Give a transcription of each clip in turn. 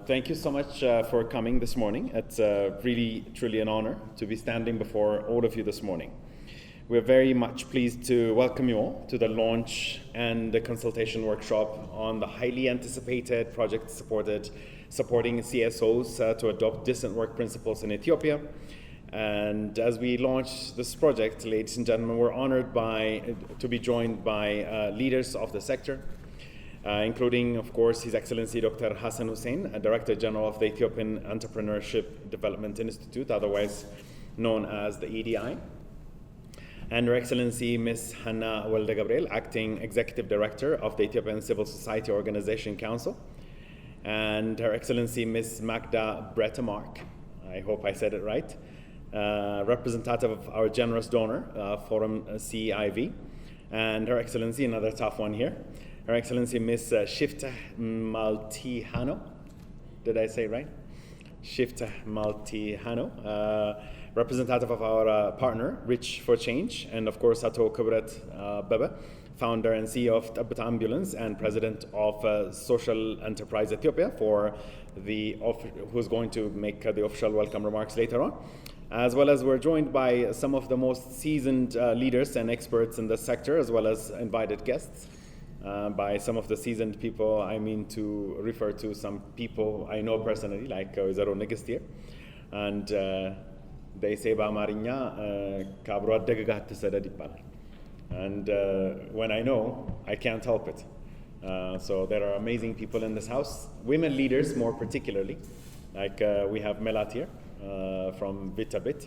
Thank you so much for coming this morning. It's really, truly an honor to be standing before all of you this morning. We're very much pleased to welcome you all to the launch and the consultation workshop on the highly anticipated project supporting CSOs to adopt decent work principles in Ethiopia. And as we launch this project, ladies and gentlemen, we're honored to be joined by leaders of the sector, including, of course, His Excellency Dr. Hassan Hussein, Director General of the Ethiopian Entrepreneurship Development Institute, otherwise known as the EDI, and Her Excellency Ms. Hannah Walde Gabriel, Acting Executive Director of the Ethiopian Civil Society Organization Council, and Her Excellency Ms. Magda Bretemark, I hope I said it right, representative of our generous donor, Forum CIV, and Her Excellency, another tough one here, Her Excellency Ms. Shiftah Maltihano, did I say it right? Shiftah Maltihano, representative of our partner, Rich for Change, and of course, Ato Kubrat Bebe, founder and CEO of Tabata Ambulance and president of Social Enterprise Ethiopia, who's going to make the official welcome remarks later on. As well as we're joined by some of the most seasoned leaders and experts in the sector, as well as invited guests. By some of the seasoned people, I mean to refer to some people I know personally, like Wizaro Negistir, and they say በአማርኛ ከአብሮ አደግ ጋር አትሰደድ ይባላል. And when I know, I can't help it. So there are amazing people in this house, women leaders more particularly, like we have Melat here from Vitabit,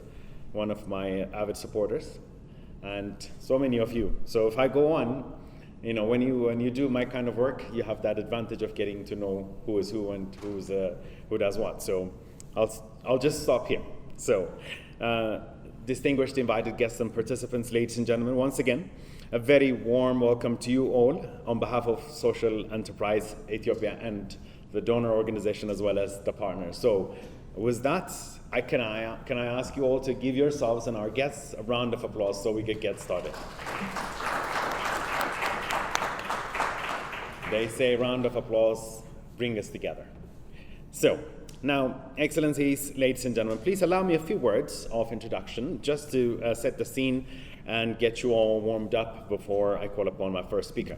one of my avid supporters, and so many of you. So if I go on, you know, when you do my kind of work, you have that advantage of getting to know who is who and who does what. So I'll just stop here. So, distinguished invited guests and participants, ladies and gentlemen, once again, a very warm welcome to you all on behalf of Social Enterprise Ethiopia and the donor organization as well as the partners. So, with that, can I ask you all to give yourselves and our guests a round of applause so we could get started. They say round of applause, bring us together. So, now, Excellencies, ladies and gentlemen, please allow me a few words of introduction just to set the scene and get you all warmed up before I call upon my first speaker.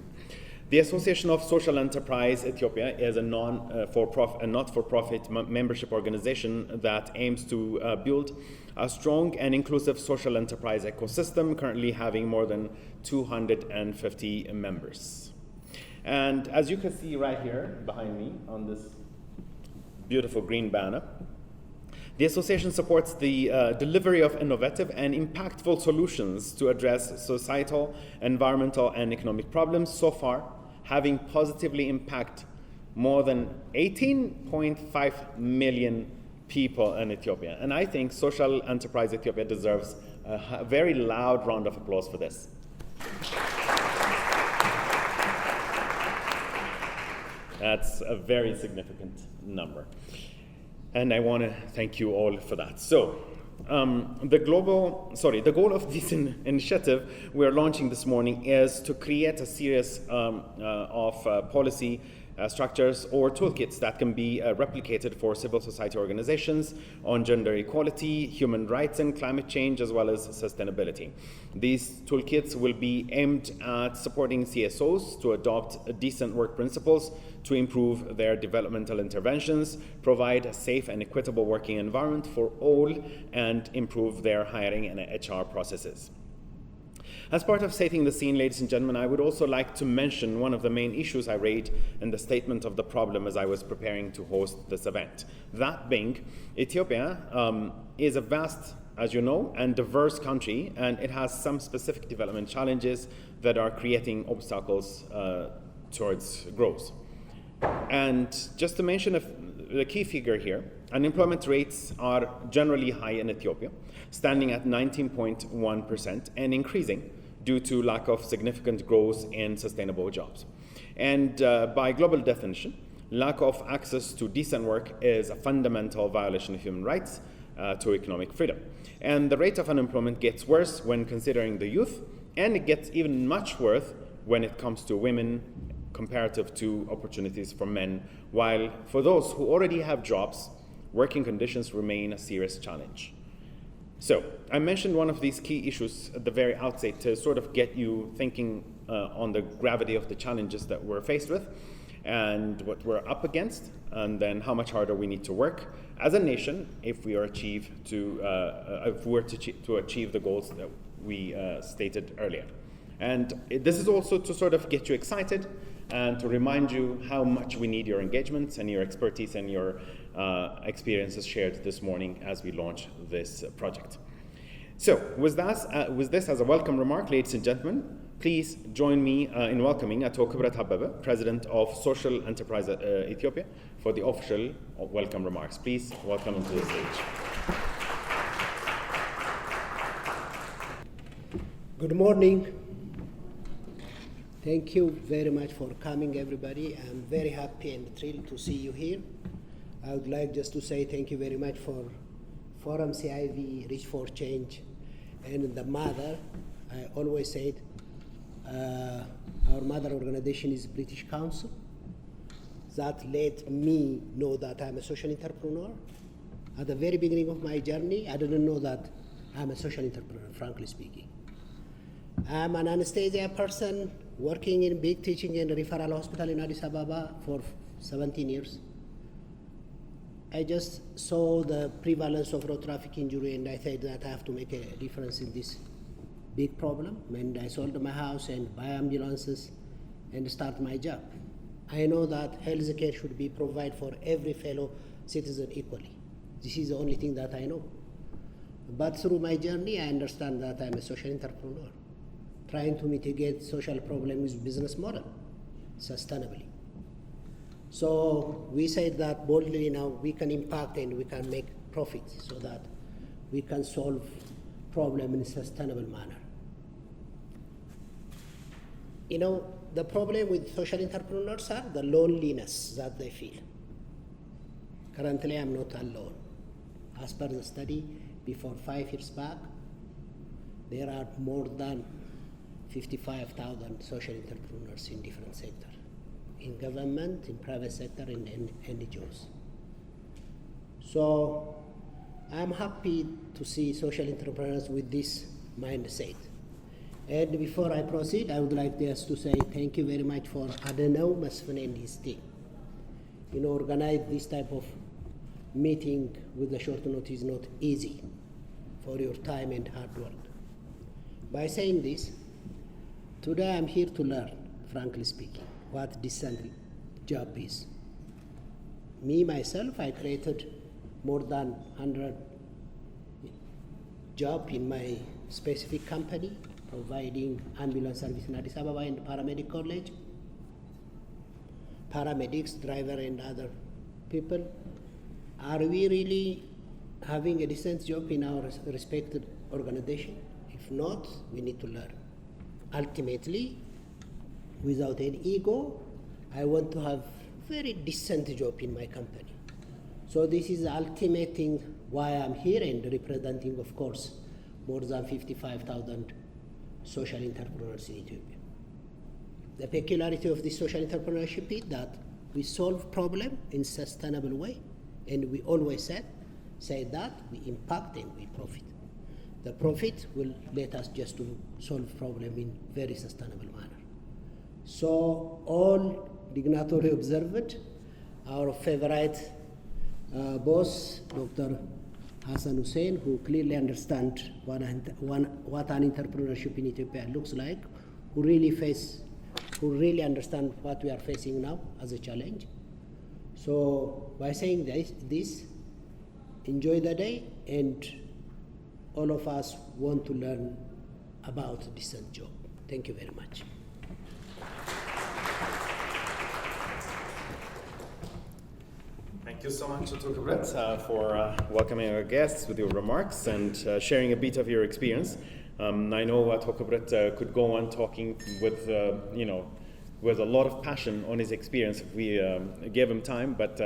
The Association of Social Enterprise Ethiopia is a not-for-profit membership organization that aims to build a strong and inclusive social enterprise ecosystem, currently having more than 250 members. And as you can see right here behind me on this beautiful green banner, the association supports the delivery of innovative and impactful solutions to address societal, environmental, and economic problems, so far having positively impacted more than 18.5 million people in Ethiopia. And I think Social Enterprise Ethiopia deserves a very loud round of applause for this. That's a very significant number. And I want to thank you all for that. So, the goal of this initiative we're launching this morning is to create a series of policy structures or toolkits that can be replicated for civil society organizations on gender equality, human rights and climate change, as well as sustainability. These toolkits will be aimed at supporting CSOs to adopt decent work principles to improve their developmental interventions, provide a safe and equitable working environment for all, and improve their hiring and HR processes. As part of setting the scene, ladies and gentlemen, I would also like to mention one of the main issues I raised in the statement of the problem as I was preparing to host this event. That being, Ethiopia is a vast, as you know, and diverse country, and it has some specific development challenges that are creating obstacles towards growth. And just to mention the key figure here, unemployment rates are generally high in Ethiopia, standing at 19.1% and increasing due to lack of significant growth in sustainable jobs. And by global definition, lack of access to decent work is a fundamental violation of human rights to economic freedom. And the rate of unemployment gets worse when considering the youth, and it gets even much worse when it comes to women comparative to opportunities for men, while for those who already have jobs, working conditions remain a serious challenge. So I mentioned one of these key issues at the very outset to sort of get you thinking on the gravity of the challenges that we're faced with and what we're up against, and then how much harder we need to work as a nation if we are to achieve the goals that we stated earlier. And this is also to sort of get you excited and to remind you how much we need your engagement and your expertise and your experiences shared this morning as we launch this project. So with this as a welcome remark, ladies and gentlemen, please join me in welcoming Ato Kibret Habebe, President of Social Enterprise Ethiopia, for the official welcome remarks. Please welcome him to the stage. Good morning. Thank you very much for coming, everybody. I'm very happy and thrilled to see you here. I would like just to say thank you very much for Forum CIV, Reach for Change, and the mother. I always said our mother organization is British Council. That let me know that I'm a social entrepreneur. At the very beginning of my journey, I didn't know that I'm a social entrepreneur, frankly speaking. I'm an anesthesia person working in big teaching and referral hospital in Addis Ababa for 17 years. I just saw the prevalence of road traffic injury and I thought that I have to make a difference in this big problem. And I sold my house and buy ambulances and start my job. I know that health care should be provided for every fellow citizen equally. This is the only thing that I know. But through my journey, I understand that I'm a social entrepreneur, trying to mitigate social problems with business model sustainably. So we said that boldly now we can impact and we can make profit so that we can solve problem in a sustainable manner. You know, the problem with social entrepreneurs are the loneliness that they feel. Currently, I'm not alone. As per the study, before 5 years back, there are more than 55,000 social entrepreneurs in different sectors, in government, in private sector, and NGOs. So I'm happy to see social entrepreneurs with this mindset. And before I proceed, I would like just to say thank you very much for Adenau Masfene and his team. You know, organize this type of meeting with a short notice is not easy for your time and hard work. By saying this, today I'm here to learn, frankly speaking, what decent job is. Me, myself, I created more than 100 jobs in my specific company, providing ambulance service in Addis Ababa and paramedic college, paramedics, driver, and other people. Are we really having a decent job in our respected organization? If not, we need to learn. Ultimately, without any ego, I want to have very decent job in my company. So this is the ultimate thing why I'm here and representing, of course, more than 55,000 social entrepreneurs in Ethiopia. The peculiarity of this social entrepreneurship is that we solve problem in sustainable way, and we always say that we impact and we profit. The profit will let us just to solve problem in very sustainable manner. So all dignitary observed, our favorite boss, Dr. Hassan Hussein, who clearly understands what an entrepreneurship in Ethiopia looks like, who really understand what we are facing now as a challenge. So by saying this, enjoy the day, and all of us want to learn about a decent job. Thank you very much. Thank you so much, Dr. Kibret, for welcoming our guests with your remarks and sharing a bit of your experience. I know Dr. Kibret could go on talking with, with a lot of passion on his experience if we gave him time, but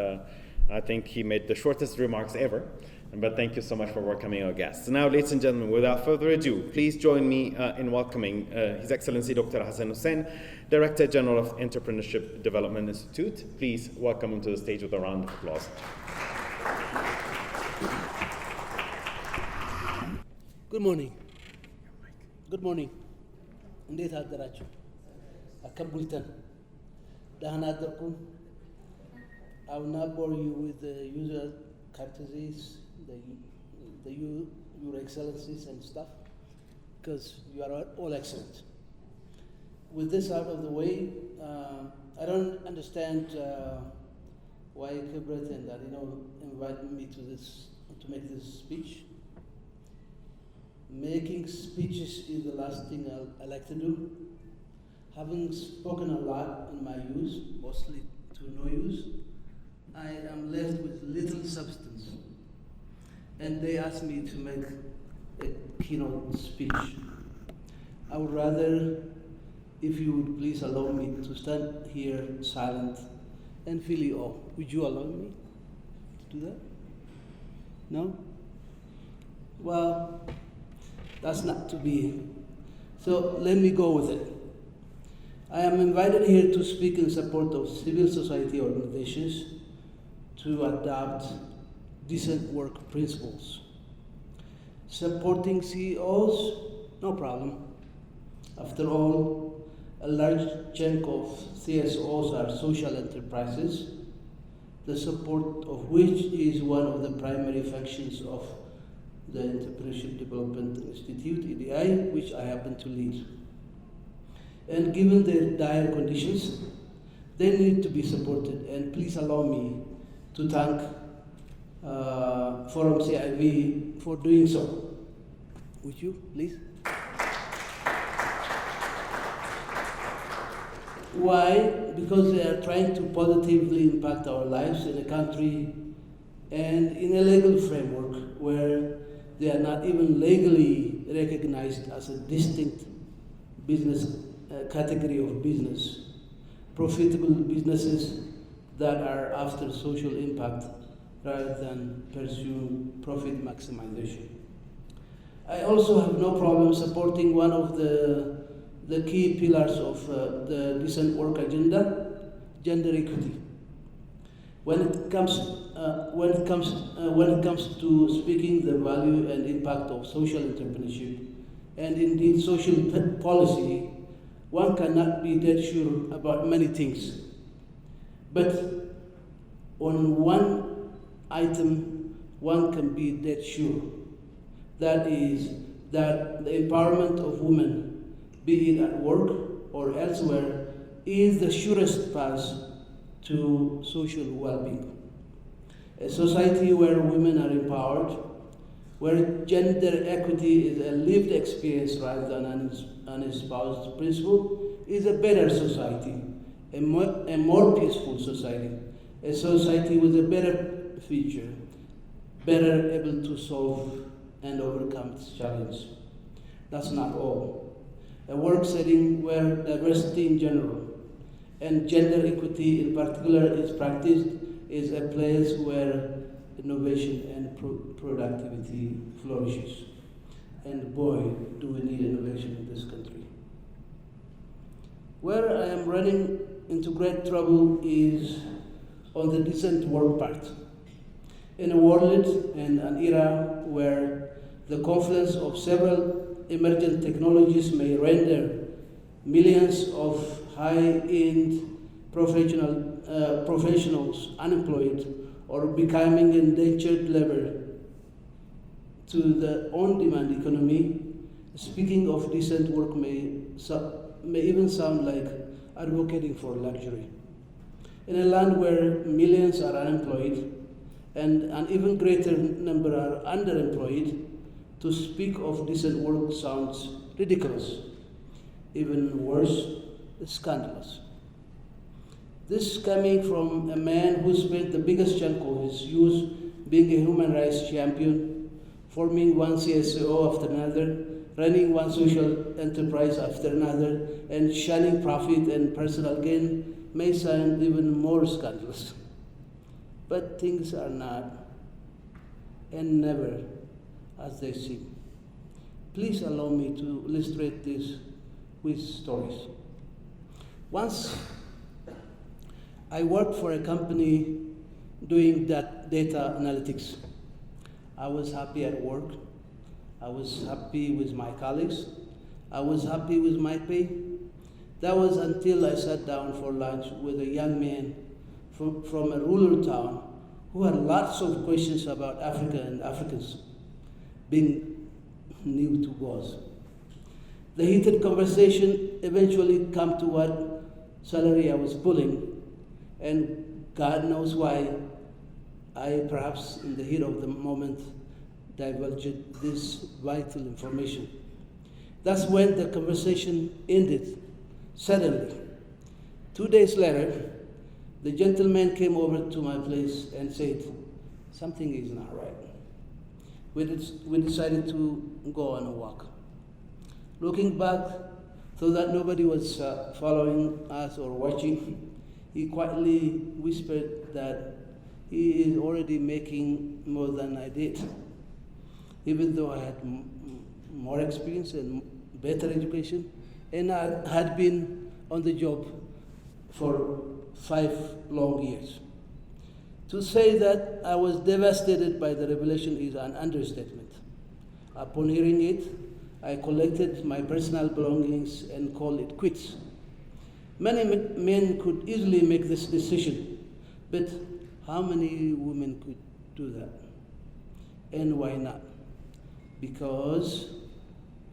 I think he made the shortest remarks ever. But thank you so much for welcoming our guests. Now, ladies and gentlemen, without further ado, please join me in welcoming His Excellency Dr. Hassan Hussein, Director General of Entrepreneurship Development Institute. Please welcome him to the stage with a round of applause. Good morning. Good morning. እንዴት አደራችሁ? አከብሩልተን ደህና አደርኩም? I will not bore you with the usual courtesies, your excellencies and stuff, because you are all excellent. With this out of the way, I don't understand why Kibret and Adino invited me to make this speech. Making speeches is the last thing I like to do. Having spoken a lot in my use, mostly to no use, I am left with little substance. And they asked me to make a keynote speech. I would rather, if you would please allow me to stand here silent and feel you all. Would you allow me to do that? No? Well, that's not to be. So let me go with it. I am invited here to speak in support of civil society organizations to adopt decent work principles. Supporting CEOs, no problem. After all, a large chunk of CSOs are social enterprises, the support of which is one of the primary functions of the Entrepreneurship Development Institute, EDI, which I happen to lead. And given their dire conditions, they need to be supported. And please allow me to thank Forum CIV for doing so. Would you, please? Why? Because they are trying to positively impact our lives in a country and in a legal framework where they are not even legally recognized as a distinct business category of business, profitable businesses that are after social impact rather than pursuing profit maximization. I also have no problem supporting one of the key pillars of the decent work agenda, gender equity. When it comes to speaking the value and impact of social entrepreneurship and indeed social policy, one cannot be dead sure about many things. But on one item, one can be dead sure. That is that the empowerment of women, be it at work or elsewhere, is the surest path to social well-being. A society where women are empowered, where gender equity is a lived experience rather than an espoused principle, is a better society, a more peaceful society, a society with a better future, better able to solve and overcome its challenge. That's not all. A work setting where diversity in general and gender equity in particular is practiced is a place where innovation and productivity flourishes. And boy, do we need innovation in this country. Where I am running into great trouble is on the decent work part. In a world and an era where the confluence of several emergent technologies may render millions of high-end professionals unemployed or becoming endangered labor to the on-demand economy, speaking of decent work may even sound like advocating for luxury. In a land where millions are unemployed and an even greater number are underemployed, to speak of decent work sounds ridiculous, even worse, scandalous. This coming from a man who spent the biggest chunk of his youth being a human rights champion, forming one CSO after another, running one social enterprise after another, and shunning profit and personal gain may sound even more scandalous. But things are not. A and never as they seem. Please allow me to illustrate this with stories. Once, I worked for a company doing that data analytics. I was happy at work. I was happy with my colleagues. I was happy with my pay. That was until I sat down for lunch with a young man from a rural town who had lots of questions about Africa and Africans, being new to Goz. The heated conversation eventually came to what salary I was pulling, and God knows why I, perhaps in the heat of the moment, divulged this vital information. That's when the conversation ended, suddenly. 2 days later, the gentleman came over to my place and said, something is not right. We decided to go on a walk. Looking back, so that nobody was following us or watching, he quietly whispered that he is already making more than I did. Even though I had more experience and better education, and I had been on the job for 5 long years. To say that I was devastated by the revelation is an understatement. Upon hearing it, I collected my personal belongings and called it quits. Many men could easily make this decision, but how many women could do that? And why not? Because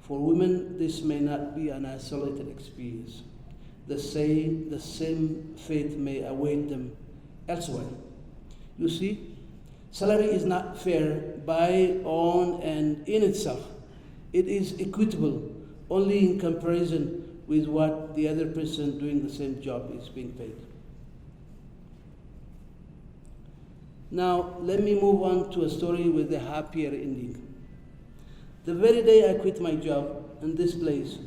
for women, this may not be an isolated experience. The same fate may await them elsewhere. You see, salary is not fair by, on, and in itself. It is equitable only in comparison with what the other person doing the same job is being paid. Now, let me move on to a story with a happier ending. The very day I quit my job in this place,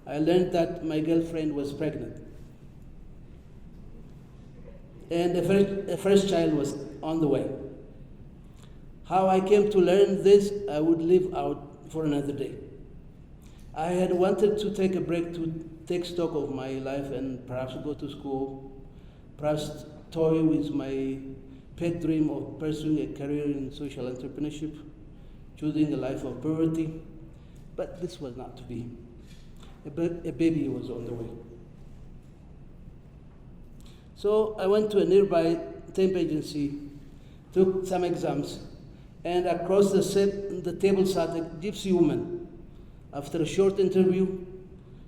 I learned that my girlfriend was pregnant. And the first child was on the way. How I came to learn this, I would leave out for another day. I had wanted to take a break to take stock of my life and perhaps go to school, perhaps toy with my pet dream of pursuing a career in social entrepreneurship, choosing a life of poverty, but this was not to be. A baby was on the way. So I went to a nearby temp agency, took some exams, and across the table sat a gypsy woman. After a short interview,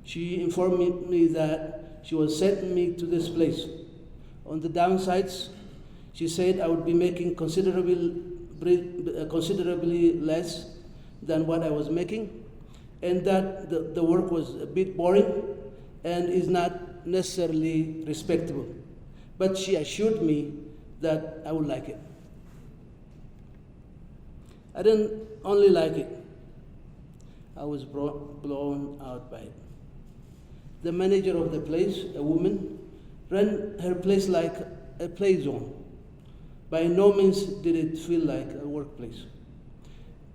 she informed me that she was sending me to this place. On the downsides, she said I would be making considerably less than what I was making, and that the work was a bit boring and is not necessarily respectable. But she assured me that I would like it. I didn't only like it, I was blown out by it. The manager of the place, a woman, ran her place like a play zone. By no means did it feel like a workplace,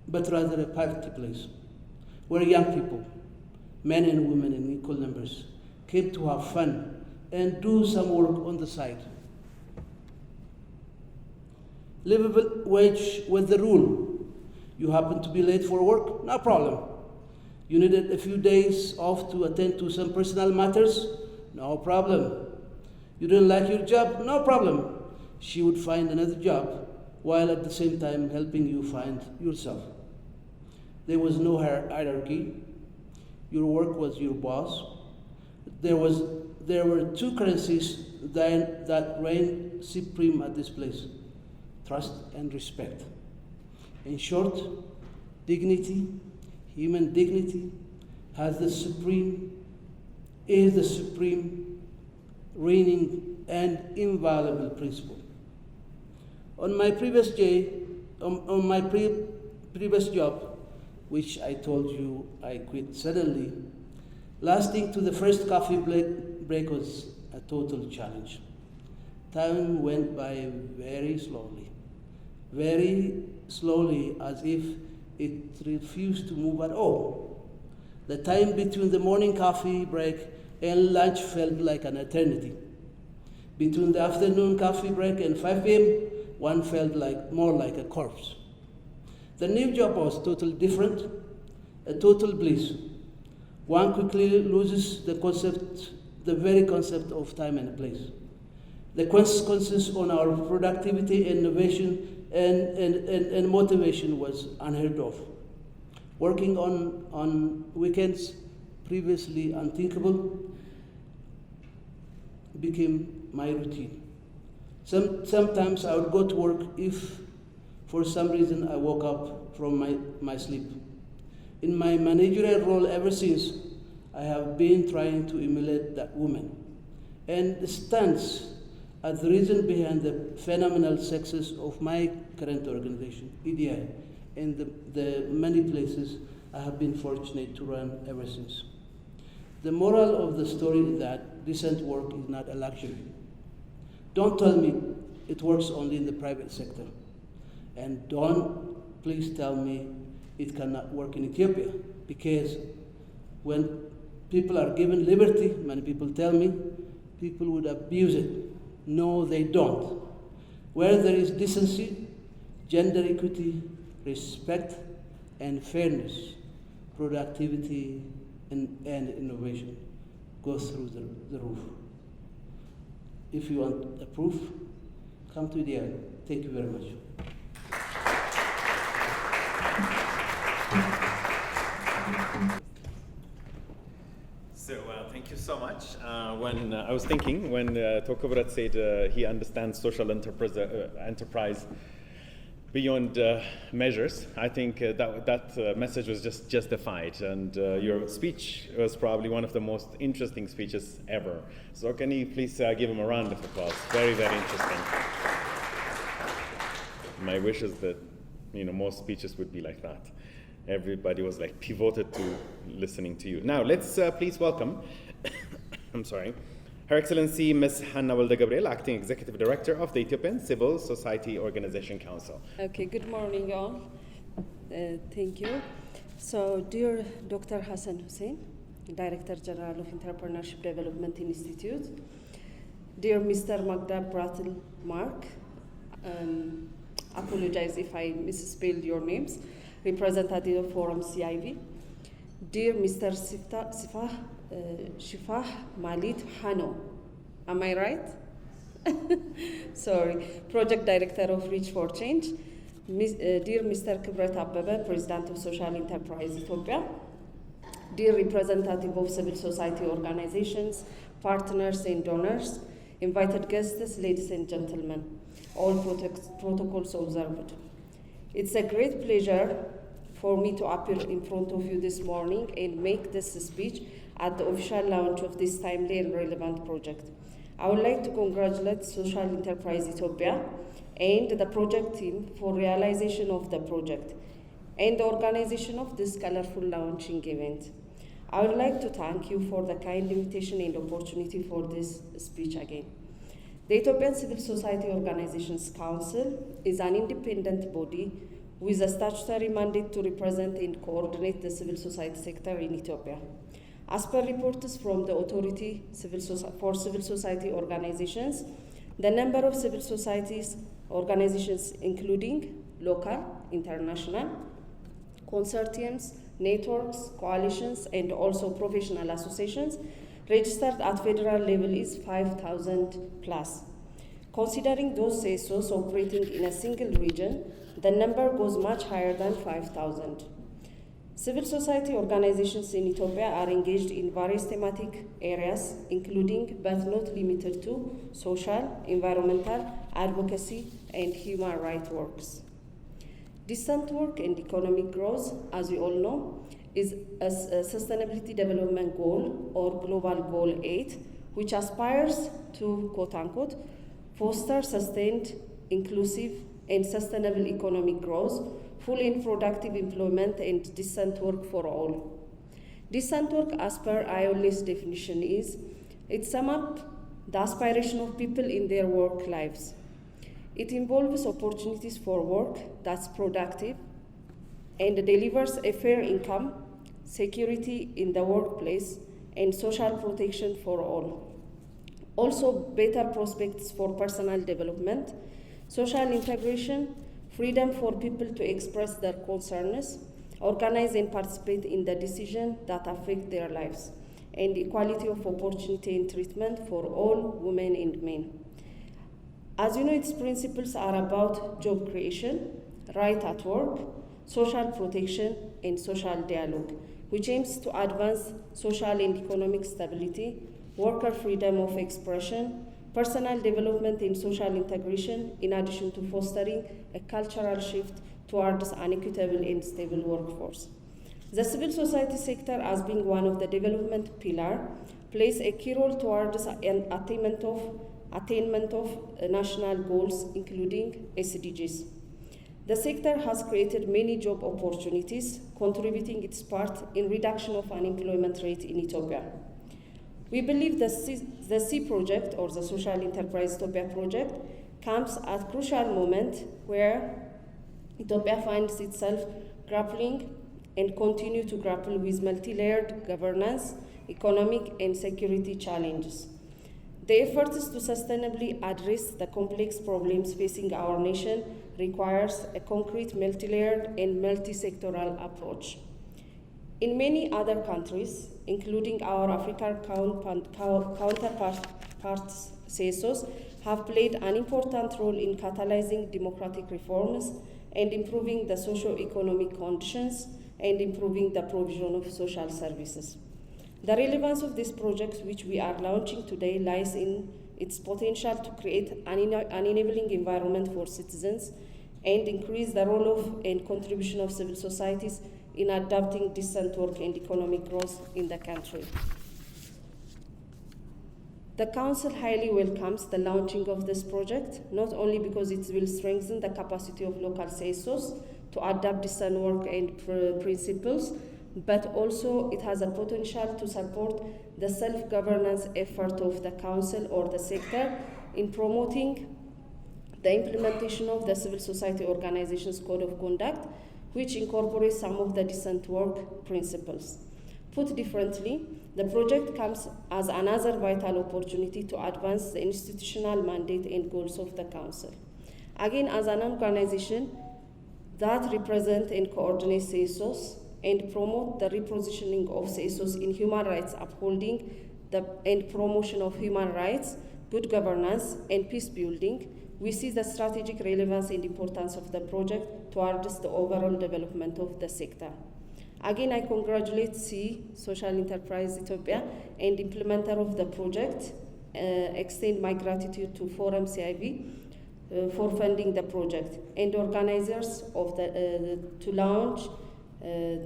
but rather a party place, where young people, men and women in equal numbers, came to have fun and do some work on the side. Livable wage was the rule. You happen to be late for work? No problem. You needed a few days off to attend to some personal matters? No problem. You didn't like your job? No problem. She would find another job while at the same time helping you find yourself. There was no hierarchy. Your work was your boss. There were two currencies that reigned supreme at this place: trust and respect. In short, dignity, human dignity, is the supreme reigning and inviolable principle. On my previous job, which I told you I quit suddenly, lasting to the first coffee break was a total challenge. Time went by very slowly. very slowly, as if it refused to move at all. The time between the morning coffee break and lunch felt like an eternity. Between the afternoon coffee break and 5 p.m., one felt more like a corpse. The new job was totally different, a total bliss. One quickly loses the very concept of time and place. The consequences on our productivity, innovation, and motivation was unheard of. Working on weekends, previously unthinkable, became my routine. Sometimes I would go to work if, for some reason, I woke up from my sleep. In my managerial role ever since, I have been trying to emulate that woman, and stands as the reason behind the phenomenal success of my current organization, EDI, and the many places I have been fortunate to run ever since. The moral of the story is that decent work is not a luxury. Don't tell me it works only in the private sector. And don't please tell me it cannot work in Ethiopia, because when people are given liberty, many people tell me, people would abuse it. No, they don't. Where there is decency, gender equity, respect, and fairness, productivity and innovation go through the roof. If you want a proof, come to the end. Thank you very much. So thank you so much. When I was thinking, when Tokobrat said he understands social enterprise beyond measures, I think that message was just justified, and your speech was probably one of the most interesting speeches ever. So can you please give him a round of applause? Very, very interesting. My wish is that most speeches would be like that. Everybody was like pivoted to listening to you. Now let's please welcome, I'm sorry, Her Excellency Ms. Hanna Walde Gabriel, Acting Executive Director of the Ethiopian Civil Society Organization Council. Okay, good morning all. Thank you. So, dear Dr. Hassan Hussein, Director General of Entrepreneurship Development Institute, dear Mr. Magda Brattel Mark, apologize if I misspelled your names, Representative of Forum CIV, dear Mr. Shifah Malit Hano, am I right? Sorry, Project Director of Reach for Change, dear Mr. Kibret Abebe, President of Social Enterprise Ethiopia, dear Representative of Civil Society Organizations, partners and donors, invited guests, ladies and gentlemen, all protocols observed. It's a great pleasure for me to appear in front of you this morning and make this speech at the official launch of this timely and relevant project. I would like to congratulate Social Enterprise Ethiopia and the project team for realization of the project and the organization of this colorful launching event. I would like to thank you for the kind invitation and opportunity for this speech again. The Ethiopian Civil Society Organizations Council is an independent body with a statutory mandate to represent and coordinate the civil society sector in Ethiopia. As per reports from the Authority for Civil Society Organizations, the number of civil societies organizations including local, international, consortiums, networks, coalitions, and also professional associations registered at federal level is 5,000 plus. Considering those CSOs operating in a single region, the number goes much higher than 5,000. Civil society organizations in Ethiopia are engaged in various thematic areas, including but not limited to social, environmental, advocacy, and human rights works. Decent work and economic growth, as we all know, is a Sustainability Development Goal or Global Goal 8, which aspires to, quote-unquote, foster sustained, inclusive, and sustainable economic growth, full and productive employment, and decent work for all. Decent work, as per ILO's definition, is it sums up the aspiration of people in their work lives. It involves opportunities for work that's productive and delivers a fair income, security in the workplace, and social protection for all. Also, better prospects for personal development, social integration, freedom for people to express their concerns, organize and participate in the decisions that affect their lives, and equality of opportunity and treatment for all women and men. As you know, its principles are about job creation, right at work, social protection, and social dialogue, which aims to advance social and economic stability, worker freedom of expression, personal development and social integration, in addition to fostering a cultural shift towards an equitable and stable workforce. The civil society sector, as being one of the development pillars, plays a key role towards an attainment of national goals, including SDGs. The sector has created many job opportunities, contributing its part in reduction of unemployment rate in Ethiopia. We believe the C project, or the Social Enterprise Ethiopia project, comes at a crucial moment where Ethiopia finds itself grappling and continue to grapple with multi-layered governance, economic and security challenges. The efforts to sustainably address the complex problems facing our nation requires a concrete multi-layered and multi-sectoral approach. In many other countries, including our African counterparts, CESOs, have played an important role in catalyzing democratic reforms and improving the socio-economic conditions and improving the provision of social services. The relevance of this project, which we are launching today, lies in its potential to create an enabling environment for citizens and increase the role of and contribution of civil societies in adapting decent work and economic growth in the country. The Council highly welcomes the launching of this project, not only because it will strengthen the capacity of local CESOs to adapt decent work and principles, but also it has a potential to support the self-governance effort of the Council or the sector in promoting the implementation of the civil society organizations code of conduct, which incorporates some of the decent work principles. Put differently, the project comes as another vital opportunity to advance the institutional mandate and goals of the Council. Again, as an organization that represents and coordinates CESOs and promote the repositioning of CESOs in human rights upholding and promotion of human rights, good governance, and peace building, we see the strategic relevance and importance of the project towards the overall development of the sector. Again, I congratulate C, Social Enterprise Ethiopia, and implementer of the project, extend my gratitude to Forum CIV for funding the project, and organizers of to launch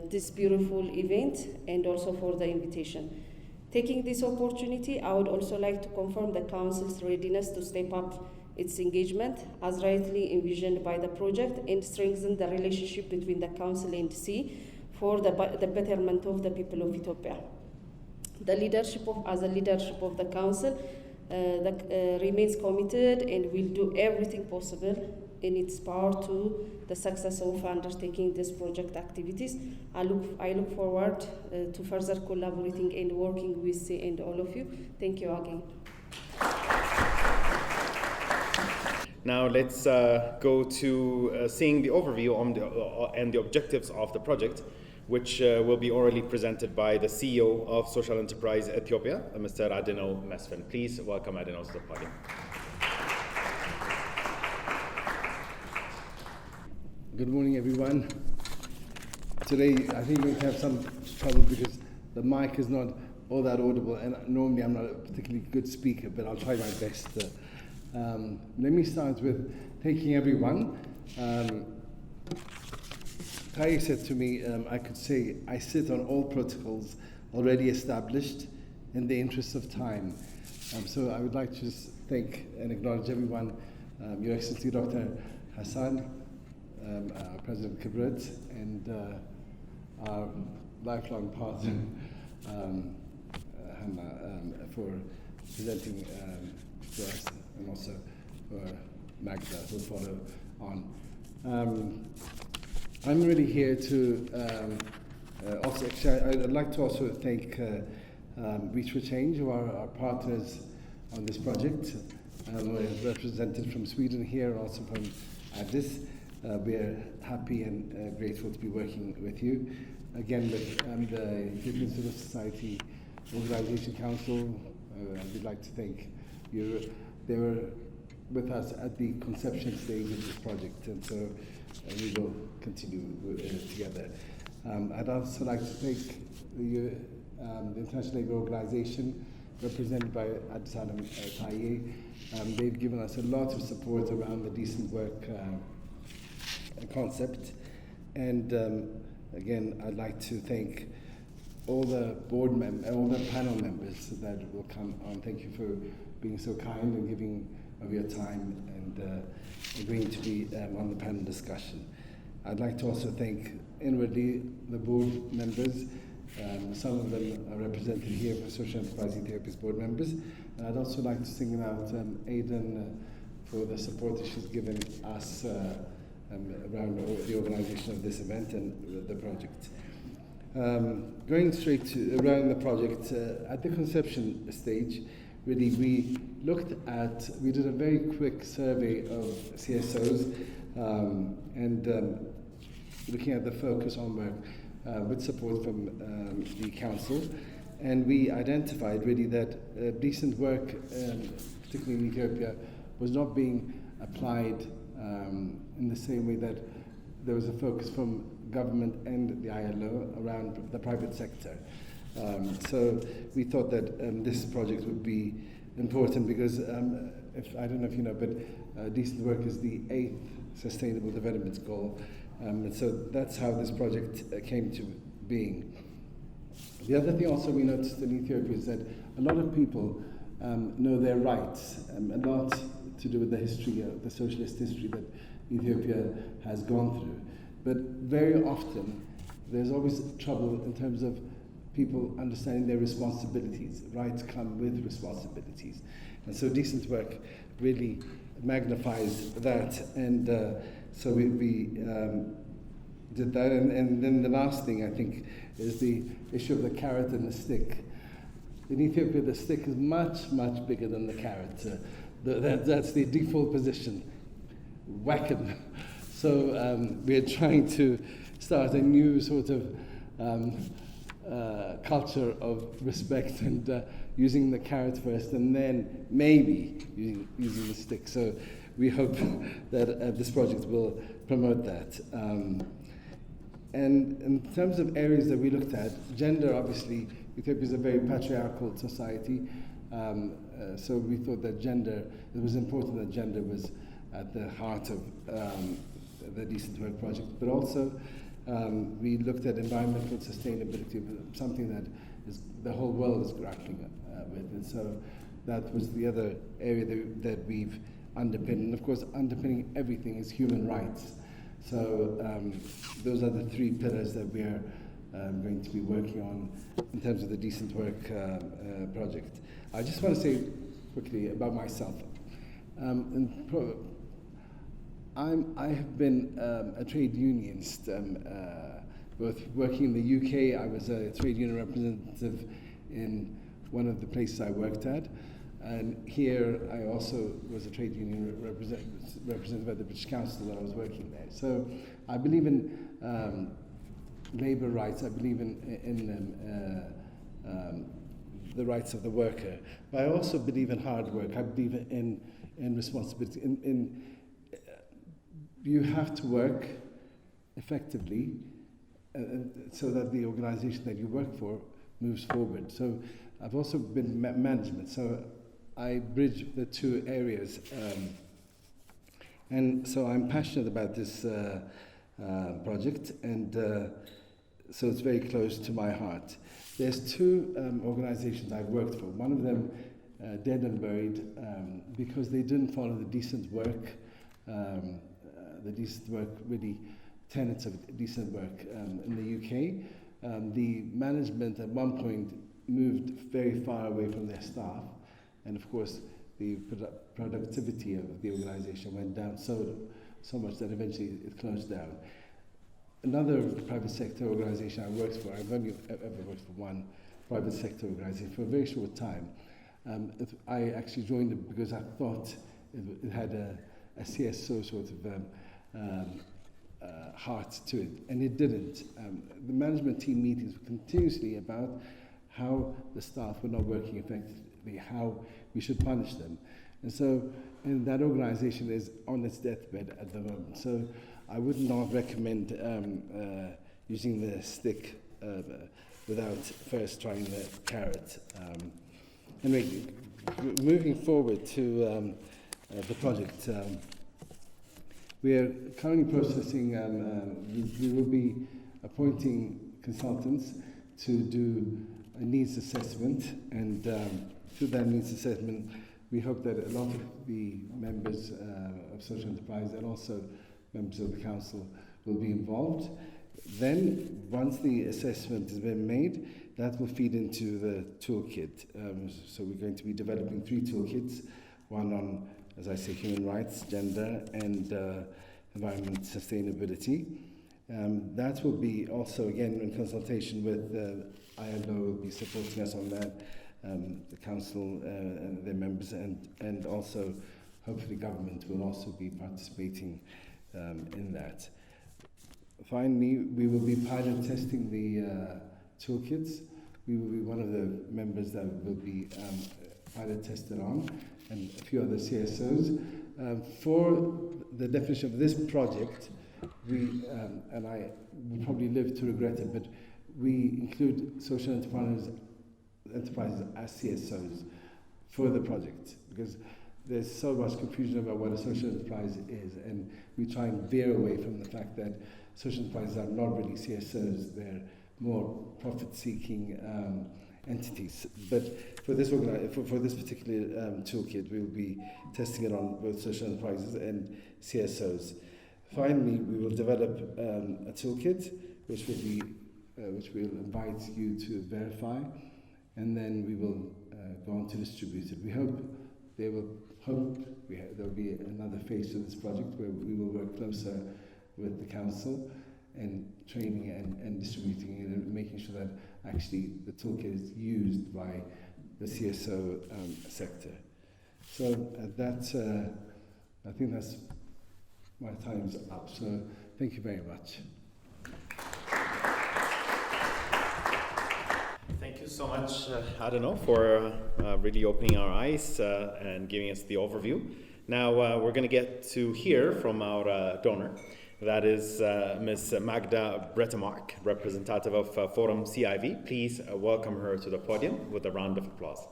this beautiful event, and also for the invitation. Taking this opportunity, I would also like to confirm the Council's readiness to step up its engagement as rightly envisioned by the project and strengthen the relationship between the Council and C for the betterment of the people of Ethiopia. As a leadership of the Council remains committed and will do everything possible in its power to the success of undertaking this project activities. I look forward to further collaborating and working with C and all of you. Thank you again. Now let's go to seeing the overview on and the objectives of the project, which will be orally presented by the CEO of Social Enterprise Ethiopia, Mr. Adeno Mesfin. Please welcome Adeno to the podium. Good morning, everyone. Today, I think we're going to have some trouble because the mic is not all that audible, and normally I'm not a particularly good speaker, but I'll try my best. Let me start with thanking everyone. Kai said to me, I could say I sit on all protocols already established in the interest of time. So I would like to just thank and acknowledge everyone, Your Excellency Dr. Hassan, President Kibret, and our lifelong partner, Hanna, for presenting to us, and also for Magda will follow on. I'm really here to also, actually, I'd like to also thank Reach for Change, who are our partners on this project. We're represented from Sweden here, also from Addis. We are happy and grateful to be working with you. Again, with the Ethiopian Civil Society Organization Council, we'd like to thank you. They were with us at the conception stage of this project, and so we will continue together. I'd also like to thank the International Labour Organization, represented by Abdisalam Taye. They've given us a lot of support around the decent work concept. And again, I'd like to thank all the all the panel members that will come on. Thank you for being so kind and giving of your time and agreeing to be on the panel discussion. I'd like to also thank inwardly the board members. Some of them are represented here for Social Enterprise Ethiopia's board members. And I'd also like to single out Aidan for the support that she's given us around the organization of this event and the project. Going straight to around the project, at the conception stage, really we did a very quick survey of CSOs and looking at the focus on work with support from the council, and we identified really that decent work, particularly in Ethiopia, was not being applied in the same way that there was a focus from government and the ILO around the private sector. So we thought that this project would be important because, I don't know if you know, but decent work is the 8th Sustainable Development Goal. And so that's how this project came to being. The other thing also we noticed in Ethiopia is that a lot of people know their rights, a lot to do with the history, the socialist history that Ethiopia has gone through. But very often, there's always trouble in terms of people understanding their responsibilities. Rights come with responsibilities. And so decent work really magnifies that. And so we did that. And then the last thing, I think, is the issue of the carrot and the stick. In Ethiopia, the stick is much, much bigger than the carrot. That's the default position. Whack 'em. So we're trying to start a new sort of culture of respect and using the carrot first and then maybe using the stick. So we hope that this project will promote that. And in terms of areas that we looked at, gender, obviously, Ethiopia is a very patriarchal society. So we thought that it was important that gender was at the heart of the Decent Work project. But also, we looked at environmental sustainability, something that the whole world is grappling with. And so that was the other area that we've underpinned. And of course, underpinning everything is human rights. So those are the 3 pillars that we are going to be working on in terms of the Decent Work project. I just want to say quickly about myself. I have been a trade unionist, both working in the UK. I was a trade union representative in one of the places I worked at. And here I also was a trade union represented by the British Council when I was working there. So I believe in labour rights. I believe in the rights of the worker. But I also believe in hard work. I believe in responsibility. You have to work effectively so that the organization that you work for moves forward. So I've also been management. So I bridge the 2 areas. And so I'm passionate about this project, and so it's very close to my heart. There's 2 organizations I've worked for. One of them dead and buried because they didn't follow the decent work, really tenets of decent work in the UK. The management at one point moved very far away from their staff, and of course the productivity of the organization went down so much that eventually it closed down. Another private sector organization I worked for, I've only ever worked for one private sector organization for a very short time. I actually joined it because I thought it had a CSO sort of heart to it, and it didn't. The management team meetings were continuously about how the staff were not working effectively, how we should punish them. And that organization is on its deathbed at the moment. So I would not recommend using the stick without first trying the carrot. Anyway, moving forward to the project. We are currently processing, we will be appointing consultants to do a needs assessment, and through that needs assessment, we hope that a lot of the members of social enterprise and also members of the council will be involved. Then, once the assessment has been made, that will feed into the toolkit. So we're going to be developing 3 toolkits, one on, as I say, human rights, gender, and environment sustainability. That will be also, again, in consultation with ILO will be supporting us on that, the council and their members, and also hopefully government will also be participating in that. Finally, we will be pilot testing the toolkits. We will be one of the members that will be pilot tested on, and a few other CSOs. For the definition of this project, we, and I will probably live to regret it, but we include social enterprises as CSOs for the project, because there's so much confusion about what a social enterprise is, and we try and veer away from the fact that social enterprises are not really CSOs, they're more profit-seeking entities. But for this for this particular toolkit, we will be testing it on both social enterprises and CSOs. Finally, we will develop a toolkit which we'll invite you to verify, and then we will go on to distribute it. We hope there'll be another phase to this project where we will work closer with the council and training and distributing it and making sure that actually the toolkit is used by the CSO sector. So I think that's my time's up. So thank you very much. Thank you so much, Adeno, for really opening our eyes and giving us the overview. Now we're going to get to hear from our donor. That is Ms. Magda Brettemark, representative of Forum CIV. Please welcome her to the podium with a round of applause.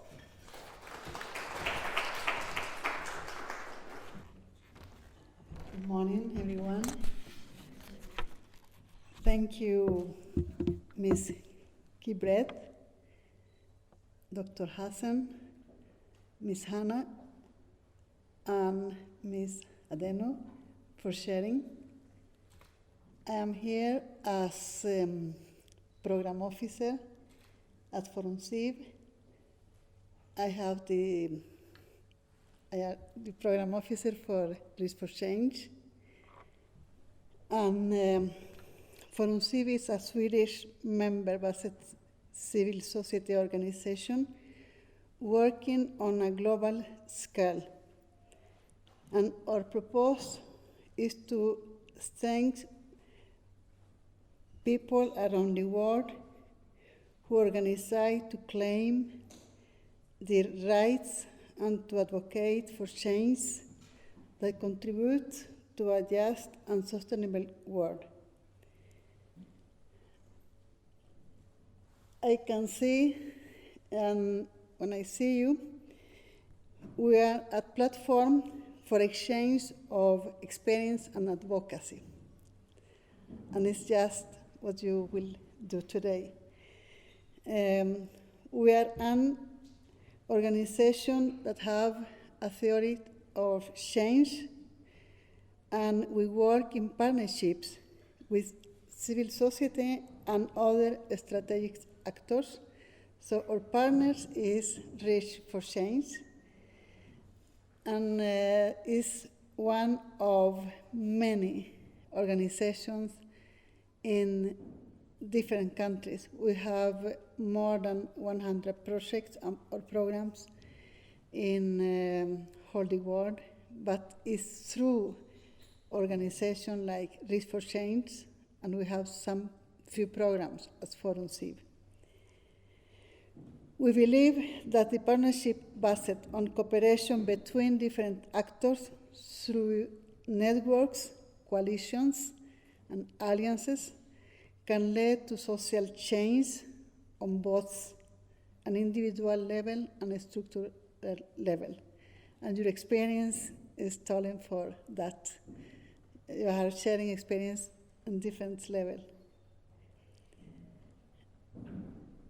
Good morning, everyone. Thank you, Ms. Kibret, Dr. Hassan, Ms. Hannah, and Ms. Adeno for sharing. I am here as program officer at Forum CIV. I am the program officer for Reach for Change. And Forum CIV is a Swedish member-based civil society organization working on a global scale. And our purpose is to strengthen people around the world who organize to claim their rights and to advocate for change that contribute to a just and sustainable world. I can see, and when I see you, we are a platform for exchange of experience and advocacy. And it's just what you will do today. We are an organization that have a theory of change, and we work in partnerships with civil society and other strategic actors. So our partners is Reach for Change. and is one of many organizations in different countries. We have more than 100 projects or programs in whole the world, but it's through organizations like Reach for Change, and we have some few programs as Forum CIV. We believe that the partnership based on cooperation between different actors through networks, coalitions, and alliances can lead to social change on both an individual level and a structural level. And your experience is telling for that. You are sharing experience on different levels.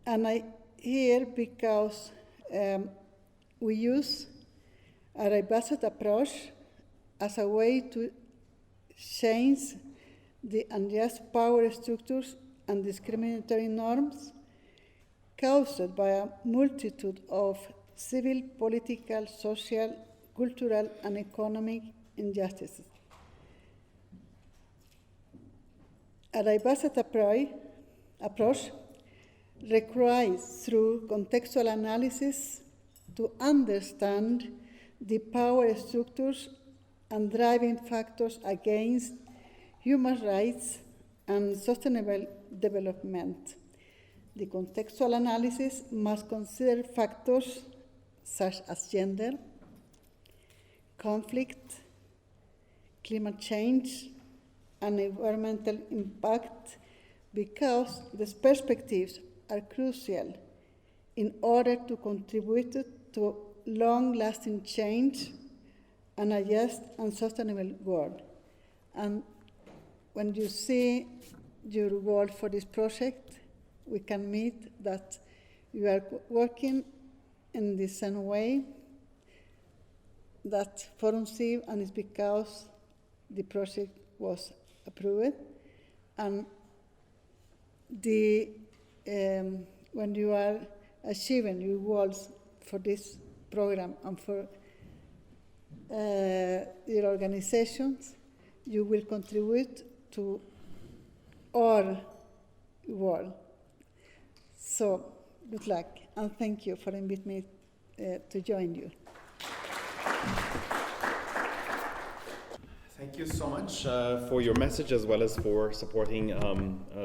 And I here because we use a robust approach as a way to change the unjust power structures and discriminatory norms caused by a multitude of civil, political, social, cultural, and economic injustices. A robust approach requires, through contextual analysis, to understand the power structures and driving factors against human rights and sustainable development. The contextual analysis must consider factors such as gender, conflict, climate change, and environmental impact, because these perspectives are crucial in order to contribute to long-lasting change and a just and sustainable world. And when you see your goal for this project, we can meet that you are working in the same way that Forum CIV, and it's because the project was approved. And when you are achieving your goals for this program and for your organizations, you will contribute to our world. So good luck, and thank you for inviting me to join you. Thank you so much for your message, as well as for supporting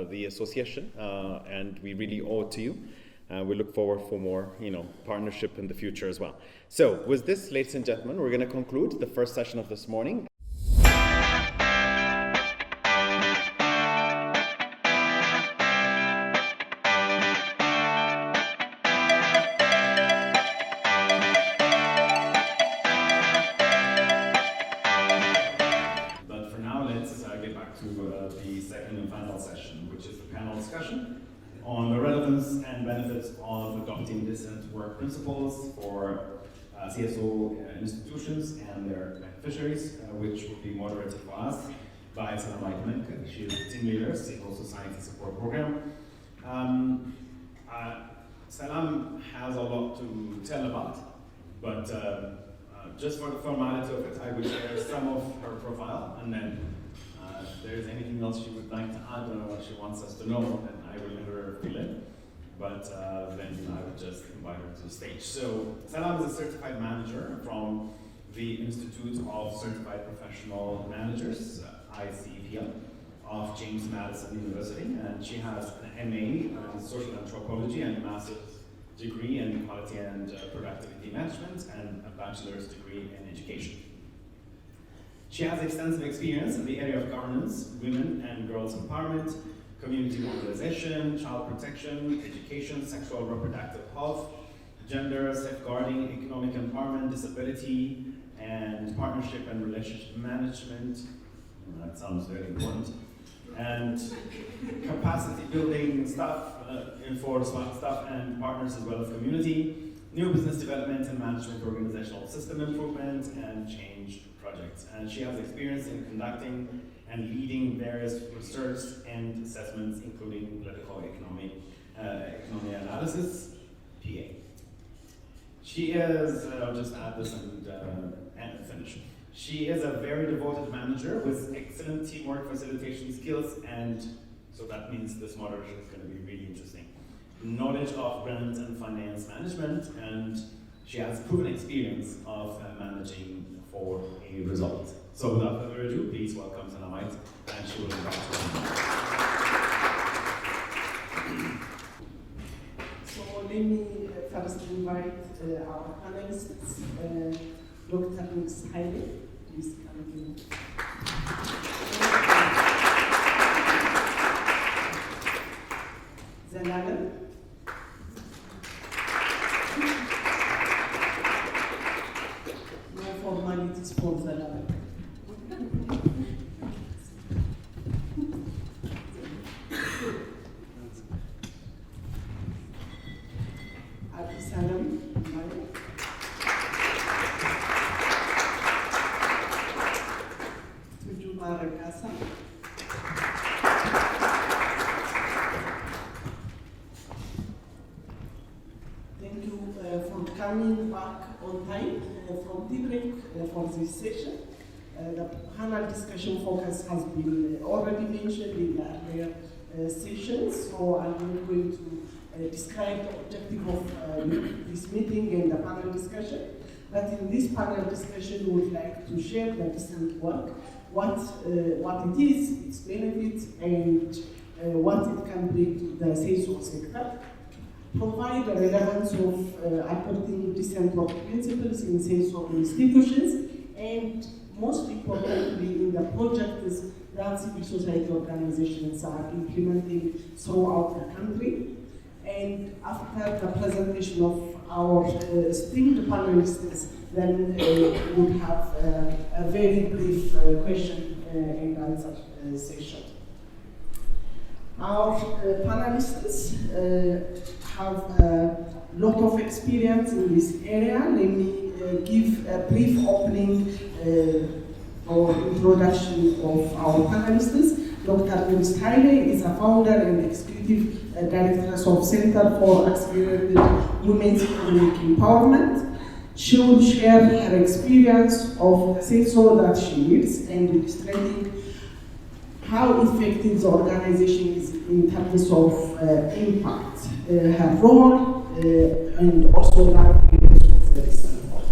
the association, and we really owe it to you. We look forward for more, partnership in the future as well. So, with this, ladies and gentlemen, we're going to conclude the first session of this morning. On the relevance and benefits of adopting decent work principles for CSO institutions and their beneficiaries, which will be moderated for us by Salam Menke. She is the team leader, Civil Society Support Program. Salam has a lot to tell about, but just for the formality of it, I will share some of her profile, and then if there is anything else she would like to add or what she wants us to know, then I will let her fill in. But then I would just invite her to the stage. So Salam is a certified manager from the Institute of Certified Professional Managers, ICPL, of James Madison University, and she has an MA in Social Anthropology and a master's degree in Quality and Productivity Management and a bachelor's degree in Education. She has extensive experience in the area of governance, women and girls empowerment, community mobilization, child protection, education, sexual and reproductive health, gender, safeguarding, economic empowerment, disability, and partnership and relationship management. That sounds very important. And capacity building stuff, for staff and partners, as well as community, new business development and management, organizational system improvement, and change projects. And she has experience in conducting and leading various research and assessments, including political economy analysis, PA. She is, I'll just add this, and finish. She is a very devoted manager with excellent teamwork, facilitation skills, and so that means this moderation is going to be really interesting. Knowledge of grant and finance management, and she has proven experience of managing for a result. So without further ado, please welcome Sana White, and she will invite you. So let me first invite our panelists, Dr. Ms. Haile, please come in. Zelalem. No formalities for Zelalem. Abdisalam. Tujuma Rakasa. Thank you for coming back on time from the break for this session. The panel discussion focus has been already mentioned in the earlier sessions, so I'm not going to describe the objective of this meeting and the panel discussion. But in this panel discussion, we would like to share the recent work, what it is, its benefits, and what it can bring to the CSO sector, provide the relevance of adopting decent work principles in CSO institutions, and most importantly in the projects that civil society organizations are implementing throughout the country. And after the presentation of our esteemed panelists, then we would have a very brief question and answer session. Our panelists have a lot of experience in this area. Let me give a brief opening or introduction of our panelists. Dr. Ms. Haile is a founder and executive director of Center for Accelerated Women's Economic Empowerment. She will share her experience of the CSO that she leads and illustrating how effective the organization is in terms of impact, her role, and also that with the recent work.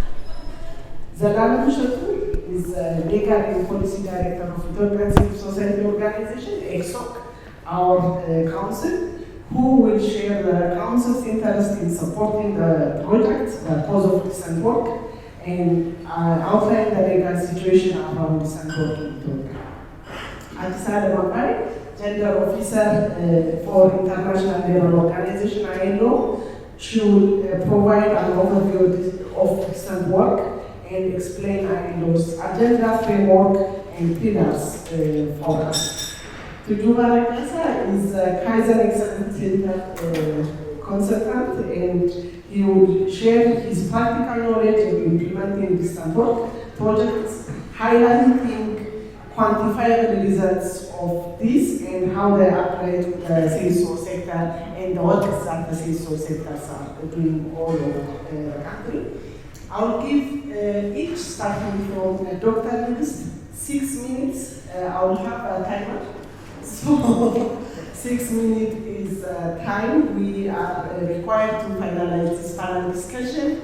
Zelalem Shakur is Legal and Policy Director of Ethiopian Civil Society Organization, ECSOC, our council, who will share the council's interest in supporting the project, the cause of recent work, and outline the legal situation around recent work in Ethiopia. Abdisalam Abai, Gender Officer for International Labour Organization, ILO, should provide an overview of recent work and explain ILO's agenda, framework, and pillars for us. Tujuma Rakasa is Kaiser Excellence Center consultant, and he will share his practical knowledge in implementing recent work projects, highlighting quantifiable results of this and how they apply to the CSO sector and the work that the CSO sectors are doing all over the country. I'll give each, starting from Dr. Lewis, 6 minutes. I'll have a timer. So 6 minutes is time. We are required to finalize this panel discussion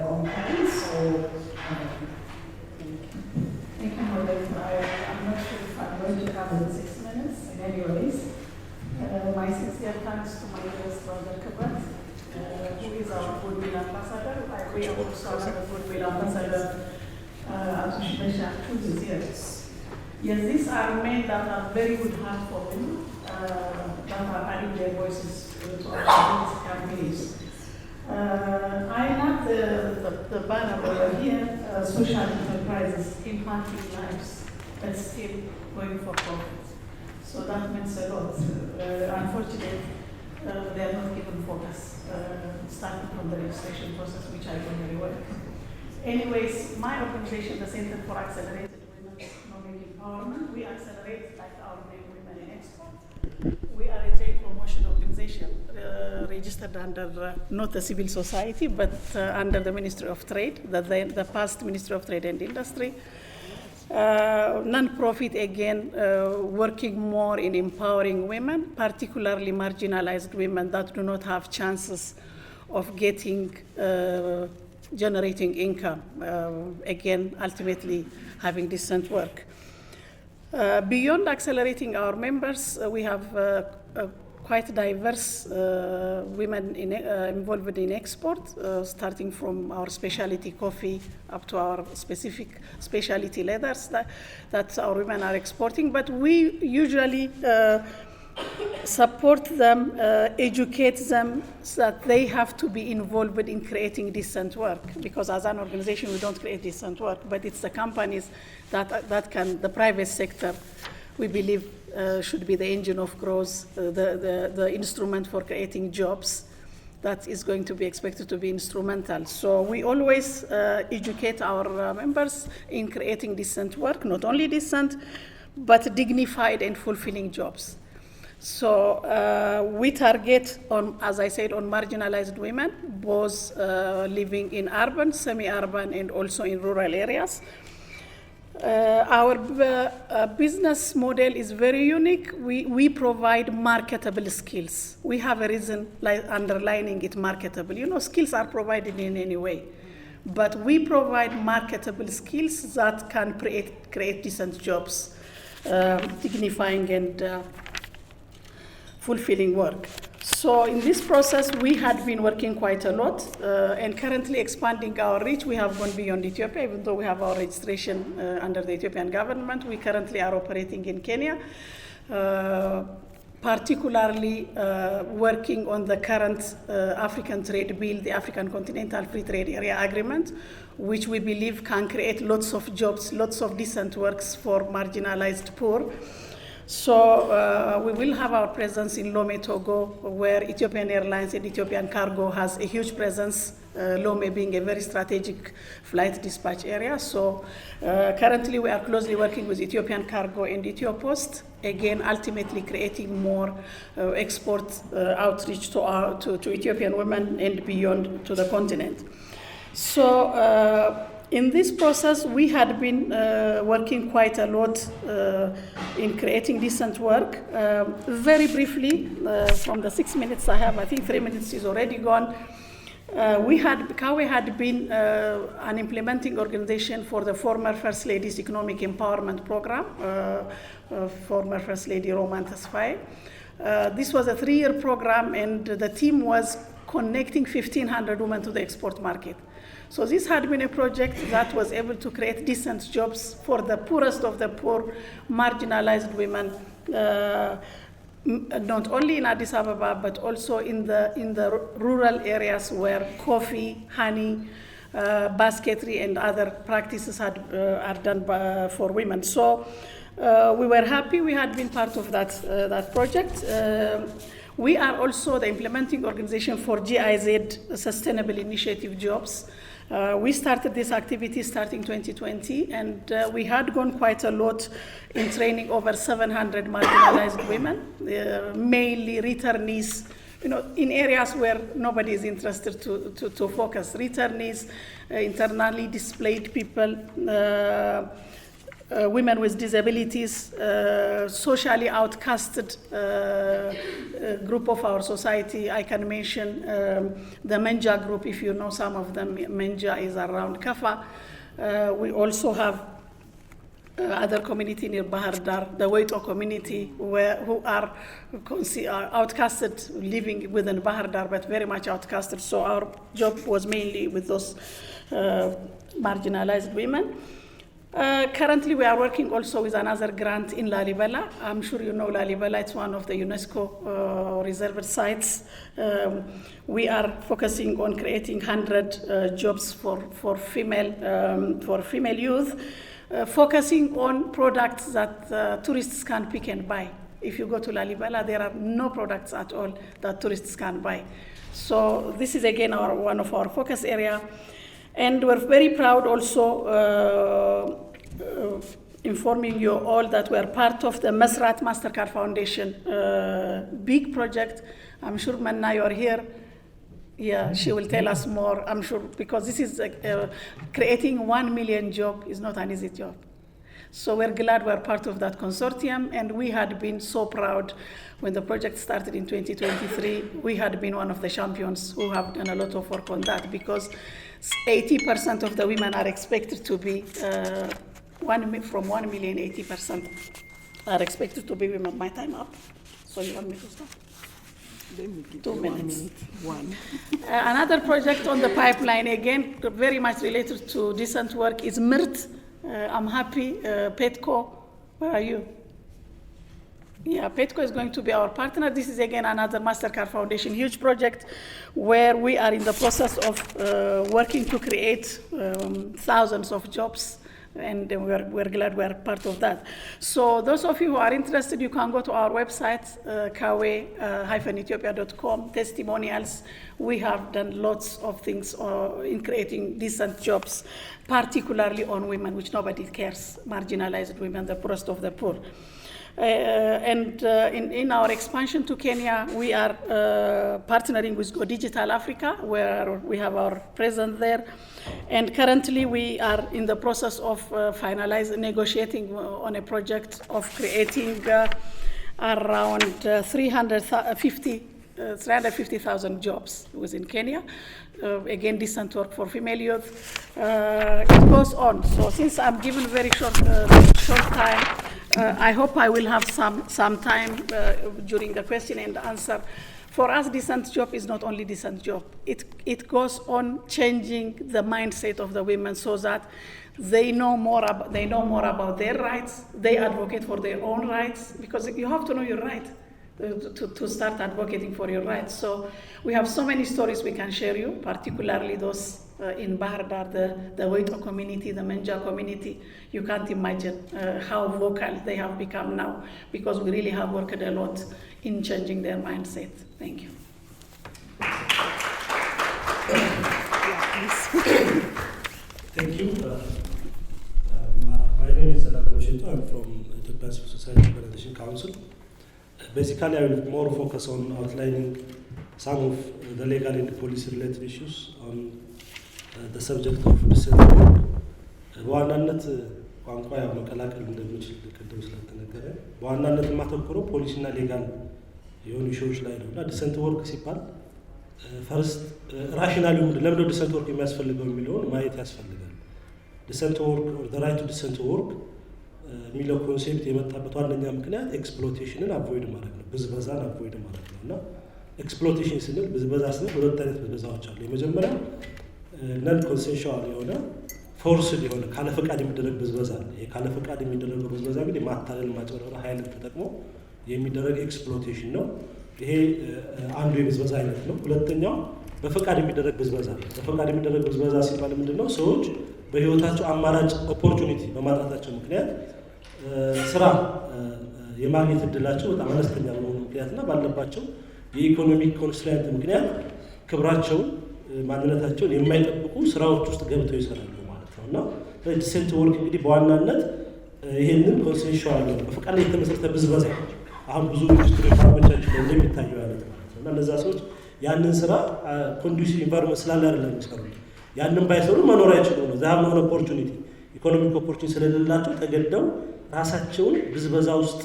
on time. So thank you, Moderator. I'm not sure if I'm going to have 6 minutes. In any case, my sincere thanks to my dearest brother Kubrat, who is our goodwill ambassador. We are also our goodwill ambassador, Atushbesha, who is here. Yes, these are men that have very good heart for women, that are adding their voices to our campaigns. I have the banner over here, social enterprises impacting lives, but still going for profit. So that means a lot. Unfortunately, they are not given focus, starting from the registration process, which I know very well. Anyways, my organization, the Center for Accelerated Women's Economic Empowerment, we accelerate like our name, Women in Export. We are a trade promotion organization organization registered under not the civil society, but under the Ministry of Trade, the past Ministry of Trade and Industry. Non-profit, again, working more in empowering women, particularly marginalized women that do not have chances of generating income, again, ultimately having decent work. Beyond accelerating our members, we have quite diverse women involved in export, starting from our specialty coffee up to our specific specialty leathers that our women are exporting. But we usually support them, educate them so that they have to be involved in creating decent work. Because as an organization, we don't create decent work, but it's the companies that can, the private sector, we believe should be the engine of growth, the instrument for creating jobs that is going to be expected to be instrumental. So we always educate our members in creating decent work, not only decent, but dignified and fulfilling jobs. So we target on, as I said, on marginalized women, both living in urban, semi-urban, and also in rural areas. Our business model is very unique. We provide marketable skills. We have a reason underlining it marketable. You know, skills are provided in any way, but we provide marketable skills that can create decent jobs, dignifying and fulfilling work. So in this process, we had been working quite a lot and currently expanding our reach. We have gone beyond Ethiopia, even though we have our registration under the Ethiopian government. We currently are operating in Kenya, particularly working on the current African trade bill, the African Continental Free Trade Area Agreement, which we believe can create lots of jobs, lots of decent works for marginalized poor. So we will have our presence in Lome, Togo, where Ethiopian Airlines and Ethiopian Cargo has a huge presence, Lome being a very strategic flight dispatch area. So currently we are closely working with Ethiopian Cargo and Ethiopost, again, ultimately creating more export outreach to Ethiopian women and beyond to the continent. So in this process, we had been working quite a lot in creating decent work. Very briefly, from the 6 minutes I have, I think 3 minutes is already gone. CAWE had been an implementing organization for the former First Lady's Economic Empowerment Program, former First Lady Roman Tesfaye. This was a 3-year program, and the team was connecting 1,500 women to the export market. So this had been a project that was able to create decent jobs for the poorest of the poor, marginalized women, not only in Addis Ababa, but also in the rural areas where coffee, honey, basketry, and other practices are done for women. So we were happy we had been part of that project. We are also the implementing organization for GIZ Sustainable Initiative Jobs. We started this activity starting 2020, and we had gone quite a lot in training over 700 marginalized women, mainly returnees, you know, in areas where nobody is interested to focus. Returnees, internally displaced people, women with disabilities, socially outcasted group of our society. I can mention the Menja group, if you know some of them. Menja is around Kafa. We also have other community near Bahar Dar, the Weito community, who are outcasted, living within Bahar Dar, but very much outcasted. So our job was mainly with those marginalized women. Currently, we are working also with another grant in Lalibela. I'm sure you know Lalibela. It's one of the UNESCO reserved sites. We are focusing on creating 100 jobs for female youth, focusing on products that tourists can pick and buy. If you go to Lalibela, there are no products at all that tourists can buy. So this is again one of our focus area. And we're very proud also informing you all that we are part of the Masrat MasterCard Foundation big project. I'm sure Manna, you're here. Yeah, she will tell us more, I'm sure, because this is creating 1 million jobs is not an easy job. So we're glad we're part of that consortium, and we had been so proud when the project started in 2023. We had been one of the champions who have done a lot of work on that, because 80% of the women are expected to be, from 1 million, 80% are expected to be women. My time up, so you want me to stop? 2 minutes. Another project on the pipeline, again, very much related to decent work, is MIRT. I'm happy, Petco, where are you? Yeah, Petco is going to be our partner. This is again another MasterCard Foundation huge project where we are in the process of working to create thousands of jobs, and we're glad we're part of that. So those of you who are interested, you can go to our website, kawe-ethiopia.com, testimonials. We have done lots of things in creating decent jobs, particularly on women, which nobody cares, marginalized women, the poorest of the poor. In our expansion to Kenya, we are partnering with Go Digital Africa, where we have our presence there. And currently, we are in the process of negotiating on a project of creating around 350,000 jobs within Kenya. Again, decent work for female youth. It goes on. So since I'm given very short time, I hope I will have some time during the question and answer. For us, decent job is not only decent job. It goes on changing the mindset of the women so that they know more about their rights. They advocate for their own rights, because you have to know your right to start advocating for your rights. So we have so many stories we can share you, particularly those in Bahar Dar, the Waito community, the Menja community. You can't imagine how vocal they have become now, because we really have worked a lot in changing their mindset. Thank you. Thank you. My name is Zalat Mosheto. I'm from the Ethiopian Civil Society Organization Council. Basically, I will more focus on outlining some of the legal and policy-related issues on the subject of decent work. በዋናነት ቋንቋ ያው መቀላቀል እንደሚችል ቅድም ስለተነገረ በዋናነት የማተኮረው ፖሊሲና ሌጋል የሆኑ ኢሹዎች ላይ ነው እና ዲሰንት ወርክ ሲባል ፈርስት ራሽናሊ ለምንድነው ዲሰንት ወርክ የሚያስፈልገው የሚለውን ማየት ያስፈልጋል። ዲሰንት ወርክ ኦር ዘ ራይት ቱ ዲሰንት ወርክ የሚለው ኮንሴፕት የመጣበት ዋነኛ ምክንያት ኤክስፕሎቴሽንን አቮይድ ማድረግ ነው፣ ብዝበዛን አቮይድ ማድረግ ነው። እና ኤክስፕሎቴሽን ስንል ብዝበዛ ስንል ሁለት አይነት ብዝበዛዎች አሉ። የመጀመሪያው ነን ኮንሴንሹዋል የሆነ ፎርስድ የሆነ ካለ ፈቃድ የሚደረግ ብዝበዛ አለ። ይሄ ካለ ፈቃድ የሚደረገው ብዝበዛ እንግዲህ ማታለል፣ ማጭበርበር፣ ኃይልን ተጠቅሞ የሚደረግ ኤክስፕሎቴሽን ነው። ይሄ አንዱ የብዝበዛ አይነት ነው። ሁለተኛው በፈቃድ የሚደረግ ብዝበዛ ነው። በፈቃድ የሚደረግ ብዝበዛ ሲባል ምንድነው? ሰዎች በህይወታቸው አማራጭ ኦፖርቹኒቲ በማጣታቸው ምክንያት ስራ የማግኘት እድላቸው በጣም አነስተኛ በመሆኑ ምክንያትና ባለባቸው የኢኮኖሚክ ኮንስትራንት ምክንያት ክብራቸውን፣ ማንነታቸውን የማይጠብቁ ስራዎች ውስጥ ገብተው ይሰራሉ ማለት ነው። እና ዲሰንት ወርክ እንግዲህ በዋናነት ይሄንን ኮንሴንሹዋል ነው፣ በፈቃድ ላይ የተመሰረተ ብዝበዛ አሁን ብዙ ኢንዱስትሪ ፋርሞቻችን ላይ እንደሚታየው ያለት ማለት ነው። እና እነዛ ሰዎች ያንን ስራ ኮንዱሲቭ ኢንቫይሮንመንት ስላለ አይደለም የሚሰሩት። ያንን ባይሰሩ መኖር አይችሉም ነው። ዛም ነው ኦፖርቹኒቲ ኢኮኖሚክ ኦፖርቹኒቲ ስለሌላቸው ተገደው ራሳቸውን ብዝበዛ ውስጥ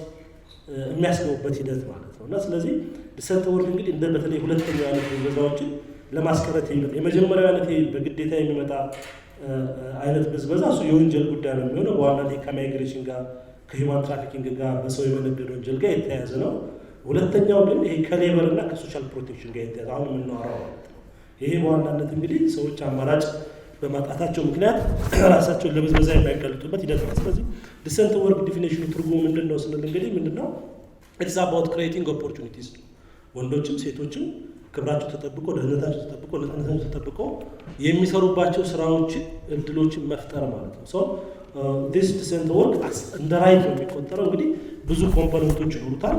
የሚያስገቡበት ሂደት ማለት ነው። እና ስለዚህ ዲሰንት ወርክ እንግዲህ እንደ በተለይ ሁለተኛው አይነት ብዝበዛዎችን ለማስቀረት የሚመጣ የመጀመሪያው አይነት በግዴታ የሚመጣ አይነት ብዝበዛ እሱ የወንጀል ጉዳይ ነው የሚሆነው። በዋናነት ከማይግሬሽን ጋር ከሂውማን ትራፊኪንግ ጋር በሰው የመነገድ ወንጀል ጋር የተያያዘ ነው። ሁለተኛው ግን ይሄ ከሌበር እና ከሶሻል ፕሮቴክሽን ጋር የተያያዘ አሁን የምናወራው ማለት ነው። ይሄ በዋናነት እንግዲህ ሰዎች አማራጭ በማጣታቸው ምክንያት ራሳቸውን ለብዝበዛ የማይጋለጡበት ሂደት ነው። ስለዚህ ዲሰንት ወርክ ዲፊኒሽኑ ትርጉሙ ምንድን ነው ስንል እንግዲህ ምንድን ነው? ኢትስ አባውት ክሬቲንግ ኦፖርቹኒቲስ፣ ወንዶችም ሴቶችም ክብራቸው ተጠብቆ፣ ደህንነታቸው ተጠብቆ፣ ነፃነታቸው ተጠብቆ የሚሰሩባቸው ስራዎችን፣ እድሎችን መፍጠር ማለት ነው። ሶ ዲስ ዲሰንት ወርክ እንደ ራይት ነው የሚቆጠረው። እንግዲህ ብዙ ኮምፖነንቶች ይኖሩታል።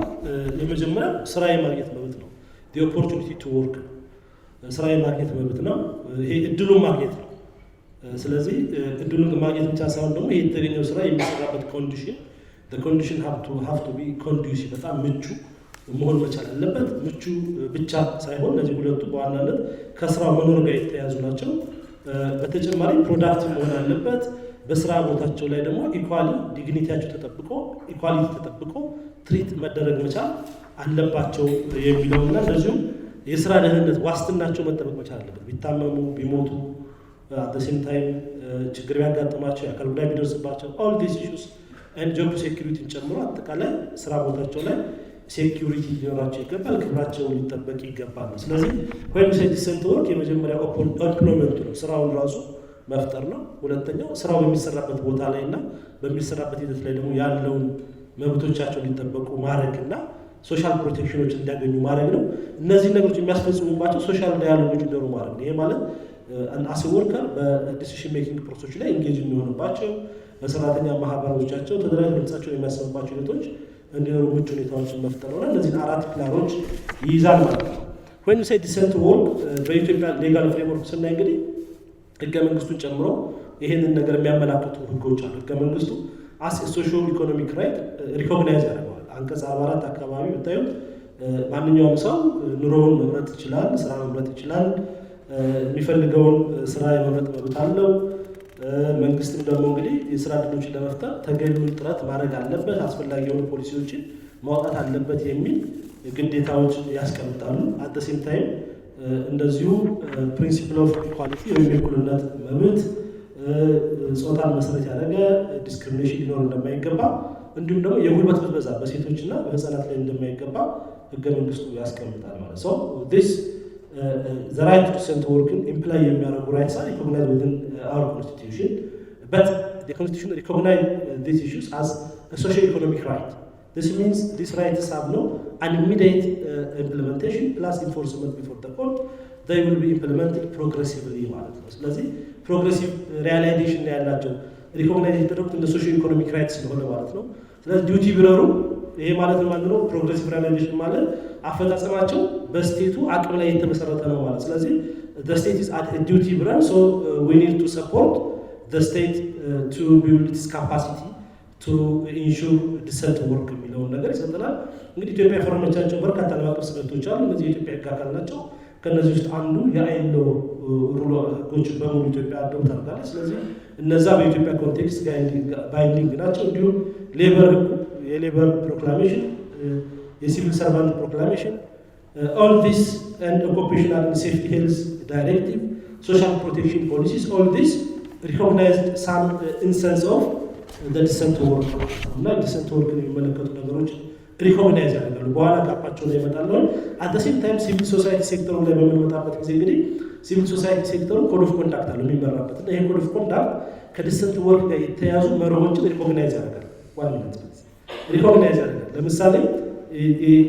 የመጀመሪያው ስራ የማግኘት መብት ነው። ኦፖርቹኒቲ ቱ ወርክ ስራ የማግኘት መብት ነው። ይሄ እድሉን ማግኘት ነው። ስለዚህ እድሉን ማግኘት ብቻ ሳይሆን ደግሞ ይሄ የተገኘው ስራ የሚሰራበት ኮንዲሽን ኮንዲሽን ሀብ ቱ ቢ ኮንዱሲቭ በጣም ምቹ መሆን መቻል አለበት። ምቹ ብቻ ሳይሆን እነዚህ ሁለቱ በዋናነት ከስራ መኖር ጋር የተያያዙ ናቸው። በተጨማሪ ፕሮዳክቲቭ መሆን አለበት። በስራ ቦታቸው ላይ ደግሞ ኢኳሊ ዲግኒቲያቸው ተጠብቆ ኢኳሊቲ ተጠብቆ ትሪት መደረግ መቻል አለባቸው የሚለውና እንደዚሁም የስራ ደህንነት ዋስትናቸው መጠበቅ መቻል አለበት። ቢታመሙ ቢሞቱ at the same time ችግር ቢያጋጥማቸው የአካል ጉዳይ ቢደርስባቸው all these issues and job security ጨምሮ አጠቃላይ ስራ ቦታቸው ላይ ሴኩሪቲ ሊኖራቸው ይገባል፣ ክብራቸው ሊጠበቅ ይገባል። ስለዚህ when say decent work የመጀመሪያው employment ነው፣ ስራውን ራሱ መፍጠር ነው። ሁለተኛው ስራው በሚሰራበት ቦታ ላይ እና በሚሰራበት ሂደት ላይ ደግሞ ያለውን መብቶቻቸው ሊጠበቁ ማድረግና ሶሻል ፕሮቴክሽኖች እንዲያገኙ ማድረግ ነው። እነዚህ ነገሮች የሚያስፈጽሙባቸው ሶሻል ዳያሎጎች እንዲኖሩ ማድረግ ነው። ይሄ ማለት አስ ወርከር በዲሲሽን ሜኪንግ ፕሮሰሶች ላይ ኢንጌጅ የሚሆንባቸው በሰራተኛ ማህበሮቻቸው ተደራጅ ድምጻቸውን የሚያሰሙባቸው ሂደቶች እንዲኖሩ ምቹ ሁኔታዎችን መፍጠር ነው። እነዚህን 4 ፒላሮች ይይዛል ማለት ነው። when you say decent work በኢትዮጵያ ሌጋል ፍሬምወርክ ስናይ እንግዲህ ህገ መንግስቱን ጨምሮ ይሄንን ነገር የሚያመላክቱ ህጎች አሉ። ህገ መንግስቱ አስ ሶሾ ኢኮኖሚክ ራይት ሪኮግናይዝ ያደርገዋል። አንቀጽ 44 አካባቢ ብታዩት ማንኛውም ሰው ኑሮውን መምረጥ ይችላል፣ ስራ መምረጥ ይችላል፣ የሚፈልገውን ስራ የመምረጥ መብት አለው። መንግስትም ደግሞ እንግዲህ የስራ ዕድሎችን ለመፍጠር ተገቢውን ጥረት ማድረግ አለበት፣ አስፈላጊ የሆኑ ፖሊሲዎችን ማውጣት አለበት የሚል ግዴታዎች ያስቀምጣሉ። አት ዘ ሴም ታይም እንደዚሁ ፕሪንሲፕል ኦፍ ኢኳሊቲ ወይም የእኩልነት መብት፣ ጾታን መሰረት ያደረገ ዲስክሪሚኔሽን ሊኖር እንደማይገባ እንዲሁም ደግሞ የጉልበት ብዝበዛ በሴቶችና በህፃናት ላይ እንደማይገባ ህገ መንግስቱ ያስቀምጣል ማለት ነው። ዲስ the right to decent work imply የሚያደርጉ rights are recognized within our constitution, but the constitution recognize these issues as a socio-economic right. This means these rights have no immediate implementation plus enforcement before the court. They will be implemented progressively ማለት ነው። ስለዚህ ፕሮግሬሲቭ ሪያላይዜሽን ያላቸው ሪኮግናይዝ የተደረጉት እንደ ሶሺዮ-ኢኮኖሚክ ራይትስ ስለሆነ ማለት ነው። ስለዚህ ዲዩቲ ቢኖሩ ይሄ ማለት ነው ማለት ነው። ፕሮግሬሲቭ ሪያላይዜሽን ማለት አፈጻጸማቸው በስቴቱ አቅም ላይ የተመሰረተ ነው ማለት። ስለዚህ the state is at a duty brand, so we need to support the state to build its capacity to ensure decent work የሚለውን ነገር ይሰጠናል። እንግዲህ ኢትዮጵያ የፈረመቻቸው በርካታ ዓለም አቀፍ ስምምነቶች አሉ። እነዚህ የኢትዮጵያ ህግ አካል ናቸው። ከነዚህ ውስጥ አንዱ የአይሎ ሩል ህጎች በሙሉ ኢትዮጵያ አዶፕት ታደርጋለች። ስለዚህ እነዛ በኢትዮጵያ ኮንቴክስት ባይንዲንግ ናቸው። እንዲሁም ሌበር የሌበር ፕሮክላሜሽን የሲቪል ሰርቫንት ፕሮክላሜሽን all this and occupational and safety health directive, social protection policies, all this recognized some instance of the decent work እና decent work የሚመለከቱ ነገሮች ሪኮግናይዝ ያደርጋሉ። በኋላ ካፓቸው ላይ ይመጣሉ። አት ዘ ሴም ታይም ሲቪል ሶሳይቲ ሴክተሩ ላይ በምንመጣበት ጊዜ እንግዲህ ሲቪል ሶሳይቲ ሴክተሩ ኮድ ኦፍ ኮንዳክት አለው የሚመራበት እና ይሄ ኮድ ኦፍ ኮንዳክት ከዲሰንት ወርክ ጋር የተያያዙ መርሆችን ሪኮግናይዝ ያደርጋል። ዋናነት ሪኮግናይዝ ያደርጋል። ለምሳሌ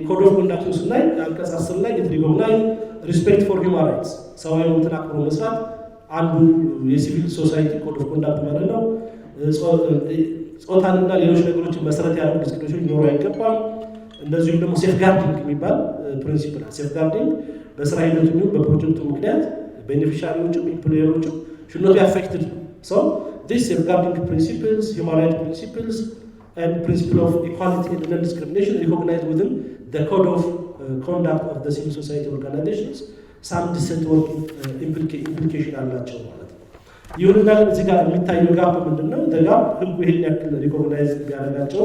ኮድ ኦፍ ኮንዳክት ስናይ አንቀጽ 10 ላይ ሪኮግናይዝ ሪስፔክት ፎር ሂውማን ራይትስ ሰብአዊ መብትን አክብሮ መስራት አንዱ የሲቪል ሶሳይቲ ኮድ ኦፍ ኮንዳክት ማለት ነው። ጾታንና ሌሎች ነገሮችን መሰረት ያደረጉ ዲስክሪሚኔሽን ሊኖሩ አይገባም። እንደዚሁም ደግሞ ሴፍጋርዲንግ የሚባል ፕሪንሲፕል አለ። ሴፍጋርዲንግ በስራ ሂደቱ የሚሆን በፕሮጀክቱ ምክንያት ቤኔፊሻሪዎችም ኢምፕሎየሮችም should not be affected. So these safeguarding principles, human rights principles, and principle of equality and non-discrimination recognized within the code of conduct of the civil society organizations some decent work implication አላቸው ማለት ነው። ይሁንና እዚህ ጋር የሚታየው ጋፕ ምንድን ነው? ጋፕ ህጉ ይሄን ያክል ሪኮግናይዝ ቢያደርጋቸው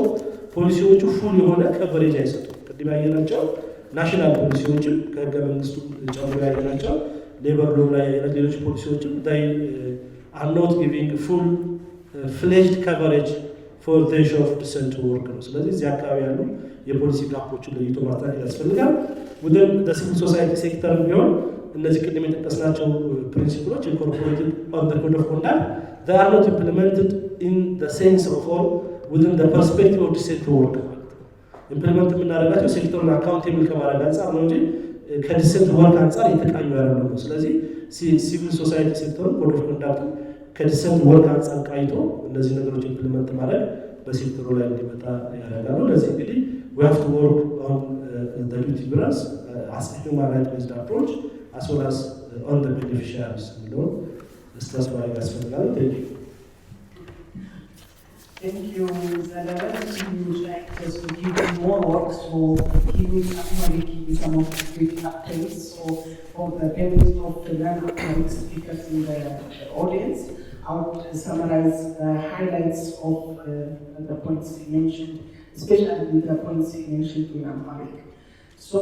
ፖሊሲዎቹ ፉል የሆነ ከቨሬጅ አይሰጡም። ቅድም ያየናቸው ናሽናል ፖሊሲዎችም ከህገ መንግስቱ ጨምሮ ያየናቸው ሌበር ሎ ላይ ያየናቸው ሌሎች ፖሊሲዎችም are not giving full fledged coverage for the issue of decent work ነው። ስለዚህ እዚህ አካባቢ ያሉ የፖሊሲ ጋፖችን ለይቶ ማጥራት ያስፈልጋል። within the civil society sector ቢሆን እነዚህ ቅድም የጠቀስናቸው ፕሪንሲፕሎች incorporated on the code of conduct they are not implemented in the sense of all within the perspective of decent work ማለት ነው። ኢምፕሊመንት የምናደርጋቸው ሴክተሩን አካውንቴብል ከማድረግ አንጻር ነው እንጂ ከዲሰንት ወርክ አንጻር የተቃኙ ያለው ነው። ስለዚህ ሲቪል ሶሳይቲ ሴክተሩ ኮድ ኦፍ ኮንዳክት ከዲሰንት ወርክ አንጻር ቃይቶ እነዚህ ነገሮች ኢምፕሊመንት ማድረግ በሴክተሩ ላይ እንዲመጣ ያደርጋሉ። ለዚህ እንግዲህ we have to work on the duty bearers as a human rights based approach as well as on the beneficiaries የሚለውን ዲስከስ ማድረግ ያስፈልጋል። ቴንክ ዩ። Thank you, Zalala. We would like us to give you more work, so he will actually give you some of the quick updates. So, for the benefit of the non-academic speakers in the audience, I would summarize the highlights of the points he mentioned, especially the points he mentioned in Amharic. So,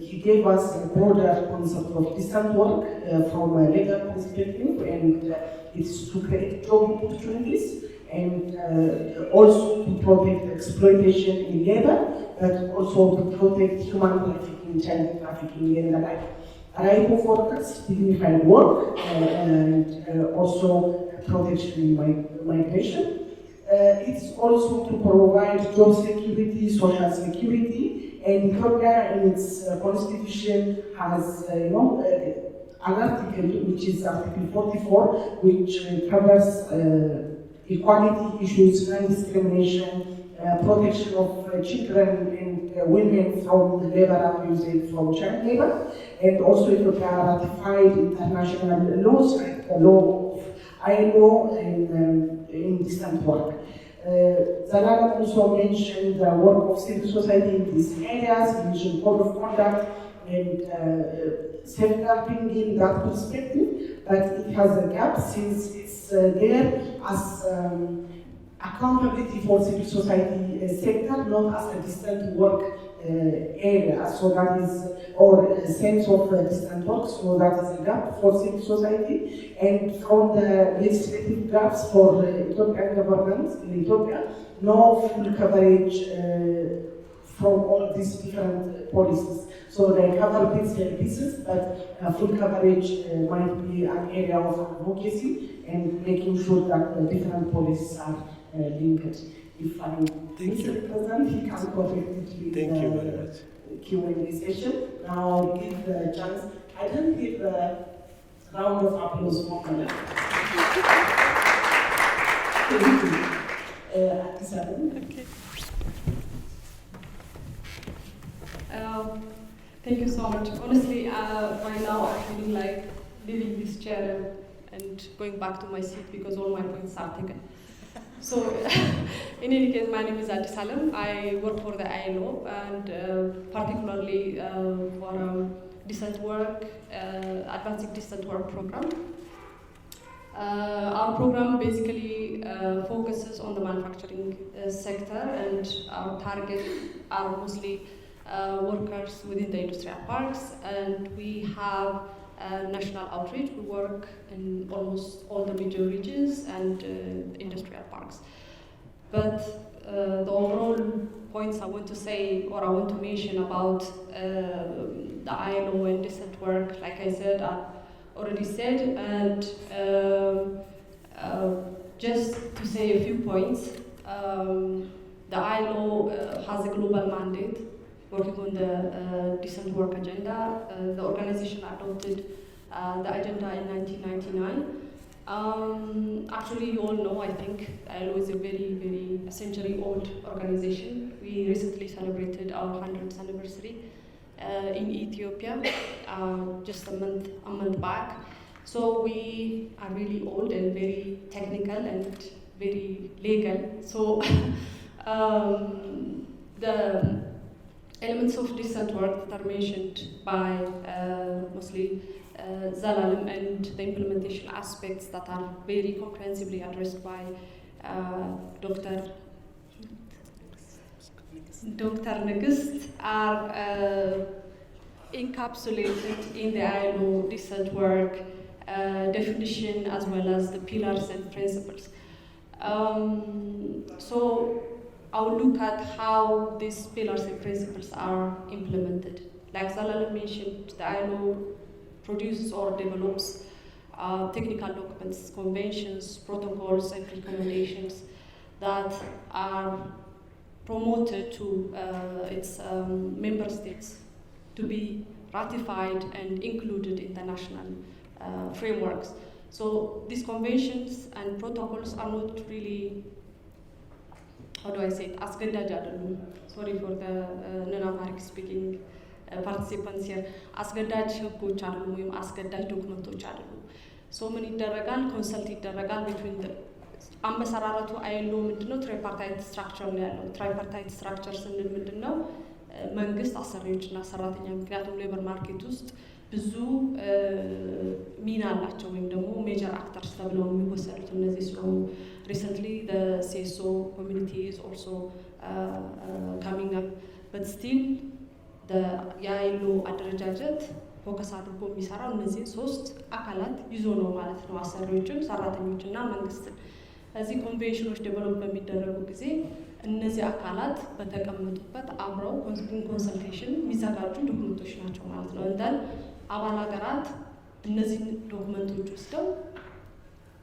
he gave us a broader concept of distant work from a legal perspective, and it's to create job opportunities and also to protect exploitation in labor, but also to protect human trafficking, child trafficking, and the like. Arrival workers, dignified work, and also protection in migration. It's also to provide job security, social security, and Ethiopia in its constitution has, an article which is Article 44, which covers equality issues, non-discrimination, protection of children and women from labor abuse and from child labor, and also Ethiopia ratified international laws like the law of ILO in distant work. Zalala also mentioned the work of civil society in these areas, he mentioned code of conduct and safeguarding in that perspective, but it has a gap since it's there as accountability for civil society sector, not as a distant work area. So that is, or a sense of distant work, so that is a gap for civil society. And from the legislative gaps for Ethiopian government in Ethiopia, no full coverage from all these different policies. So they cover bits and pieces, but full coverage might be an area of advocacy and making sure that the different policies are linked. If I misrepresent, he can correct it with the Q&A session. Now I'll give the chance. I don't give a round of applause for me. Thank you. Okay. Thank you so much. Honestly, by now I'm feeling like leaving this chair and going back to my seat because all my points are taken. So, in any case, my name is Addis Salam. I work for the ILO and particularly for decent work, advancing decent work program. Our program basically focuses on the manufacturing sector, and our target are mostly workers within the industrial parks, and we have national outreach. We work in almost all the major regions and industrial parks. But the overall points I want to say, or I want to mention about the ILO and decent work, like I said, I already said, and just to say a few points, the ILO has a global mandate working on the decent work agenda. The organization adopted the agenda in 1999. Actually, you all know, I think, ILO is a very, very century-old organization. We recently celebrated our 100th anniversary in Ethiopia, just a month back. So we are really old and very technical and very legal. So the elements of decent work that are mentioned by mostly Zalalam and the implementation aspects that are very comprehensively addressed by Dr. Nugust are encapsulated in the ILO decent work definition as well as the pillars and principles. So I'll look at how these pillars and principles are implemented. Like Zalalam mentioned, the ILO produces or develops technical documents, conventions, protocols, and recommendations that are promoted to its member states to be ratified and included in the national frameworks. So these conventions and protocols are not really, how do I say it, asgedaj አይደሉም. Sorry for the non-Amharic speaking participants here. አስገዳጅ ህጎች አይደሉም ወይም አስገዳጅ ዶክመንቶች አይደሉም። ሶ ምን ይደረጋል? ኮንሰልት ይደረጋል ቢትዊን አመሰራረቱ አይሎ ምንድነው? ትራይፓርታይት ስትራክቸር ነው ያለው። ትራይፓርታይት ስትራክቸር ስንል ምንድነው? መንግስት፣ አሰሪዎችና ሰራተኛ። ምክንያቱም ሌበር ማርኬት ውስጥ ብዙ ሚና አላቸው ወይም ደግሞ ሜጀር አክተርስ ተብለው የሚወሰዱት እነዚህ ስለሆኑ ሪሰንትሊ ሲኤስኦ ኮሚኒቲ ኢዝ ኦልሶ ካሚንግ አፕ በት ስቲል የአይሎ አደረጃጀት ፎከስ አድርጎ የሚሰራው እነዚህ 3 አካላት ይዞ ነው ማለት ነው፣ አሰሪዎችን፣ ሰራተኞችና መንግስትን። እዚህ ኮንቬንሽኖች ዴቨሎፕ በሚደረጉ ጊዜ እነዚህ አካላት በተቀመጡበት አብረው ኮንሰልቴሽን የሚዘጋጁ ዶክመንቶች ናቸው ማለት ነው። እንደን አባል ሀገራት እነዚህ ዶክመንቶች ወስደው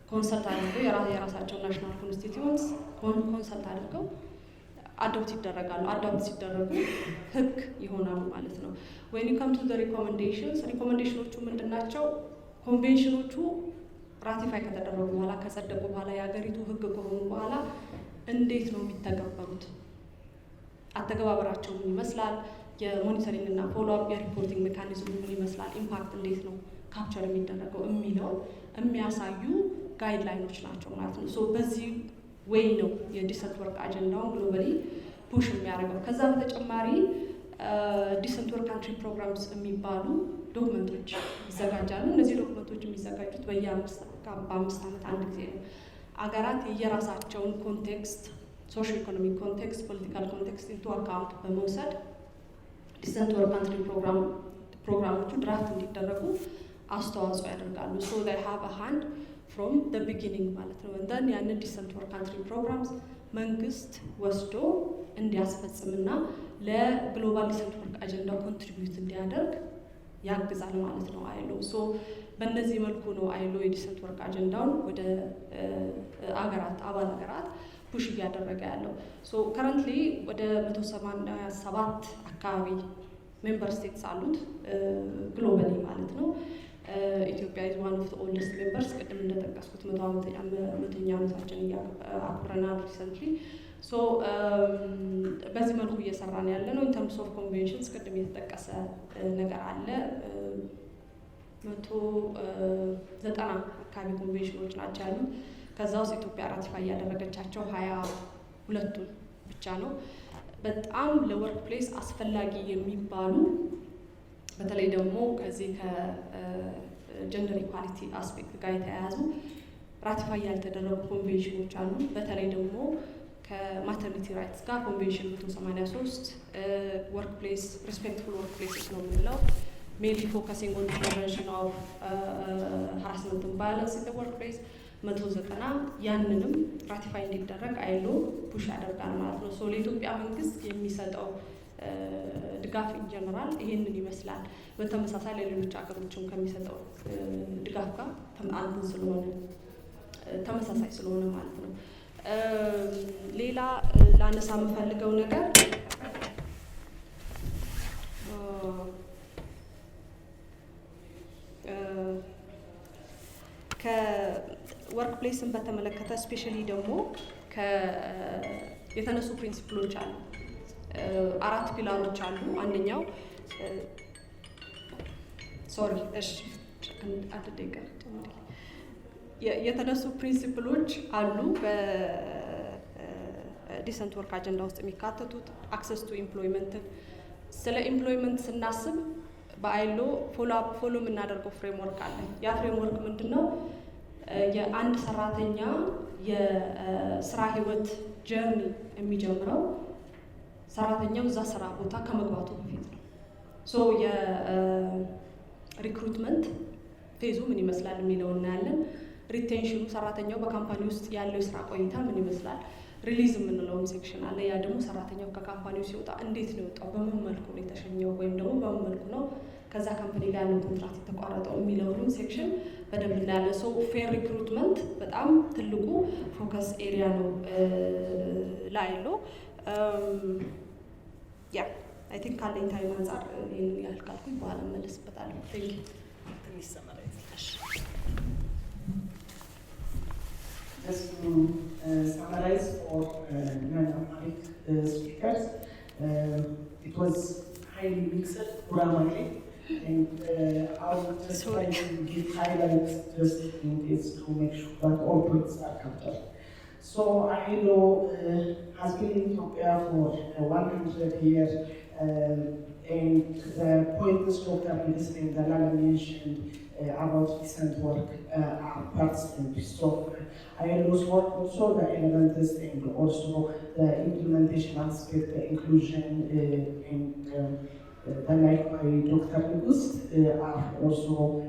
ኮንሰልት አድርገው የራሳቸው ናሽናል ኮንስቲትዩንስ ኮንሰልት አድርገው አዶፕት ይደረጋሉ። አዶፕት ሲደረጉ ህግ ይሆናሉ ማለት ነው። when you come to the ሪኮመንዴሽኖቹ ምንድን ናቸው? ኮንቬንሽኖቹ ራቲፋይ ከተደረጉ በኋላ ከጸደቁ በኋላ የሀገሪቱ ህግ ከሆኑ በኋላ እንዴት ነው የሚተገበሩት? አተገባበራቸው ምን ይመስላል? የሞኒተሪንግ እና ፎሎ አፕ የሪፖርቲንግ ሜካኒዝሙ ምን ይመስላል? ኢምፓክት እንዴት ነው ካፕቸር የሚደረገው የሚለው የሚያሳዩ ጋይድላይኖች ናቸው ማለት ነው። ሶ በዚህ ዌይ ነው የዲሰንት ወርክ አጀንዳውን ግሎባሊ ፑሽ የሚያደርገው። ከዛ በተጨማሪ ዲሰንት ወርክ ካንትሪ ፕሮግራምስ የሚባሉ ዶክመንቶች ይዘጋጃሉ። እነዚህ ዶክመንቶች የሚዘጋጁት በ5 ዓመት አንድ ጊዜ ነው። አገራት የየራሳቸውን ኮንቴክስት፣ ሶሾ ኢኮኖሚክ ኮንቴክስት፣ ፖለቲካል ኮንቴክስት ኢንቱ አካውንት በመውሰድ ዲሰንት ወርክ ካንትሪ ፕሮግራሞቹ ድራፍት እንዲደረጉ አስተዋጽኦ ያደርጋሉ። ሶ they have a hand from the beginning ማለት ነው። እንደን ያንን ዲሰንት ወርክ ካንትሪ ፕሮግራምስ መንግስት ወስዶ እንዲያስፈጽምና ለግሎባል ዲሰንት ወርክ አጀንዳው ኮንትሪቢዩት እንዲያደርግ ያግዛል ማለት ነው አይሎ። ሶ በእነዚህ መልኩ ነው አይሎ የዲሰንት ወርክ አጀንዳውን ወደ አባል ሀገራት ፑሽ እያደረገ ያለው። ሶ ከረንትሊ ወደ 187 አካባቢ ሜምበር ስቴትስ አሉት ግሎባሊ ማለት ነው። ኢትዮጵያ ኢዝ ዋን ኦፍ ዘ ኦልደስት ሜምበርስ። ቅድም እንደጠቀስኩት 100ኛ ዓመታችን አክብረናል ሪሰንትሊ። ሶ በዚህ መልኩ እየሰራን ያለ ነው። ኢንተርምስ ኦፍ ኮንቬንሽንስ ቅድም የተጠቀሰ ነገር አለ። 190 አካባቢ ኮንቬንሽኖች ናቸው ያሉት። ከዛ ውስጥ ኢትዮጵያ ራቲፋይ ያደረገቻቸው 22ቱን ብቻ ነው። በጣም ለወርክ ፕሌስ አስፈላጊ የሚባሉ በተለይ ደግሞ ከዚህ ከጀንደር ኢኳሊቲ አስፔክት ጋር የተያያዙ ራቲፋይ ያልተደረጉ ኮንቬንሽኖች አሉ። በተለይ ደግሞ ከማተርኒቲ ራይትስ ጋር ኮንቬንሽን 183 ወርክ ፕሌስ ሪስፔክትፉል ወርክ ፕሌስስ ነው የምንለው ሜንሊ ፎከሲንግ ኦን ፕሪቨንሽን ኦፍ ሃራስመንት ኤንድ ቫዮለንስ ኢን ዘ ወርክ ፕሌስ 190 ያንንም ራቲፋይ እንዲደረግ አይሎ ፑሽ ያደርጋል ማለት ነው። ሶ ለኢትዮጵያ መንግስት የሚሰጠው ድጋፍ ኢንጀነራል ይሄንን ይመስላል። በተመሳሳይ ለሌሎች ሀገሮችም ከሚሰጠው ድጋፍ ጋር ተመሳሳይ ስለሆነ ማለት ነው። ሌላ ላነሳ የምፈልገው ነገር ከወርክ ፕሌስን በተመለከተ ስፔሻሊ ደግሞ የተነሱ ፕሪንሲፕሎች አሉ። 4 ፒላሮች አሉ። አንደኛው አንድ ደቂቃ የተነሱ ፕሪንሲፕሎች አሉ በዲሰንት ወርክ አጀንዳ ውስጥ የሚካተቱት አክሰስ ቱ ኢምፕሎይመንትን። ስለ ኢምፕሎይመንት ስናስብ በአይሎ ፎሎ የምናደርገው ፍሬምወርክ አለ። ያ ፍሬምወርክ ምንድን ነው? የአንድ ሰራተኛ የስራ ህይወት ጀርኒ የሚጀምረው ሰራተኛው እዛ ስራ ቦታ ከመግባቱ በፊት ነው። ሶ የሪክሩትመንት ፌዙ ምን ይመስላል የሚለው እናያለን። ሪቴንሽኑ ሰራተኛው በካምፓኒ ውስጥ ያለው የስራ ቆይታ ምን ይመስላል። ሪሊዝ የምንለውም ሴክሽን አለ። ያ ደግሞ ሰራተኛው ከካምፓኒው ሲወጣ እንዴት ነው የወጣው፣ በምን መልኩ ነው የተሸኘው፣ ወይም ደግሞ በምን መልኩ ነው ከዛ ካምፓኒ ጋር ያለው ኮንትራክት የተቋረጠው የሚለውንም ሴክሽን በደንብ እናያለን። ሶ ፌር ሪክሩትመንት በጣም ትልቁ ፎከስ ኤሪያ ነው ላይሎ ያ አይ ቲንክ ካለኝ ታይም አንጻር ይህንን ያህል ካልኩኝ በኋላ እመለስበታለሁ። ቴንክ ዩ። ትንሽ ሰመራይዝ Just to summarize for non-Amharic speakers, it was highly mixed, Guramani, And I will just try to give highlights just in case to make sure that all points are captured. So ILO has been in Ethiopia for 100 years, and the points Dr. Minister and Dalala mentioned about recent work are parts and pieces of ILO's work, also the elements and also the implementation aspect, the inclusion and the like by Dr. August are also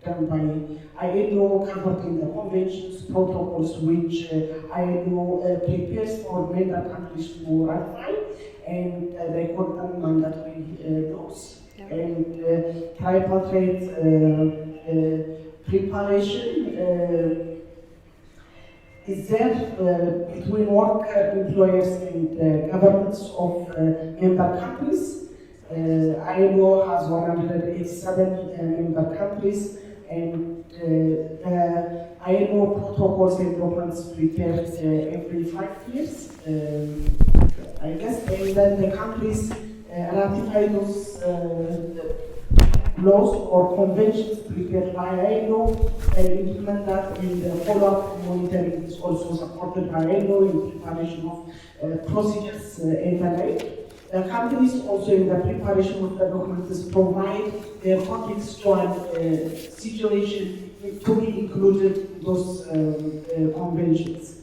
done by ILO, covered in the conventions, protocols which ILO prepares for member countries to ratify, and they call them mandatory laws. And tripartite preparation is there between worker, employers, and governments of member countries. ILO has 187 member countries, and the ILO protocols and documents prepared every 5 years, I guess, and then the countries ratify those laws or conventions prepared by ILO and implement that, and the follow-up monitoring is also supported by ILO in preparation of procedures and the like. The countries also in the preparation of the documents provide their contextual situation to be included in those conventions.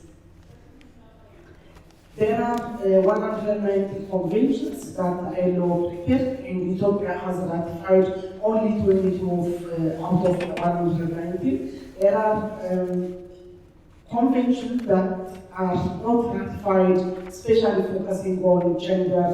There are 190 conventions that ILO prepared, and Ethiopia has ratified only 22 out of 190. There are conventions that are not ratified, especially focusing on gender,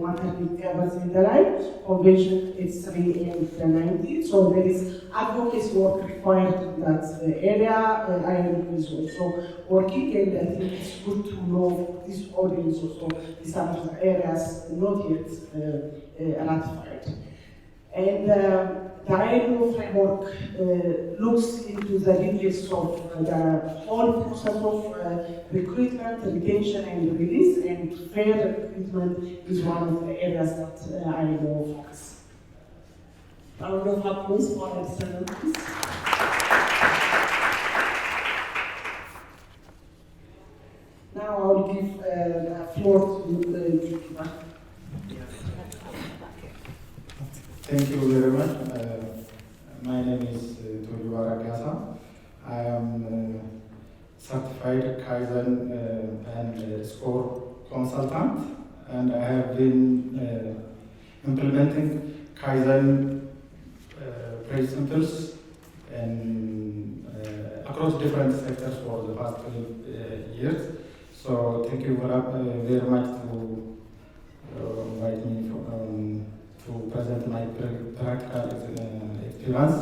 maternity covers and the like. Convention is 3 and 90. So there is advocacy work required in that area. ILO is also working, and I think it's good to know this audience also, these are the areas not yet ratified. And the ILO framework looks into the details of the whole process of recruitment, retention, and release, and fair recruitment is one of the areas that ILO focuses. Round of applause for Alexander, please. Now I will give the floor to Kiba. Thank you very much. My name is Tojiwa Ragasa. I am certified Kaizen and SCORE consultant, and I have been implementing Kaizen principles and across different sectors for the past 12 years. So thank you very much to invite me to present my practical experience.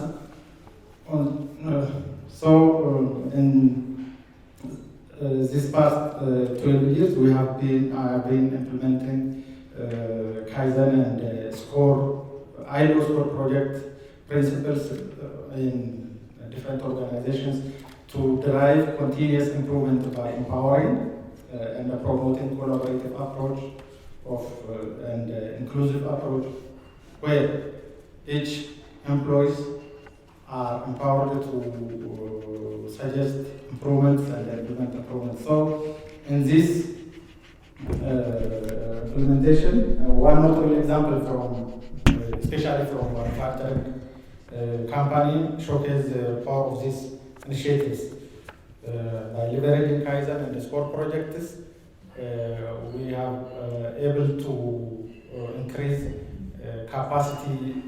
In this past 12 years, I have been implementing Kaizen and SCORE, ILO SCORE project principles in different organizations to drive continuous improvement by empowering and promoting collaborative approach and inclusive approach, where each employees are empowered to suggest improvements and implement improvements. So in this implementation, one notable example from, especially from manufacturing company, showcase the power of these initiatives. By leveraging Kaizen and the SCORE projects, we are able to increase capacity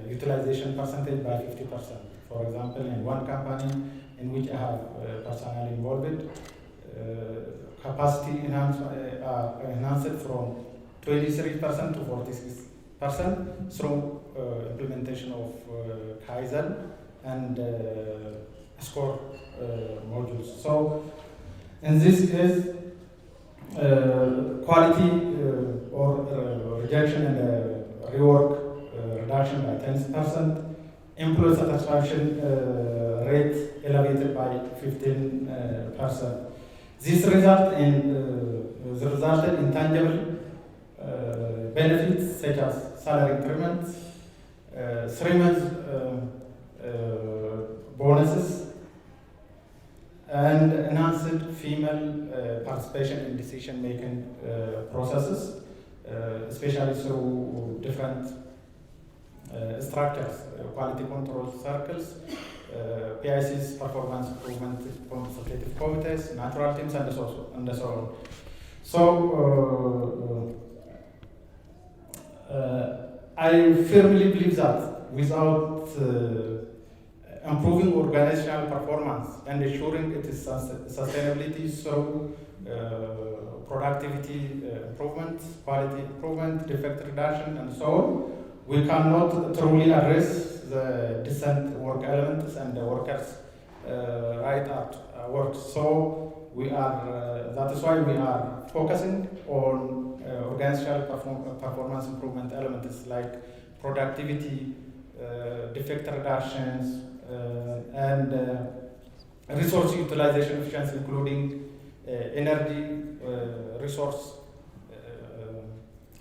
utilization percentage by 50%. For example, in one company in which I have personally involved, capacity enhanced from 23% to 46% through implementation of Kaizen and SCORE modules. So in this case, quality or rejection and rework reduction by 10%, employee satisfaction rate elevated by 15%. This resulted in tangible benefits such as salary increments, 3-month bonuses, and enhanced female participation in decision-making processes, especially through different structures, quality control circles, PICs, performance improvement consultative committees, natural teams, and so on. So I firmly believe that without improving organizational performance and ensuring its sustainability through productivity improvement, quality improvement, defect reduction, and so on, we cannot truly address the decent work elements and the workers' right at work. So we are. That is why we are focusing on organizational performance improvement elements like productivity, defect reductions, and resource utilization efficiency, including energy, resource,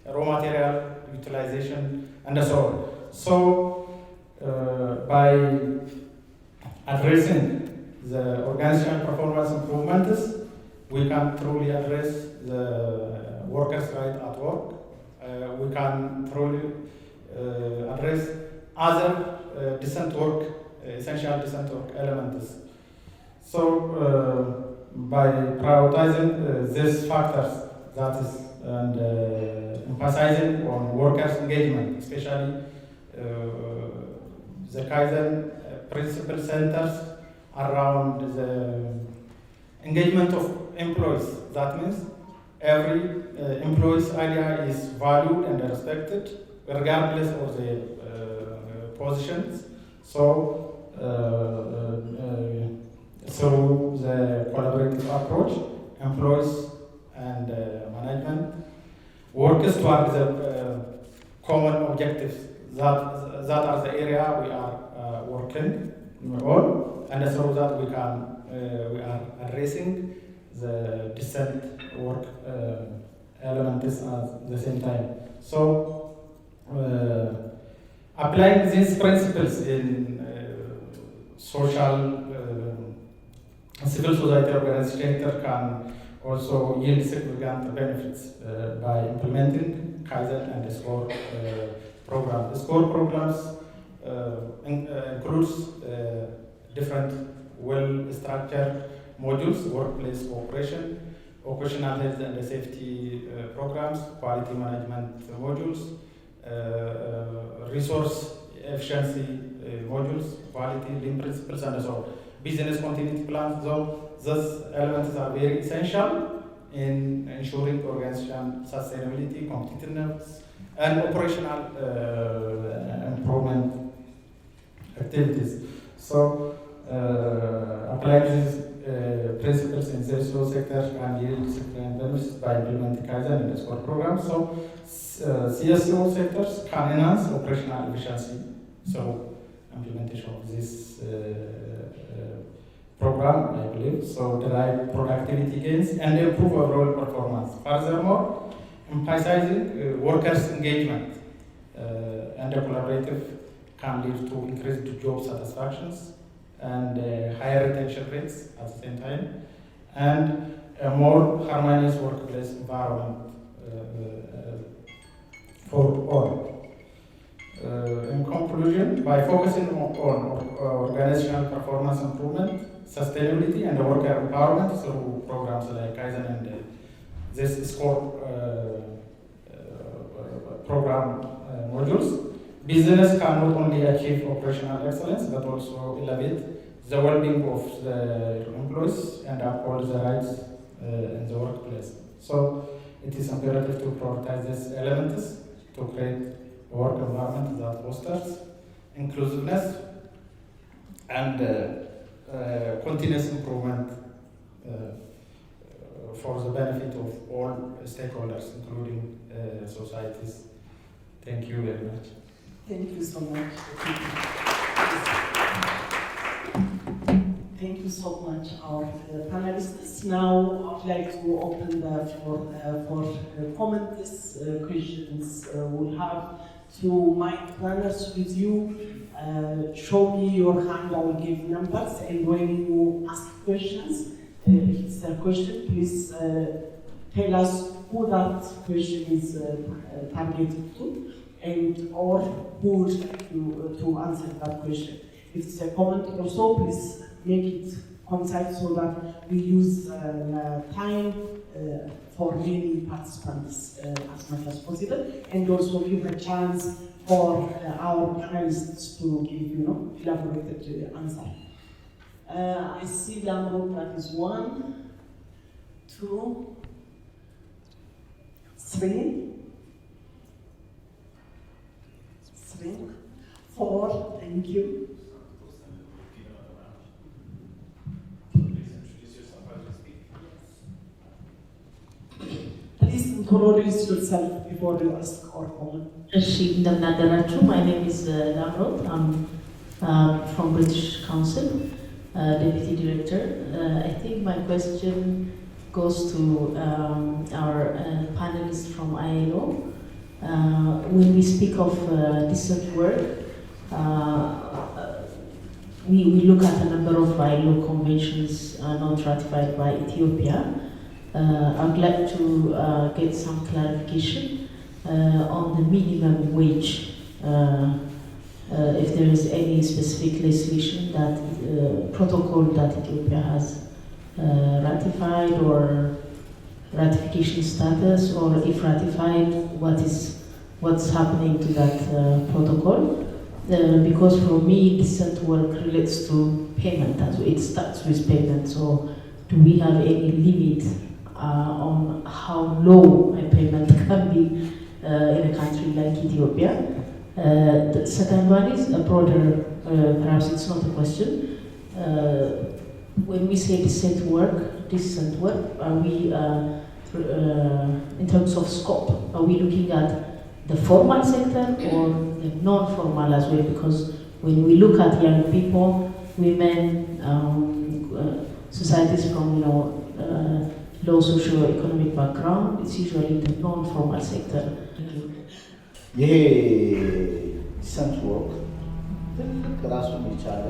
raw material utilization, and so on. So, by addressing the organizational performance improvements, we can truly address the workers' right at work. We can truly address other decent work, essential decent work elements. So, by prioritizing these factors, that is, and emphasizing on workers' engagement, especially the Kaizen principle centers around the engagement of employees. That means every employee's idea is valued and respected, regardless of their positions. So, through the collaborative approach, employees and management works towards the common objectives. That are the area we are working on, and so that we are addressing the decent work elements at the same time. So, applying these principles in social civil society organization can also yield significant benefits by implementing Kaizen and the SCORE program. The SCORE programs includes different well-structured modules: workplace cooperation, occupational health and safety programs, quality management modules, resource efficiency modules, quality lean principles, and so on. Business continuity plans, though, those elements are very essential in ensuring organization sustainability, competitiveness, and operational improvement activities. So, applying these principles in the social sector can yield significant benefits by implementing Kaizen and SCORE programs. So, CSO sectors can enhance operational efficiency. So, implementation of this program, I believe, so drive productivity gains and improve overall performance. Furthermore, emphasizing workers' engagement and collaborative can lead to increased job satisfactions and higher retention rates at the same time, and a more harmonious workplace environment for all. In conclusion, by focusing on organizational performance improvement, sustainability, and worker empowerment through programs like Kaizen and this SCORE program modules, business can not only achieve operational excellence but also elevate the well-being of the employees and uphold the rights in the workplace. So it is imperative to prioritize these elements to create a work environment that fosters inclusiveness and continuous improvement for the benefit of all stakeholders, including societies. Thank you very much. Thank you so much. Thank you so much, our panelists. Now I'd like to open the floor for comments, questions. We'll have to my planners with you, show me your hand, I will give numbers, and when you ask questions, if it's a question, please tell us who that question is targeted to, and or who would like to answer that question. If it's a comment also, please make it concise so that we use time for many participants as much as possible, and also give a chance for our panelists to give, elaborated answer. I see Lambo, that is 1, 2, 3, 4, thank you. Please introduce yourself before you ask or comment. My name is Lamrod. I'm from British Council, Deputy Director. I think my question goes to our panelists from ILO. When we speak of decent work, we look at a number of ILO conventions not ratified by Ethiopia. I'd like to get some clarification on the minimum wage. If there is any specific legislation that protocol that Ethiopia has ratified, or ratification status, or if ratified, what's happening to that protocol? Because for me, decent work relates to payment, as it starts with payment. So, do we have any limit on how low a payment can be in a country like Ethiopia? The second one is a broader, perhaps it's not a question. When we say decent work, are we, in terms of scope, are we looking at the formal sector or the non-formal as well? Because when we look at young people, women, societies from low socio-economic background, it's usually the non-formal sector. ይሄ ዲሰንት ወርክ ትልቅ ራሱን የቻለ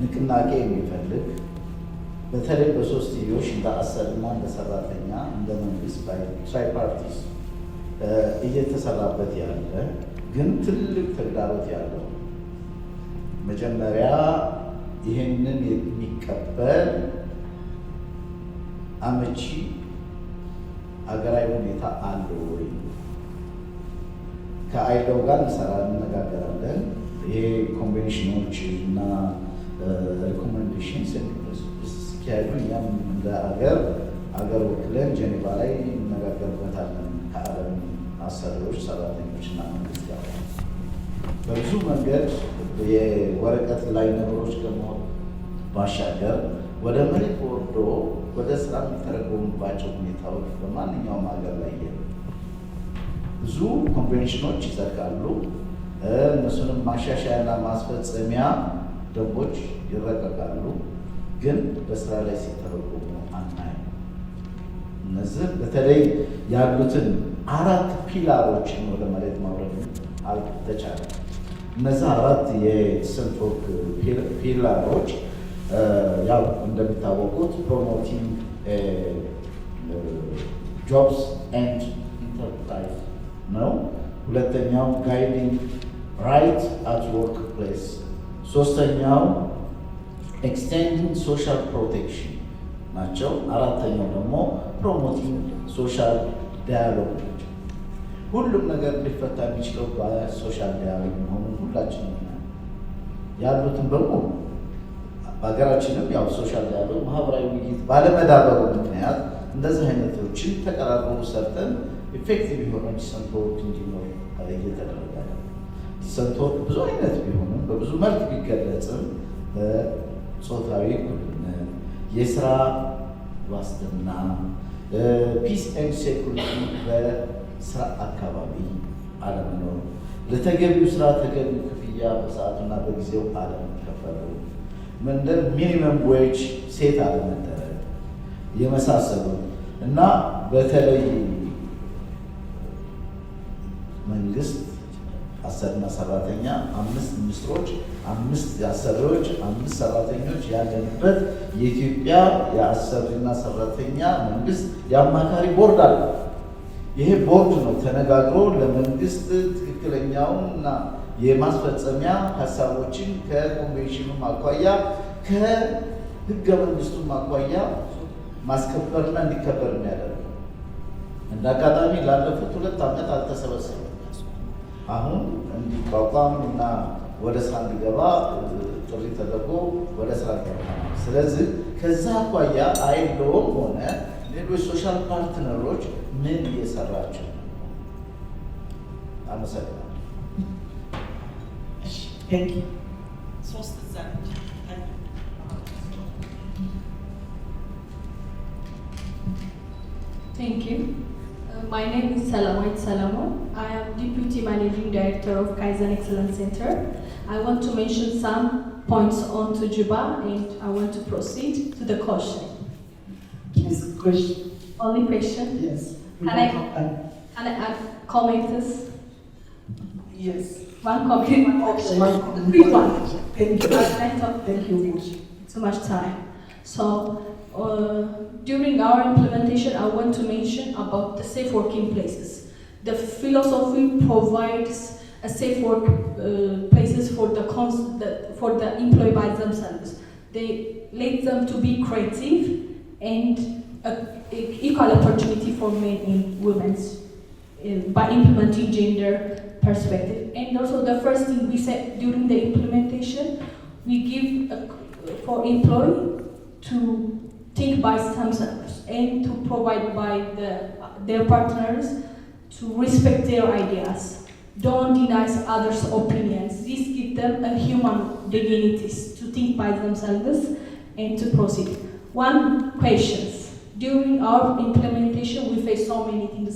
ንቅናቄ የሚፈልግ በተለይ በሶስትዮሽ እንደ አሰሪና እንደ ሰራተኛ እንደ መንግስት ትራይፓርቲስ እየተሰራበት ያለ ግን ትልቅ ተግዳሮት ያለው መጀመሪያ ይሄንን የሚቀበል አመቺ አገራዊ ሁኔታ አለ ወይ? ከአይለው ጋር እንነጋገራለን። ይሄ ኮንቬንሽኖች እና ሪኮሜንዴሽንስ ሲካሄዱ እኛም እንደ አገር ወክለን ጄኔቫ ላይ እንነጋገርበታለን ከዓለም አሰሪዎች፣ ሰራተኞች እና መንግስት ጋር በብዙ መንገድ የወረቀት ላይ ነገሮች ደግሞ ባሻገር ወደ መሬት ወርዶ ወደ ስራ የሚተረጎሙባቸው ሁኔታዎች በማንኛውም ሀገር ላይ ብዙ ኮንቬንሽኖች ይጸድቃሉ። እነሱንም ማሻሻያና ማስፈጸሚያ ደንቦች ይረቀቃሉ። ግን በስራ ላይ ሲተረጎሙ አናይም። እነዚህ በተለይ ያሉትን 4 ፒላሮችን ወደ መሬት ማውረድ አልተቻለም። እነዚህ 4 የዲሰንት ወርክ ፒላሮች ያው እንደሚታወቁት ፕሮሞቲንግ ጆብስ ኤንድ ኢንተርፕራይዝ ነው። ሁለተኛው ጋይዲንግ ራይት አት ወርክ ፕሌስ፣ ሶስተኛው ኤክስቴንዲንግ ሶሻል ፕሮቴክሽን ናቸው። አራተኛው ደግሞ ፕሮሞቲንግ ሶሻል ዳያሎግ ናቸው። ሁሉም ነገር ሊፈታ የሚችለው በሶሻል ዳያሎግ መሆኑን ሁላችንም ያሉትን በሙሉ በሀገራችንም ያው ሶሻል ዳያሎግ ማህበራዊ ውይይት ባለመዳበሩ ምክንያት እንደዚህ አይነቶችን ተቀራርበው ሰርተን ኢፌክቲቭ የሆነ ዲሰንት ወርክ እንዲኖር እየተደረገ ነው። ዲሰንት ወርክ ብዙ አይነት ቢሆንም በብዙ መልክ ቢገለጽም በጾታዊ እኩልነት፣ የስራ ዋስትና፣ ፒስ ኤንድ ሴኩሪቲ በስራ አካባቢ አለመኖር፣ ለተገቢው ስራ ተገቢው ክፍያ በሰዓቱና በጊዜው አለመከፈሉ፣ ምንድን ሚኒመም ዌጅ ሴት አለመደረግ የመሳሰሉ እና በተለይ መንግስት አሰሪና ሰራተኛ፣ 5 ሚኒስትሮች፣ 5 አሰሪዎች፣ 5 ሰራተኞች ያለበት የኢትዮጵያ የአሰሪና ሰራተኛ መንግስት የአማካሪ ቦርድ አለ። ይሄ ቦርድ ነው ተነጋግሮ ለመንግስት ትክክለኛውንና የማስፈጸሚያ ሀሳቦችን ከኮንቬንሽኑ አኳያ ከህገ መንግስቱ አኳያ ማስከበርና እንዲከበር የሚያደርግ እንደ አጋጣሚ ላለፉት 2 ዓመት አልተሰበሰበም። አሁን እንዲቋቋም እና ወደ ስራ እንዲገባ ጥሪ ተደርጎ ወደ ስራ ገባ። ስለዚህ ከዛ አኳያ አይሎም ሆነ ሌሎች ሶሻል ፓርትነሮች ምን እየሰራቸው? አመሰግናለሁ። Thank you. My name is Salamwait Salamo. I am Deputy Managing Director of Kaizen Excellence Center. I want to mention some points on to Juba and I want to proceed to the question. Yes, question. Only question? Yes. Can I add comments? Yes. One comment. Okay. Quick one. Thank you. Thank you. Too much time. So, during our implementation, I want to mention about the safe working places. The philosophy provides a safe work places for the employee by themselves. They let them to be creative and equal opportunity for men and women by implementing gender perspective. And also the first thing we said during the implementation, we give for employee to think by themselves and to provide by their partners to respect their ideas. Don't deny others' opinions. This gives them a human dignity to think by themselves and to proceed. One question. During our implementation, we face so many things.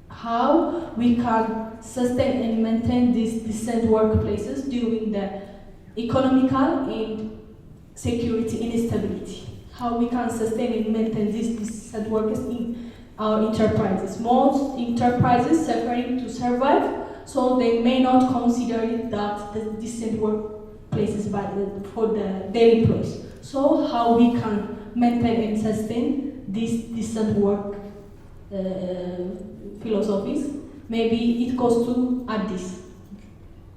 How we can sustain and maintain these decent workplaces during the economical and security instability. How we can sustain and maintain these decent workers in our enterprises. Most enterprises suffering to survive, so they may not consider it that the decent workplaces for their employees. So how we can maintain and sustain these decent work philosophies? Maybe it goes to add this.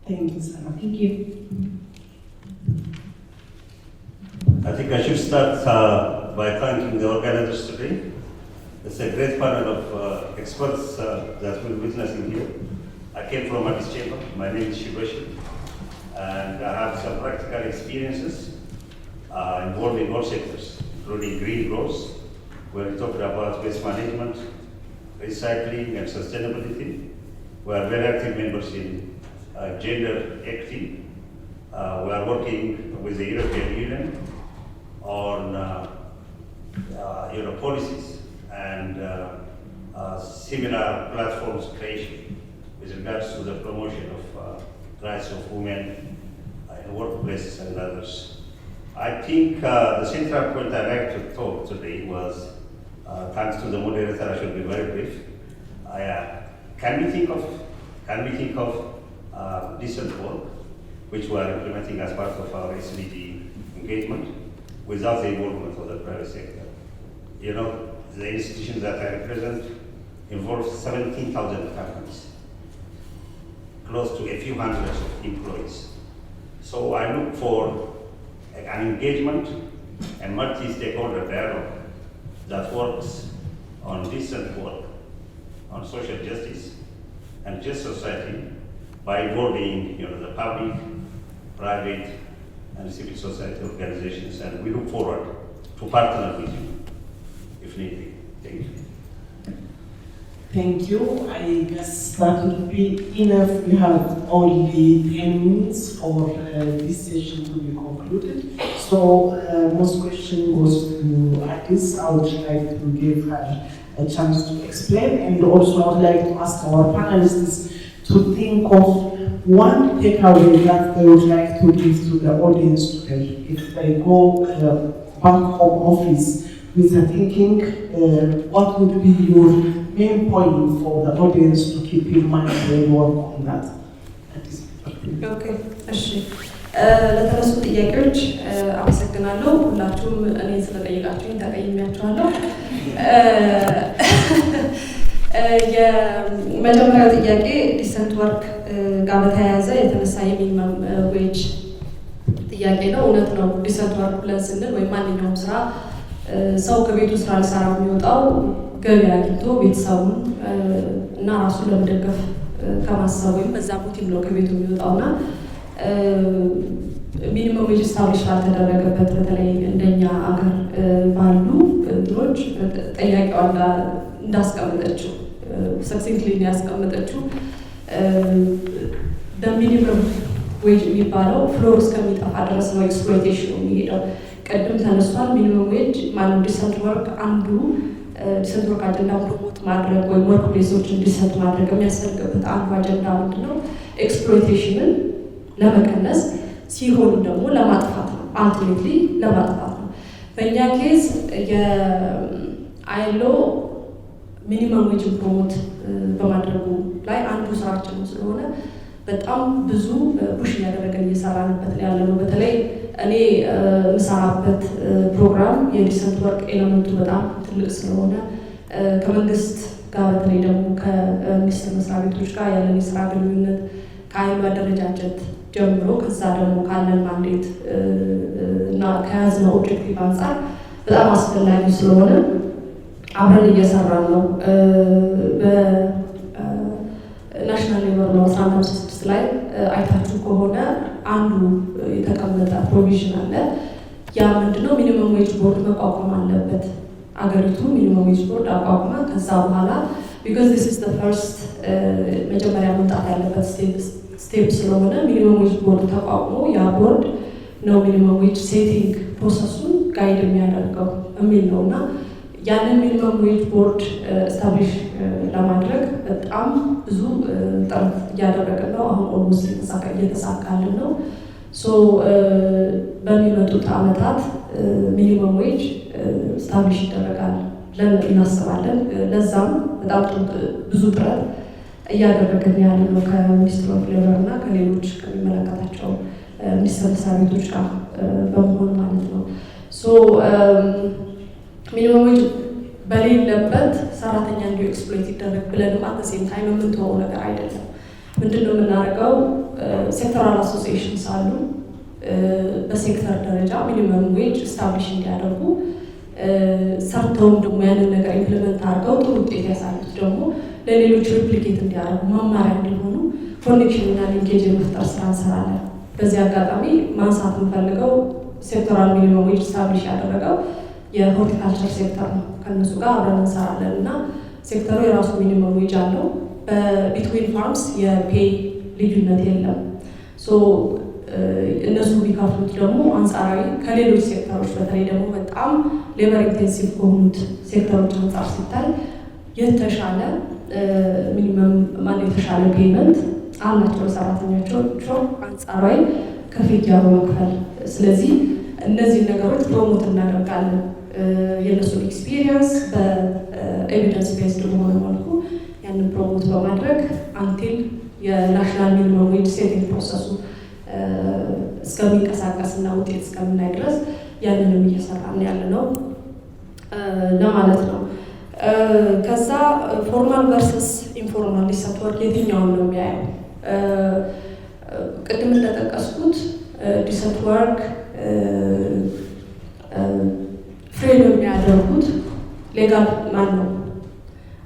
Thank you, Sarah. Thank you. I think I should start by thanking the organizers today. It's a great panel of experts that we're witnessing here. I came from Addis Chamber. My name is Shibashi, and I have some practical experiences involving all sectors, including green growth, where we talked about waste management, recycling, and sustainability. We are very active members in gender equity. We are working with the European Union on policies and similar platforms creation with regards to the promotion of rights of women in workplaces and others. I think the central point I'd like to talk today was, thanks to the moderator, I should be very brief. Can we think of decent work, which we are implementing as part of our SDG engagement, without the involvement of the private sector? You know, the institutions that I represent involve 17,000 companies, close to a few hundreds of employees. So I look for an engagement and multi-stakeholder dialogue that works on decent work, on social justice and just society by involving the public, private, and civil society organizations, and we look forward to partner with you if needed. Thank you. Thank you. I guess that would be enough. We have only 10 minutes for this session to be concluded. So most question goes to Addis. I would like to give her a chance to explain, and also I would like to ask our panelists to think of one takeaway that they would like to give to the audience today. If they go back home office with the thinking, what would be your main point for the audience to keep in mind when you work on that? ኦኬ እሺ ለተነሱ ጥያቄዎች አመሰግናለሁ። ሁላችሁም እኔ ስለጠየቃችሁኝ ተቀይሜያችኋለሁ። የመጀመሪያው ጥያቄ ዲሰንት ወርክ ጋር በተያያዘ የተነሳ የሚኒመም ዌጅ ጥያቄ ነው። እውነት ነው። ዲሰንት ወርክ ብለን ስንል ወይም ማንኛውም ስራ ሰው ከቤቱ ስራ ሊሰራ የሚወጣው ገቢ አግኝቶ ቤተሰቡን እና ራሱን ለመደገፍ ከማሰብ ወይም በዛ ሞቲቭ ነው ከቤቱ የሚወጣውና ሚኒመም ዌጅ ስታብሊሽ ባልተደረገበት በተለይ እንደኛ አገር ባሉ እንትኖች ጠያቂዋ እንዳስቀመጠችው ሰክሴንትሊ ያስቀመጠችው በሚኒመም ዌጅ የሚባለው ፍሎር እስከሚጠፋ ድረስ ነው ኤክስፕሎይቴሽኑ የሚሄደው። ቅድም ተነስቷል። ሚኒመም ዌጅ ማለት ዲሰንት ወርክ አንዱ ዲሰንት ወርክ አጀንዳ ፕሮሞት ማድረግ ወይም ወርክ ፕሌሶችን ዲሰንት ማድረግ የሚያስፈልግበት አንዱ አጀንዳ ምንድን ነው? ኤክስፕሎይቴሽንን ለመቀነስ ሲሆን ደግሞ ለማጥፋት ነው። አልቲሜትሊ ለማጥፋት ነው። በእኛ ኬዝ የአይሎ ሚኒመም ዌጅ ፕሮሞት በማድረጉ ላይ አንዱ ስራችን ስለሆነ በጣም ብዙ ፑሽ እያደረገን እየሰራንበት ያለ ነው። በተለይ እኔ የምሰራበት ፕሮግራም የዲሰንት ወርክ ኤለመንቱ በጣም ትልቅ ስለሆነ ከመንግስት ጋር በተለይ ደግሞ ከሚኒስቴር መስሪያ ቤቶች ጋር ያለን የስራ ግንኙነት ከአይሉ አደረጃጀት ጀምሮ ከዛ ደግሞ ካለን ማንዴት እና ከያዝነው ኦብጀክቲቭ አንጻር በጣም አስፈላጊ ስለሆነ አብረን እየሰራን ነው። በናሽናል ሌበር ሎው 1156 ላይ አይታችሁ ከሆነ አንዱ የተቀመጠ ፕሮቪዥን አለ። ያ ምንድነው? ሚኒመም ዌጅ ቦርድ መቋቋም አለበት። አገሪቱ ሚኒመም ዌጅ ቦርድ አቋቁማ ከዛ በኋላ ቢኮዝ ዲስ ኢዝ ዘ ፈርስት መጀመሪያ መምጣት ያለበት ስቴፕ ስለሆነ ሚኒመም ዌጅ ቦርድ ተቋቁሞ ያ ቦርድ ነው ሚኒመም ዌጅ ሴቲንግ ፕሮሰሱን ጋይድ የሚያደርገው የሚል ነው እና ያንን ሚኒመም ዌጅ ቦርድ ስታብሊሽ ለማድረግ በጣም ብዙ ጥረት እያደረግን ነው። አሁን ኦልሞስት እየተሳካልን ነው። ሶ በሚመጡት ዓመታት ሚኒመም ዌጅ ስታብሊሽ ይደረጋል ብለን እናስባለን። ለዛም በጣም ብዙ ጥረት እያደረግን ያለ ነው ከሚኒስትር ኦፍ ሌበር እና ከሌሎች ከሚመለከታቸው ሚኒስቴር መስሪያ ቤቶች ጋር በመሆን ማለት ነው። ሶ ሚኒመም ዌጅ በሌለበት ሰራተኛ እንዲሁ ኤክስፕሎይት ይደረግ ብለንም አት ሴም ታይም የምንተወው ነገር አይደለም። ምንድን ነው የምናደርገው? ሴክተራል አሶሲዬሽንስ አሉ። በሴክተር ደረጃ ሚኒመም ዌጅ ስታብሊሽ እንዲያደርጉ ሰርተውም ደግሞ ያንን ነገር ኢምፕሊመንት አድርገው ጥሩ ውጤት ያሳዩት ደግሞ ለሌሎች ሪፕሊኬት እንዲያደርጉ መማሪያ እንዲሆኑ ኮኔክሽን እና ሊንኬጅ የመፍጠር ስራ እንሰራለን። በዚህ አጋጣሚ ማንሳት የምፈልገው ሴክተራል ሚኒመም ዌጅ ስታብሊሽ ያደረገው የሆርቲካልቸር ሴክተር ነው። ከእነሱ ጋር አብረን እንሰራለን እና ሴክተሩ የራሱ ሚኒመም ዌጅ አለው። በቢትዊን ፋርምስ የፔይ ልዩነት የለም። ሶ እነሱ ቢከፍሉት ደግሞ አንጻራዊ ከሌሎች ሴክተሮች በተለይ ደግሞ በጣም ሌበር ኢንቴንሲቭ ከሆኑት ሴክተሮች አንጻር ሲታይ የተሻለ ሚኒመም የተሻለ ፔይመንት አላቸው ሰራተኞቻቸው አንጻራዊ ክፍያ በመክፈል። ስለዚህ እነዚህ ነገሮች ፕሮሞት እናደርጋለን። የእነሱን ኤክስፒሪየንስ በኤቪደንስ ቤዝድ በሆነ መልኩ ያንን ፕሮሞት በማድረግ አንቲል የናሽናል ሚኒመም ዌጅ ሴቲንግ ፕሮሰሱ እስከሚንቀሳቀስና ውጤት እስከምናይ ድረስ ያንንም እየሰራን ያለ ነው ለማለት ነው። ከዛ ፎርማል ቨርሰስ ኢንፎርማል ዲሰንት ወርክ የትኛውን ነው የሚያየው? ቅድም እንደጠቀስኩት ዲሰንት ወርክ ፍሬም የሚያደርጉት ሌጋል ማን ነው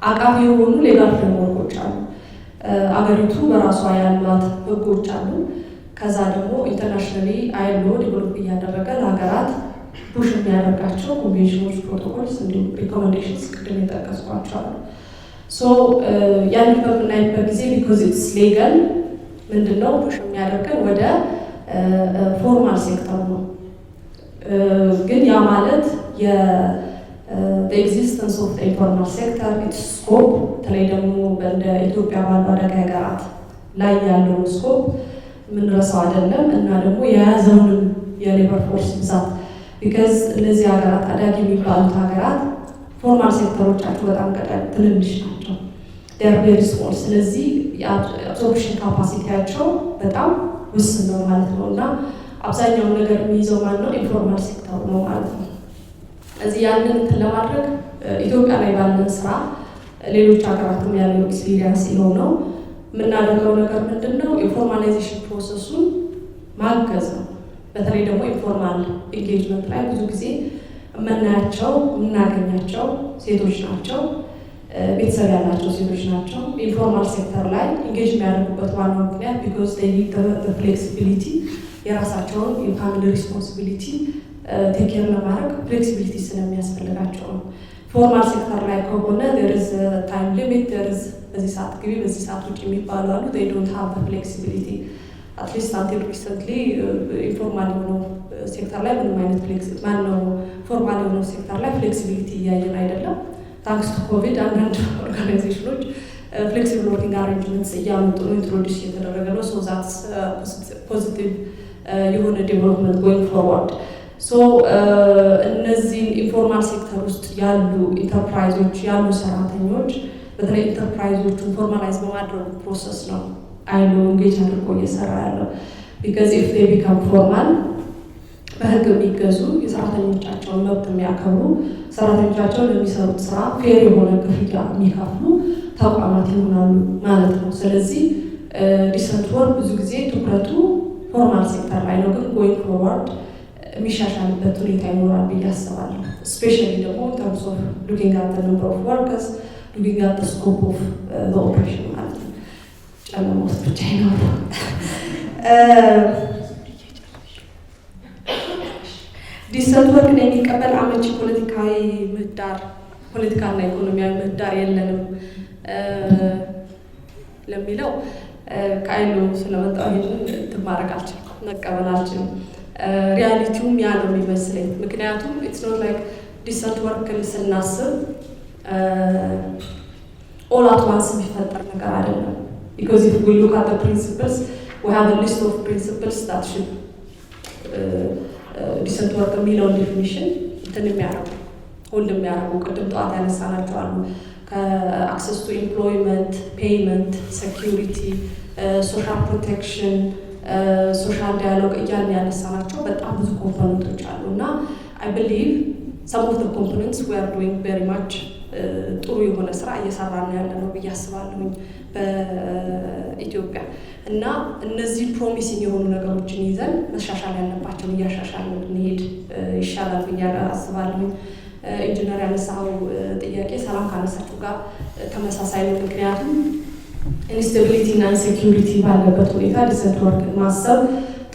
አቃፊ የሆኑ ሌጋል ፍሬምወርኮች አሉ። አገሪቱ በራሷ ያሏት ህጎች አሉ። ከዛ ደግሞ ኢንተርናሽናሊ አይሎ ዲቨሎፕ እያደረገ ለሀገራት ፑሽ የሚያደርጋቸው ኮንቬንሽኖች፣ ፕሮቶኮልስ እንዲሁም ሪኮሜንዴሽንስ ቅድም የጠቀስኳቸው አሉ። ሶ ያንን በምናይበት ጊዜ ቢኮዝ ኢትስ ሌጋል ምንድነው ፑሽ የሚያደርገን ወደ ፎርማል ሴክተር ነው። ግን ያ ማለት የኤግዚስተንስ ኦፍ ኢንፎርማል ሴክተር ኢትስ ስኮፕ በተለይ ደግሞ እንደ ኢትዮጵያ ባሉ አደጋ ሀገራት ላይ ያለውን ስኮፕ የምንረሳው አይደለም እና ደግሞ የያዘውንም የሌበር ፎርስ ብዛት ቢካዝ እነዚህ ሀገራት አዳጊ የሚባሉት ሀገራት ፎርማል ሴክተሮቻቸው በጣም ትንንሽ ናቸው። ዴር ቬሪ ስሞል። ስለዚህ የአብዞርፕሽን ካፓሲቲያቸው በጣም ውስን ነው ማለት ነው እና አብዛኛውን ነገር የሚይዘው ማለት ነው ኢንፎርማል ሴክተሩ ነው ማለት ነው። እዚህ ያንን እንትን ለማድረግ ኢትዮጵያ ላይ ባለን ስራ ሌሎች ሀገራትም ያለው ኤክስፒሪየንስ ይኸው ነው። የምናደርገው ነገር ምንድን ነው? ኢንፎርማላይዜሽን ፕሮሰሱን ማገዝ ነው። በተለይ ደግሞ ኢንፎርማል ኢንጌጅመንት ላይ ብዙ ጊዜ የምናገኛቸው ሴቶች ናቸው፣ ቤተሰብ ያላቸው ሴቶች ናቸው። ኢንፎርማል ሴክተር ላይ ኢንጌጅ የሚያደርጉበት ዋናው ምክንያት ቢኮዝ ዴይ ኒድ ዘ ፍሌክሲቢሊቲ የራሳቸውን የፋሚሊ ሪስፖንሲቢሊቲ ቴክ ኬር ለማድረግ ፍሌክሲቢሊቲ ስለሚያስፈልጋቸው ነው። ፎርማል ሴክተር ላይ ከሆነ there is a time limit, there is በዚህ ሰዓት ግቢ በዚህ ሰዓት ውጭ የሚባሉ አሉ። they don't have the flexibility at least until recently ኢንፎርማል የሆነው ሴክተር ላይ ምንም አይነት ፎርማል የሆነው ሴክተር ላይ ፍሌክሲቢሊቲ እያየን አይደለም። ታንክስ ቱ ኮቪድ አንዳንድ ኦርጋናይዜሽኖች ፍሌክሲብል ወርኪንግ አሬንጅመንትስ እያመጡ ነው፣ ኢንትሮዲስ እየተደረገ ነው። ሶ ዛትስ ፖዚቲቭ የሆነ ዴቨሎፕመንት ጎይንግ ፎርዋርድ። ሶ እነዚህን ኢንፎርማል ሴክተር ውስጥ ያሉ ኢንተርፕራይዞች ያሉ ሰራተኞች በተለይ ኢንተርፕራይዞቹን ፎርማላይዝ በማድረጉ ፕሮሰስ ነው አይሎ እንጌጅ አድርጎ እየሰራ ያለው። ቢካዝ ኢፍ ዴይ ቢካም ፎርማል በህግ የሚገዙ የሰራተኞቻቸውን መብት የሚያከብሩ ሰራተኞቻቸውን ለሚሰሩት ስራ ፌር የሆነ ክፍያ የሚከፍሉ ተቋማት ይሆናሉ ማለት ነው። ስለዚህ ዲሰንት ወርክ ብዙ ጊዜ ትኩረቱ ፎርማል ሴክተር ላይ ነው፣ ግን ጎይንግ ፎርዋርድ የሚሻሻልበት ሁኔታ ይኖራል ብዬ አስባለሁ። ስፔሻሊ ደግሞ ተርምስ ኦፍ ሉኪንግ አት ዘ ነምበር ኦፍ ወርከርስ ሉኪንግ አት ዘ ስኮፕ ኦፍ ዘ ኦፕሬሽን ማለት ነው። ጨለማ ውስጥ ብቻ ይኖራል። ዲሰንት ወርክን የሚቀበል አመቺ ፖለቲካዊ ምህዳር፣ ፖለቲካና ኢኮኖሚያዊ ምህዳር የለንም ለሚለው ከአይሎ ስለመጣሁ ይህንን እንትን ማድረግ አልችልም፣ መቀበል አልችልም። ሪያሊቲውም ያ ነው የሚመስለኝ። ምክንያቱም ኢትስ ኖት ላይክ ዲሰንት ወርክን ስናስብ ኦል አት ዋንስ የሚፈጠር ነገር አይደለም። ቢኮዝ ኢፍ ዊ ሉክ አት ዘ ፕሪንሲፕልስ ዊ ሃቭ አ ሊስት ኦፍ ፕሪንሲፕልስ ዛት ሹድ ዲሰንት ወርክ የሚለውን ዴፊኒሽን እንትን የሚያደርጉ ሁሉ የሚያደርጉ ቅድም ጠዋት ያነሳናቸው አሉ። ከአክሰስ ቱ ኤምፕሎይመንት፣ ፔይመንት፣ ሴኪሪቲ፣ ሶሻል ፕሮቴክሽን፣ ሶሻል ዳያሎግ እያልን ያነሳናቸው በጣም ብዙ ኮምፖነንቶች አሉ እና አይ ብሊቭ ሰም ኦፍ ዘ ኮምፖነንትስ ዊ አር ዱይንግ ቬሪ ማች ጥሩ የሆነ ስራ እየሰራን ያለ ነው ብዬ አስባለሁኝ በኢትዮጵያ እና እነዚህ ፕሮሚሲንግ የሆኑ ነገሮችን ይዘን መሻሻል ያለባቸውን እያሻሻልን ብንሄድ ይሻላል ብዬ አስባለሁኝ። ኢንጂነር ያነሳው ጥያቄ ሰላም ካነሳችሁ ጋር ተመሳሳይ ነው። ምክንያቱም ኢንስታቢሊቲ እና ኢንሴኪዩሪቲ ባለበት ሁኔታ ዲሰንት ወርክን ማሰብ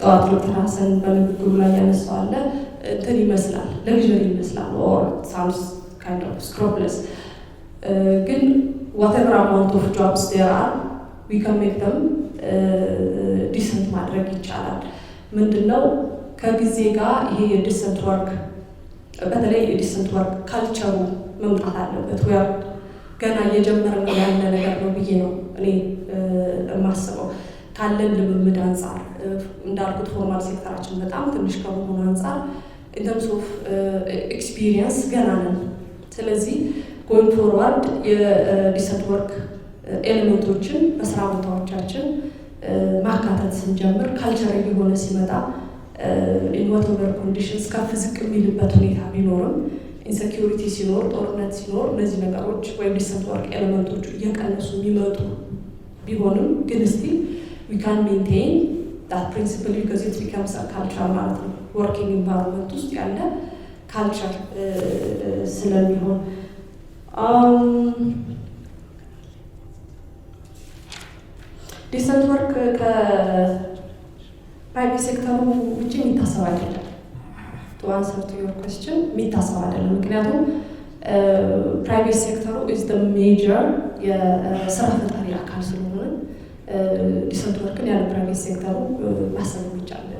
ጠዋት ዶክተር ሀሰን በንግግሩ ላይ ያነሳዋለ እንትን ይመስላል፣ ለግዠሪ ይመስላል ኦር ሳውንድስ kind of scrupulous. ግን whatever amount of jobs there are, we can make them decent ማድረግ ይቻላል። ምንድነው ከጊዜ ጋር ይሄ የዲሰንት ወርክ በተለይ የዲሰንት ወርክ ካልቸሩ መምጣት አለበት። ወይ ገና እየጀመረ ያለ ነገር ነው ብዬ ነው እኔ የማስበው። ካለን ልምምድ አንጻር እንዳልኩት ፎርማል ሴክተራችን በጣም ትንሽ ከመሆኑ አንጻር in terms of experience ገና ነን። ስለዚህ ጎይንግ ፎርዋርድ የዲሰንት ወርክ ኤሌመንቶችን በስራ ቦታዎቻችን ማካተት ስንጀምር ካልቸር የሆነ ሲመጣ ኢን ዋትኤቨር ኮንዲሽንስ ከፍ ዝቅ የሚልበት ሁኔታ ቢኖርም ኢንሴኪዩሪቲ ሲኖር፣ ጦርነት ሲኖር እነዚህ ነገሮች ወይም ዲሰንት ወርክ ኤሌመንቶቹ እየቀነሱ የሚመጡ ቢሆንም ግን ስቲል ዊ ካን ሜንቴን ዳት ፕሪንሲፕል ቢካዝ ኢት ቢካምስ አ ካልቸር ማለት ነው። ወርኪንግ ኢንቫይሮንመንት ውስጥ ያለ ካልቸር ስለሚሆን ዲሰንት ወርክ ከፕራይቬት ሴክተሩ ውጭ የሚታሰብ አይደለም። ቱ አንሰር ቱ ዮር ኩዌስችን የሚታሰብ አይደለም። ምክንያቱም ፕራይቬት ሴክተሩ ኢዝ ዘ ሜጀር የስራ ፈጣሪ አካል ስለሆነ ዲሰንት ወርክን ያለ ፕራይቬት ሴክተሩ ማሰብ ይቻላል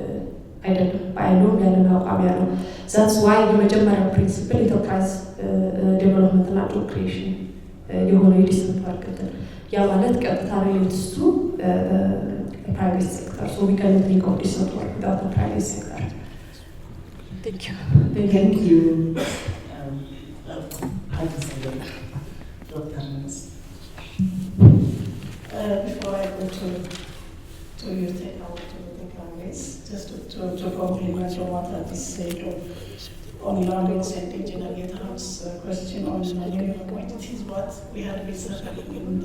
አይደለም። በአይሎም ያለን አቋም ያለው ዛትስ ዋይ የመጀመሪያው ፕሪንሲፕል ኢንተርፕራይዝ ዴቨሎፕመንት እና ጆብ ክሪኤሽን የሆነ የዲሰንት ወርክ ያ ማለት ቀጥታ ሪሌትስ ቱ ፕራይቬት ሴክተር ሶ ዊ ካን ቲንክ ኦፍ ዲሰንት ወርክ ዊዛውት ፕራይቬት ሴክተር። Thank you. Dr. to your takeaways, just to complement on what I said on Lagos and Engineer Geta's question on minimum wage. It is what we had been circling in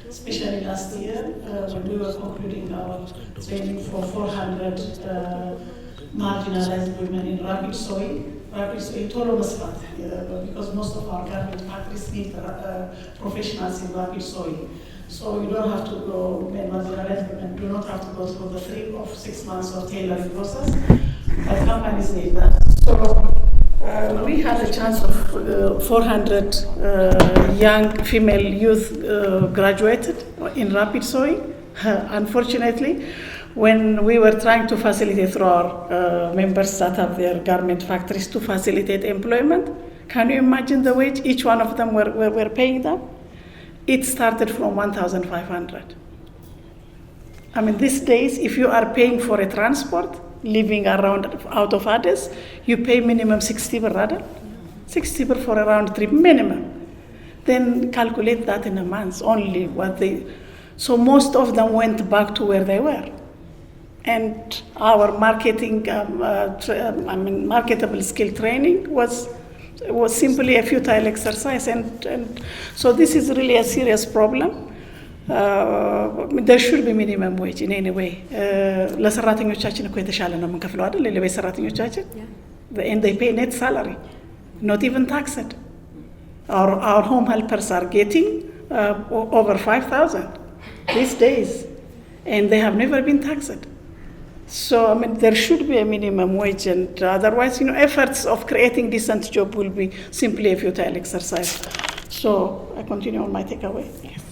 especially last year when we were concluding our training for 400 marginalized women in rapid soil, total spot, because most of our garment factories need professionals in rapid soil. So you don't have to go, marginalized women do not have to go through the 3 or 6 months of tailoring process, but companies need that. So we had a chance of 400 young female youth graduated in rapid sewing. Unfortunately, when we were trying to facilitate through our members that have their garment factories to facilitate employment, can you imagine the wage each one of them were paying them? It started from 1,500. I mean, these days, if you are paying for a transport, living around out of Addis, you pay minimum 60 per rather, 60 per for a round trip minimum. Then calculate that in a month, only what they, so most of them went back to where they were. And our marketing, marketable skill training was simply a futile exercise. And so this is really a serious problem. There should be minimum wage in any way. ለሰራተኞቻችን እኮ የተሻለ ነው የምንከፍለው አይደል? ለቤት ሰራተኞቻችን and they pay net salary, not even taxed. Our home helpers are getting over 5,000 these days, and they have never been taxed. So I mean, there should be a minimum wage, and otherwise, efforts of creating decent job will be simply a futile exercise. So I continue on my takeaway. Yes.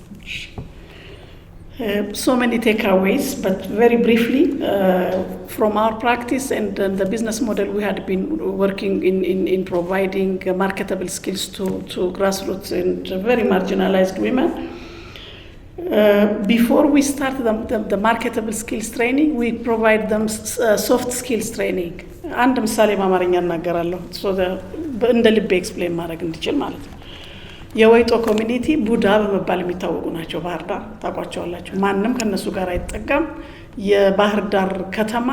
So many takeaways, but very briefly, from our practice and the business model, we had been working in providing marketable skills to grassroots and very marginalized women. Before we start the marketable skills training, we provide them soft skills training. አንድ ምሳሌ በአማርኛ እናገራለሁ እንደ ልቤ ኤክስፕሌን ማድረግ እንድችል ማለት ነው። የወይጦ ኮሚኒቲ ቡዳ በመባል የሚታወቁ ናቸው። ባህር ዳር ታውቋቸዋላችሁ። ማንም ከነሱ ጋር አይጠቀም። የባህር ዳር ከተማ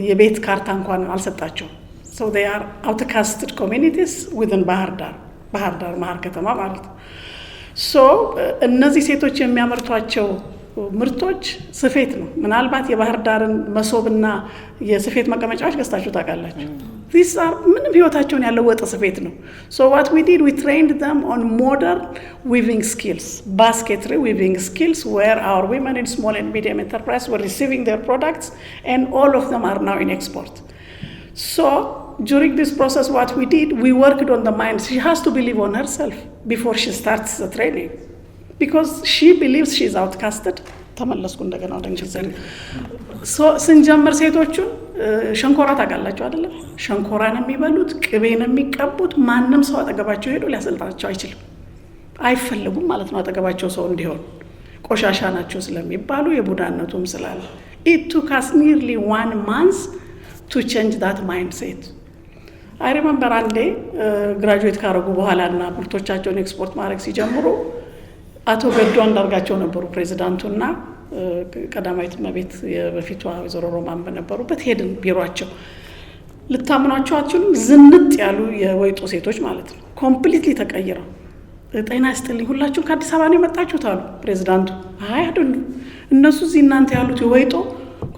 የቤት ካርታ እንኳን አልሰጣቸውም። So they are outcasted communities within ባህር ዳር መሀል ከተማ ማለት ነው። So እነዚህ ሴቶች የሚያመርቷቸው ምርቶች ስፌት ነው። ምናልባት የባህር ዳርን መሶብና የስፌት መቀመጫዎች ገዝታችሁ ታውቃላችሁ። These are ምንም ህይወታቸውን ያለወጠ ስፌት ነው። So what we did, we trained them on modern weaving skills, basketry weaving skills, where our women in small and medium enterprise were receiving their products, and all of them are now in export. So during this process, what we did, we worked on the mind. She has to believe on herself before she starts the training, because she believes she is outcasted. ተመለስኩ እንደገና ወደ እንግሊዘኛ። ስንጀምር ሴቶቹን ሸንኮራ ታውቃላችሁ አይደለ? ሸንኮራ ነው የሚበሉት፣ ቅቤ ነው የሚቀቡት። ማንም ሰው አጠገባቸው ሄዶ ሊያሰልጣቸው አይችልም። አይፈልጉም ማለት ነው አጠገባቸው ሰው እንዲሆን። ቆሻሻ ናቸው ስለሚባሉ የቡዳነቱም ስላለ it took us nearly 1 month to change that mindset. I remember አንዴ ግራጁዌት ካረጉ በኋላ እና ምርቶቻቸውን ኤክስፖርት ማድረግ ሲጀምሩ አቶ ገዱ አንዳርጋቸው ነበሩ ፕሬዚዳንቱና ቀዳማዊት እመቤት በፊቷ ወይዘሮ ሮማን በነበሩበት ሄድን ቢሮአቸው። ልታምኗቸው አትችሉም፣ ዝንጥ ያሉ የወይጦ ሴቶች ማለት ነው። ኮምፕሊትሊ ተቀይረው ጤና ይስጥልኝ ሁላችሁም ከአዲስ አበባ ነው የመጣችሁት አሉ ፕሬዚዳንቱ። አይ አይደሉም እነሱ እዚህ እናንተ ያሉት የወይጦ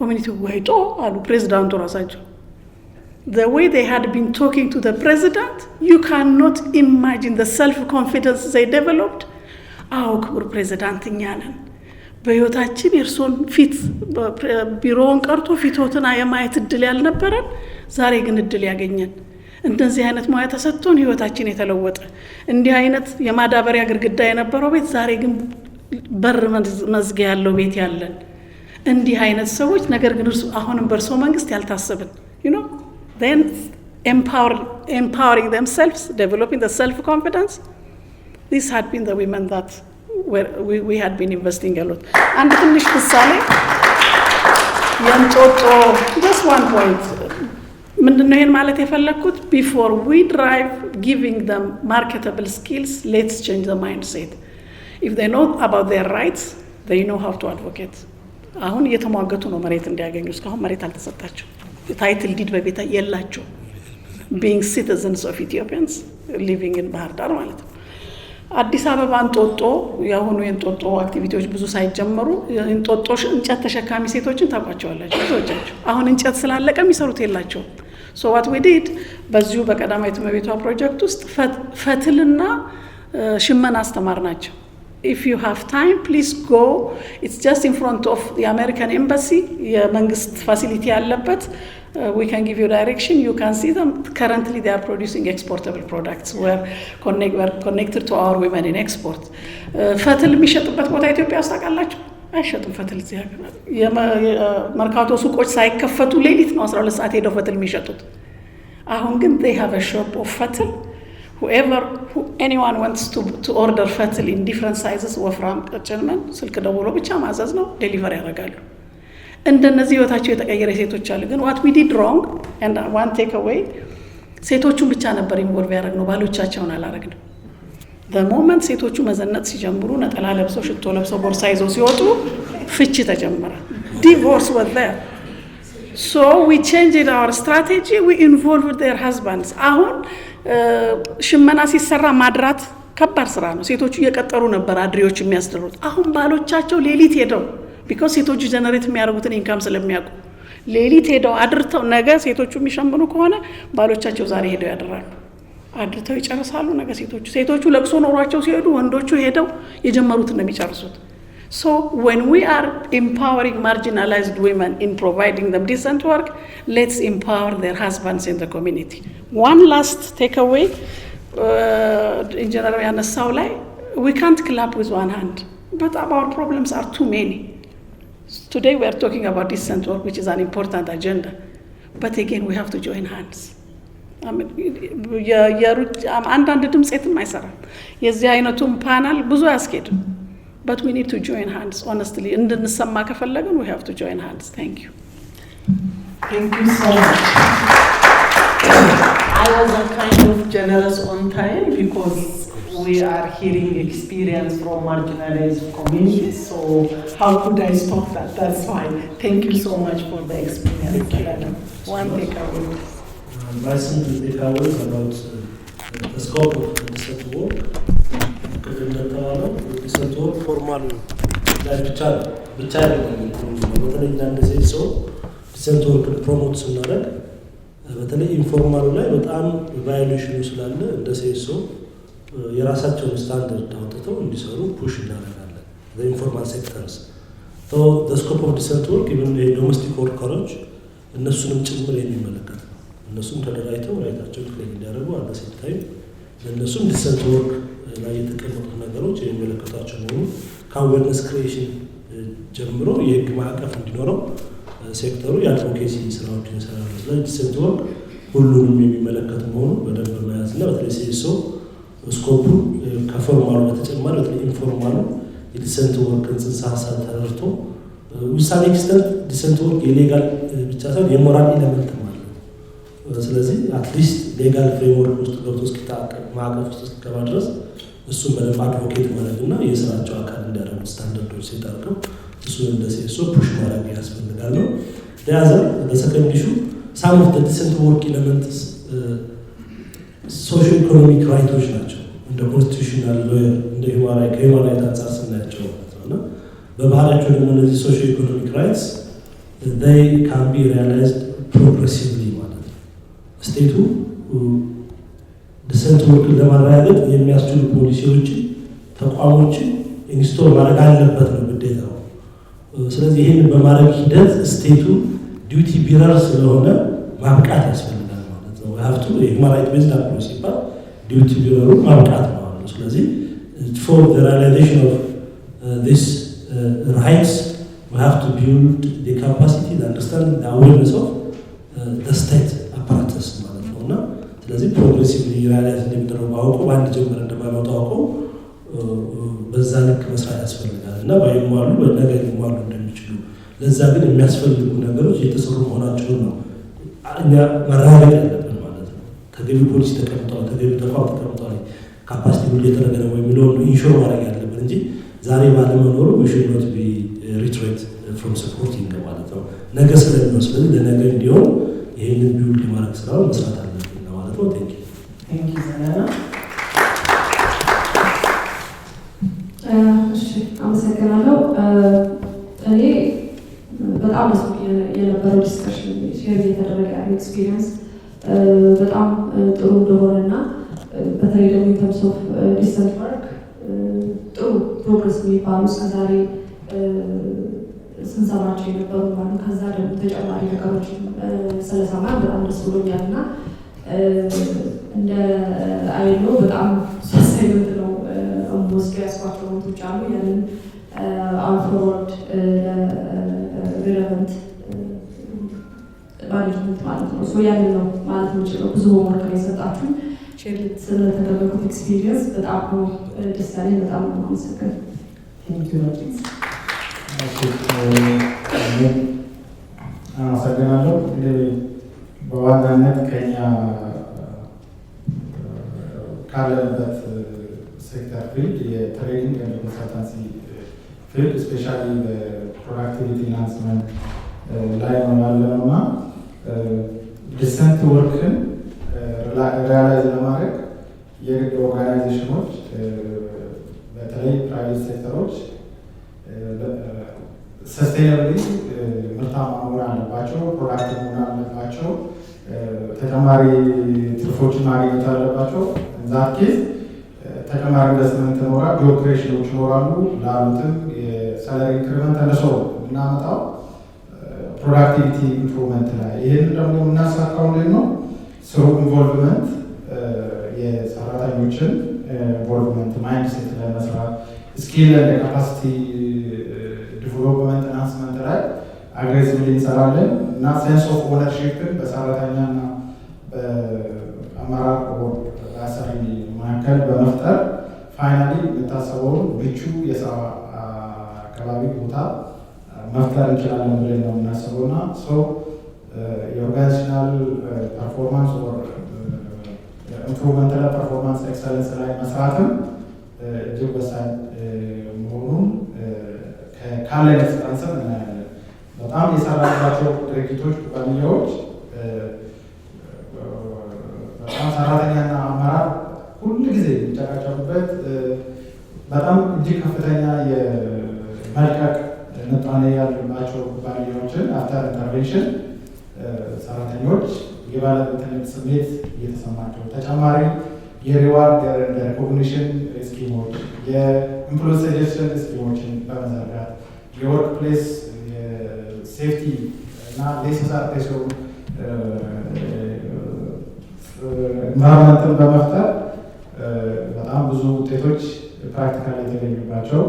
ኮሚኒቲ ወይጦ አሉ ፕሬዚዳንቱ ራሳቸው። The way they had been talking to the president, you cannot imagine the self-confidence they developed. አዎ ክቡር ፕሬዚዳንት እኛ ነን። በህይወታችን የእርሶን ፊት ቢሮውን ቀርቶ ፊቶትን የማየት እድል ያልነበረን ዛሬ ግን እድል ያገኘን። እንደዚህ አይነት ሙያ ተሰጥቶን ህይወታችን የተለወጠ፣ እንዲህ አይነት የማዳበሪያ ግድግዳ የነበረው ቤት ዛሬ ግን በር መዝጊያ ያለው ቤት ያለን እንዲህ አይነት ሰዎች፣ ነገር ግን አሁንም በእርሶ መንግስት ያልታሰብን then empowering themselves, developing the self-confidence. These had been the women that we had been investing a lot. And ትንሽ ምሳሌ የእንጦጦ just one point ምንድነው ይሄን ማለት የፈለኩት? before we drive giving them marketable skills, let's change the mindset. If they know about their rights, they know how to advocate. አሁን እየተሟገቱ ነው መሬት እንዲያገኙ። እስካሁን መሬት አልተሰጣቸው። ታይትል ዲድ በቤታ የላቸው። being citizens of Ethiopians living in ባህር ዳር ማለት ነው። አዲስ አበባ እንጦጦ ያሁኑ የእንጦጦ አክቲቪቲዎች ብዙ ሳይጀመሩ እንጦጦ እንጨት ተሸካሚ ሴቶችን ታውቋቸዋላችሁ ብዙዎቻችሁ። አሁን እንጨት ስላለቀ የሚሰሩት የላቸውም። so what we did በዚሁ በቀዳማዊት እመቤቷ ፕሮጀክት ውስጥ ፈትልና ሽመና አስተማር ናቸው። if you have time please go, it's just in front of the American embassy የመንግስት ፋሲሊቲ ያለበት. We can give you direction, you can see them. Currently they are producing exportable products. We're connected to our women in export. ፈትል የሚሸጥበት ቦታ ኢትዮጵያ ውስጥ ታውቃላችሁ? አይሸጥም ፈትል እዚህ ሀገር። የመርካቶ ሱቆች ሳይከፈቱ ሌሊት ነው 12 ሰዓት ሄደው ፈትል የሚሸጡት። አሁን ግን they have a shop of ፈትል. anyone wants to order ፈትል in different sizes, ወፍራም ቀጭን ስልክ ደውሎ ብቻ ማዘዝ ነው፣ ዴሊቨሪ ያደርጋሉ። እንደነዚህ ህይወታቸው የተቀየረ ሴቶች አሉ። ግን what we did wrong and one take away ሴቶቹን ብቻ ነበር ኢንቮልቭ ያደረግነው፣ ባሎቻቸውን አላረግንም። the moment ሴቶቹ መዘነጥ ሲጀምሩ ነጠላ ለብሰው ሽቶ ለብሰው ቦርሳ ይዘው ሲወጡ ፍቺ ተጀመረ። divorce was there. so we changed our strategy, we involved their husbands. አሁን ሽመና ሲሰራ ማድራት ከባድ ስራ ነው። ሴቶቹ እየቀጠሩ ነበር አድሪዎች የሚያስደሩት። አሁን ባሎቻቸው ሌሊት ሄደው because ሴቶቹ ጀነሬት የሚያደርጉትን ኢንካም ስለሚያውቁ ሌሊት ሄደው አድርተው ነገ ሴቶቹ የሚሸምኑ ከሆነ ባሎቻቸው ዛሬ ሄደው ያድራሉ። አድርተው ይጨርሳሉ። ነገ ሴቶቹ ለቅሶ ኖሯቸው ሲሄዱ ወንዶቹ ሄደው የጀመሩትን ነው የሚጨርሱት። so when we are empowering marginalized women in providing them decent work, let's empower their husbands in the community. one last takeaway, engineer ያነሳው ላይ we can't clap with one hand, but our problems are too many. Today we are talking about decent work, which is an important agenda, but again we have to join hands. አንዳንድ ድምፅ የትም አይሰራም። የዚህ አይነቱም ፓናል ብዙ አያስኬድም። but we need to join hands honestly. እንድንሰማ ከፈለግን we have to join hands. thank you. Thank you so much. I was kind of generous on time because we are hearing experience from marginalized communities, so how could I stop that? That's fine. Thank you so much for the experience. One takeaway. My simple takeaway is about the scope of decent work. decent work formal ላይ ብቻ በተለይ እንደዚህ ሰው decent work ፕሮሞት ስናደርግ በተለይ ኢንፎርማሉ ላይ በጣም ቫዮሌሽኑ ስላለ እንደ ሰው የራሳቸውን ስታንዳርድ አውጥተው እንዲሰሩ ፑሽ እናደርጋለን። the informal sectors, so the scope of decent work even the domestic workers እነሱንም ጭምር የሚመለከት ነው። እነሱም ተደራጅተው ራይታቸውን ክሌም እንዲያደርጉ አለሴት ታይም ለእነሱም decent work ላይ የተቀመጡ ነገሮች የሚመለከታቸው መሆኑ ከአዌርነስ ክሪኤሽን ጀምሮ የህግ ማዕቀፍ እንዲኖረው ሴክተሩ የአድቮኬሲ ስራዎችን ይሰራል። ስለዚህ decent work ሁሉንም የሚመለከት መሆኑ በደንብ መያዝ እና በተለይ ሴሶ ስኮፑ ከፎርማሉ በተጨማሪ በተለይ ኢንፎርማሉ የዲሰንት ወርክ ጽንሰ ሀሳብ ተረድቶ ውሳኔ ኤክስተንት ዲሰንት ወርክ የሌጋል ብቻ ሳይሆን የሞራል ኤሌመንት ማለት ነው። ስለዚህ አትሊስት ሌጋል ፍሬምወርክ ውስጥ ገብቶ እስኪታቀቅ ማዕቀፍ ውስጥ እስኪገባ ድረስ እሱን በደንብ አድቮኬት ማድረግና የስራቸው አካል እንዲያደርጉ ስታንዳርዶች ሲጠርቀው እሱን እንደ ሴሶ ፑሽ ማድረግ ያስፈልጋል ነው። ለያዘ በሰከንድ ኢሹ ሳም ኦፍ ዲሰንት ወርክ ኤሌመንትስ ሶሻል ኢኮኖሚክ ራይቶች ናቸው። እንደ ኮንስቲቱሽናል ሎየር እንደ ሂውማን ራይት አንጻር ስናያቸው ነውና በባህሪያቸው ደግሞ እነዚህ ሶሻል ኢኮኖሚክ ራይትስ they can be realized progressively ማለት ነው። ስቴቱ ዲሰንት ወርክን ለማረጋገጥ የሚያስችሉ ፖሊሲዎችን ተቋሞችን ኢንስቶል ማድረግ አለበት ነው ግዴታው። ስለዚህ ይህንን በማድረግ ሂደት ስቴቱ ዲዩቲ ቢረር ስለሆነ ማብቃት ያስፈልጋል ማለት ነው። ሀብቱ የሂውማን ራይት ቤዝድ አፕሮች ሲባል ዲዩቲ ቢረሩ ማብቃት ነው ማለት ነው። ስለዚህ for the realization of this rights we have to build the capacity, the understanding, the awareness of the state apparatus ማለት ነው እና ስለዚህ ፕሮግሬሲቭሊ ሪያላይዝ እንደሚደረጉ አውቀው በአንድ ጀምር እንደማይመጡ አውቀው በዛ ልክ መስራት ያስፈልጋል እና ባይሟሉ በነገ ሊሟሉ እንደሚችሉ ለዛ ግን የሚያስፈልጉ ነገሮች የተሰሩ መሆናቸውን ነው እኛ ማረጋገጥ ያለብን ማለት ነው። ተገቢ ፖሊሲ ተቀምጧል፣ ተገቢ ተቋም ተቀምጧል፣ ካፓሲቲ ቢልድ የተደረገ ነው የሚለውን ኢንሹር ማድረግ ያለብን እንጂ ዛሬ ባለመኖሩ we should not be ሪትሬት ፍሮም ሰፖርቲንግ ማለት ነው። ነገ ስለሚወስድ ለነገ እንዲሆን ይህንን ቢውልድ የማድረግ ስራ መስራት አለብን ማለት ነው። ቴንክ ዩ ዘላና። እሺ አመሰግናለሁ። እኔ በጣም ደስ የነበረው ዲስከሽን ሼር እየተደረገ ያለው ኤክስፒሪየንስ በጣም ጥሩ እንደሆነና በተለይ ደግሞ ኢንተርምስ ኦፍ ዲስተንት ወርክ ጥሩ ፕሮግረስ የሚባሉ እስከዛሬ ስንሰማቸው የነበሩ ማለት ከዛ ደግሞ ተጨማሪ ነገሮችን ስለሰማ በጣም ደስ ብሎኛል እና እንደ አይሎ በጣም ሳሳይመንት ነው ሞስት ያስኳቸው ኖቶች አሉ። ያንን አውትፎርወርድ ሪሌቨንት ማኔጅመንት ማለት ነው። ሶ ያንን ነው ማለት የምችለው። ብዙ ሆምወርክ ነው የሰጣችሁ። ሼር ስለተደረጉት ኤክስፒሪየንስ በጣም ነው ደስ ያለኝ። በጣም ነው የማመሰግነው። አመሰግናለሁ። እንግዲህ በዋናነት ከኛ ካለንበት ሴክተር ፊልድ የትሬኒንግ ኤንድ ኮንሰልታንሲ ፊልድ ስፔሻሊ በፕሮዳክቲቪቲ ኢንሃንስመንት ላይ ነው ያለነው እና ዲሰንት ወርክን ሪያላይዝ ለማድረግ የግድ ኦርጋናይዜሽኖች በተለይ ፕራይቬት ሴክተሮች ሰስቴናብሊ ምርታማ መሆን አለባቸው፣ ፕሮዳክቲቭ መሆን አለባቸው፣ ተጨማሪ ትርፎችን ማግኘት አለባቸው። ዛት ኬዝ ተጨማሪ ኢንቨስትመንት ይኖራል፣ ጆብ ክሬሽኖች ይኖራሉ። ላሉትም የሳላሪ ኢንክሪመንት ተነሰው የምናመጣው ፕሮዳክቲቪቲ ኢምፕሩቭመንት ላይ ይህን ደግሞ የምናሳካው እንዴት ነው? ስሩ ኢንቮልቭመንት የሰራተኞችን ኢንቮልቭመንት ማይንድ ሴት ላይ መስራት ስኪል እንደ ካፓሲቲ ዲቨሎፕመንት ኢንሃንስመንት ላይ አግሬሲቭሊ እንሰራለን እና ሴንስ ኦፍ ኦነርሺፕን በሰራተኛና በአመራር በአሰሪ መካከል በመፍጠር ፋይናሊ የምታሰበውን ምቹ የስራ አካባቢ ቦታ መፍጠር እንችላለን ብለን ነው የምናስበው እና የኦርጋናይዜሽናል ፐርፎርማንስ ወር ኢምፕሩቭመንት ላይ ፐርፎርማንስ ኤክሰለንስ ላይ መስራትም እጅግ ወሳኝ መሆኑን ካለን ኤክስፐሪንስም እናያለን። በጣም የሰራባቸው ድርጅቶች፣ ኩባንያዎች በጣም ሰራተኛና አመራር ሁሉ ጊዜ የሚጨቃጨቁበት በጣም እጅግ ከፍተኛ የመልቀቅ ምጣኔ ያለባቸው ኩባንያዎችን አፍተር ኢንተርቬንሽን ሰራተኞች የባለቤትነት ስሜት እየተሰማቸው ተጨማሪ የሪዋርድ ሪኮግኒሽን ስኪሞች፣ የኢምፕሎይ ሰጀሽን ስኪሞችን በመዘርጋት የወርክ ፕሌስ ሴፍቲ እና ሌሰሳር ፕሬሽር ኢንቫይሮንመንትን በመፍጠር በጣም ብዙ ውጤቶች ፕራክቲካል የተገኙባቸው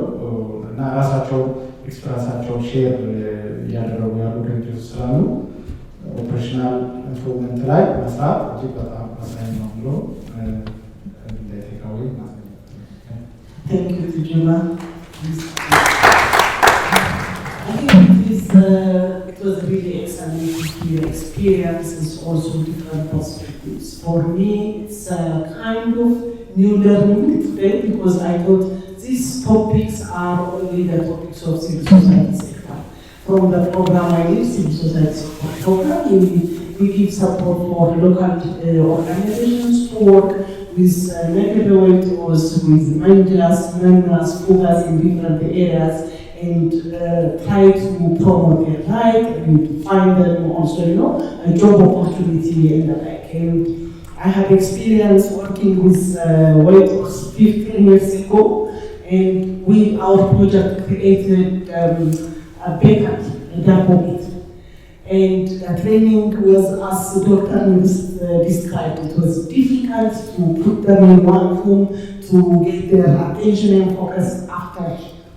እና ራሳቸው ኤክስፐሪንሳቸውን ሼር እያደረጉ ያሉ ድርጅቶች ስላሉ ኦፕሬሽናል ኢምፕሩቭመንት ላይ መስራት እጅግ በጣም ወሳኝ ነው ብሎ ቴካዊ Thank you, Tijuma. I think it was really excellent to hear experiences, also different perspectives. For me, it's a kind of new learning today because I thought these topics are only the topics of civil society sector. From the program I did, civil society support program, we give support for local organizations to work with neighborhoods, with managers, focus in different areas and try to promote their right and find them also, a job opportunity and the like. And I have experience working with White Horse 15 years ago, and our project created a bakery, a double it. And the training was, as Dr. described, it was difficult to put them in one room to get their attention and focus after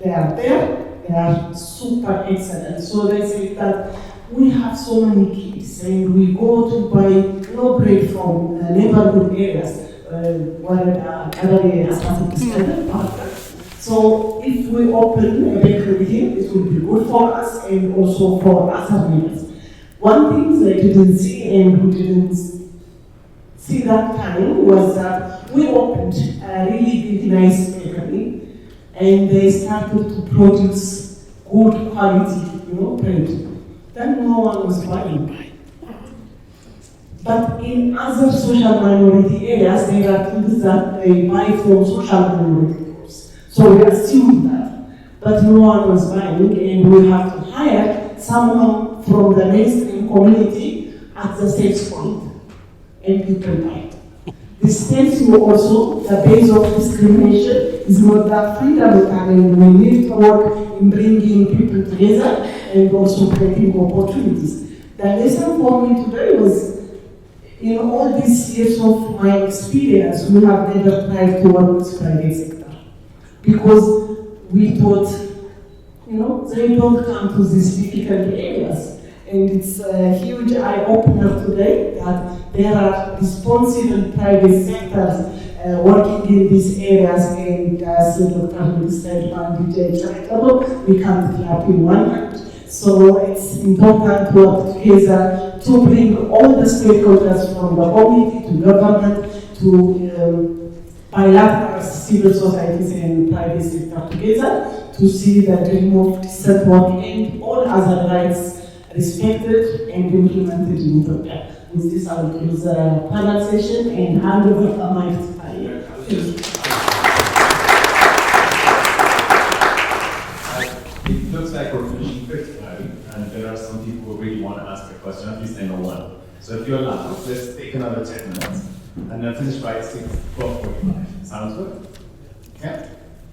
they are there. They are super excellent. So they say that we have so many kids and we go to buy bread from neighborhood areas where so if we open a bakery here, it will be good for us and also for other neighbors. One thing I didn't see and we didn't see that time was that we opened a really big, nice bakery and they started to produce good quality, bread, then no one was buying. But in other social minority areas, there are things that they buy from social minority groups. So we assume that. But no one was buying, and we have to hire someone from the mainstream community at the sales point, and people buy. This tells you also the base of discrimination is not that freedom, and we need to work in bringing people together and also creating opportunities. The lesson for me today was, in all these years of my experience, we have never tried to work with private sector because we thought, they don't come to these difficult areas. And it's a huge eye-opener today that there are responsible private sectors working in these areas, and as Dr. Hamid said, charitable, we can't clap in one hand. So it's important to work together to bring all the stakeholders from the community to government to bilateral civil societies and private sector together to see the dream of decent work and all other rights respected and implemented in Ethiopia. With this, I will close the panel session and hand over the mic to Taye. It looks like we're finishing quick, and there are some people who really want to ask a question, at least I know one. So if you're allowed, let's take another 10 minutes, and then finish by 12:45. Sounds good? Yeah?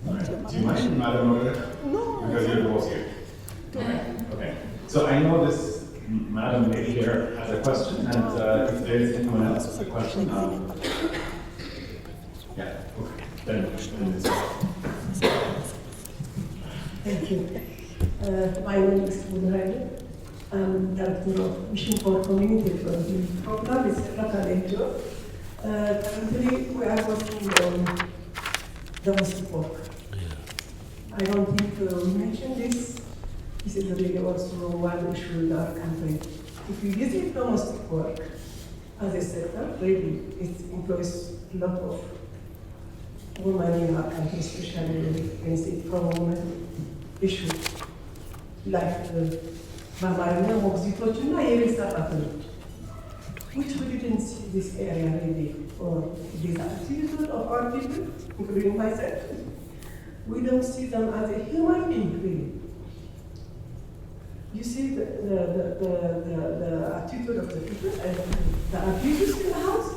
All right. Do you mind, Madam Moderator? No. Because you're the boss here. Okay. So I know this Madam lady here has a question, and if there is anyone else with a question, yeah, okay. Then it's Thank you. My name is Munraji. I'm Director of Mission for Community Development Program. It's a local NGO. Currently, we are working on domestic work. I don't think we mentioned this. This is really also one issue in our country. If you visit domestic work as a sector, really, it employs a lot of women in our country, especially when it's from women issue, like በአማርኛ ሞግዚቶች እና የቤት ሰራተኞች, which we didn't see this area really, or this attitude of our people, including myself. We don't see them as a human being, really. You see the attitude of the people and the abuses in the house,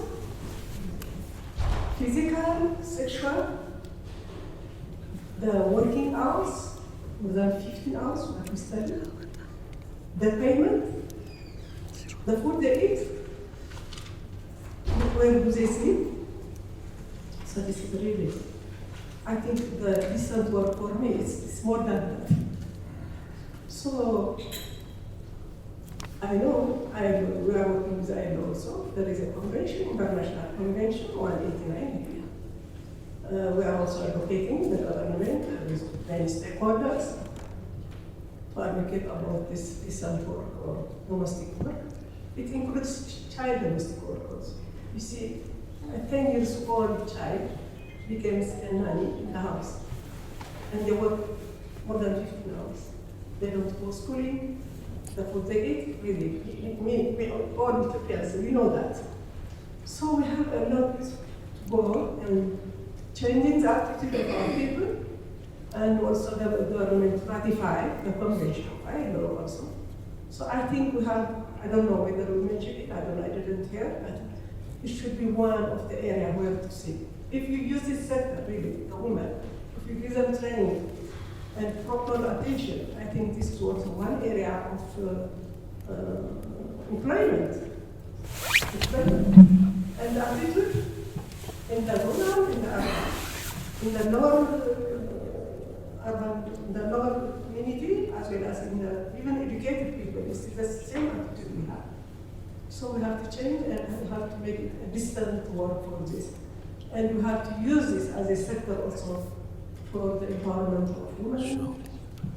physical, sexual, the working hours, more than 15 hours, like we studied, the payment, the food they eat, where do they sleep? So this is really, I think the decent work for me is more than that. So, I know we are working with ILO also. There is a convention, international convention, 189. We are also advocating the government with many stakeholders to advocate about this decent work or domestic work. It includes child domestic work also. You see, a 10 years old child becomes a nanny in the house, and they work more than 15 hours. They don't go schooling, the food they eat, really, we all Ethiopians, we know that. So we have a lot to go and changing the attitude of our people, and also the government ratify the convention, right? Also. So I think we have, I don't know whether we mentioned it, I didn't hear, but it should be one of the areas where to see. If you use this sector, really, the women, if you give them training, and proper attention, I think this is also one area of employment. And the attitude in the rural, in the lower urban, the lower community, as well as in the even educated people, it's the same attitude we have. So we have to change, and we have to make it a distant work for this. And we have to use this as a sector also for the empowerment of women,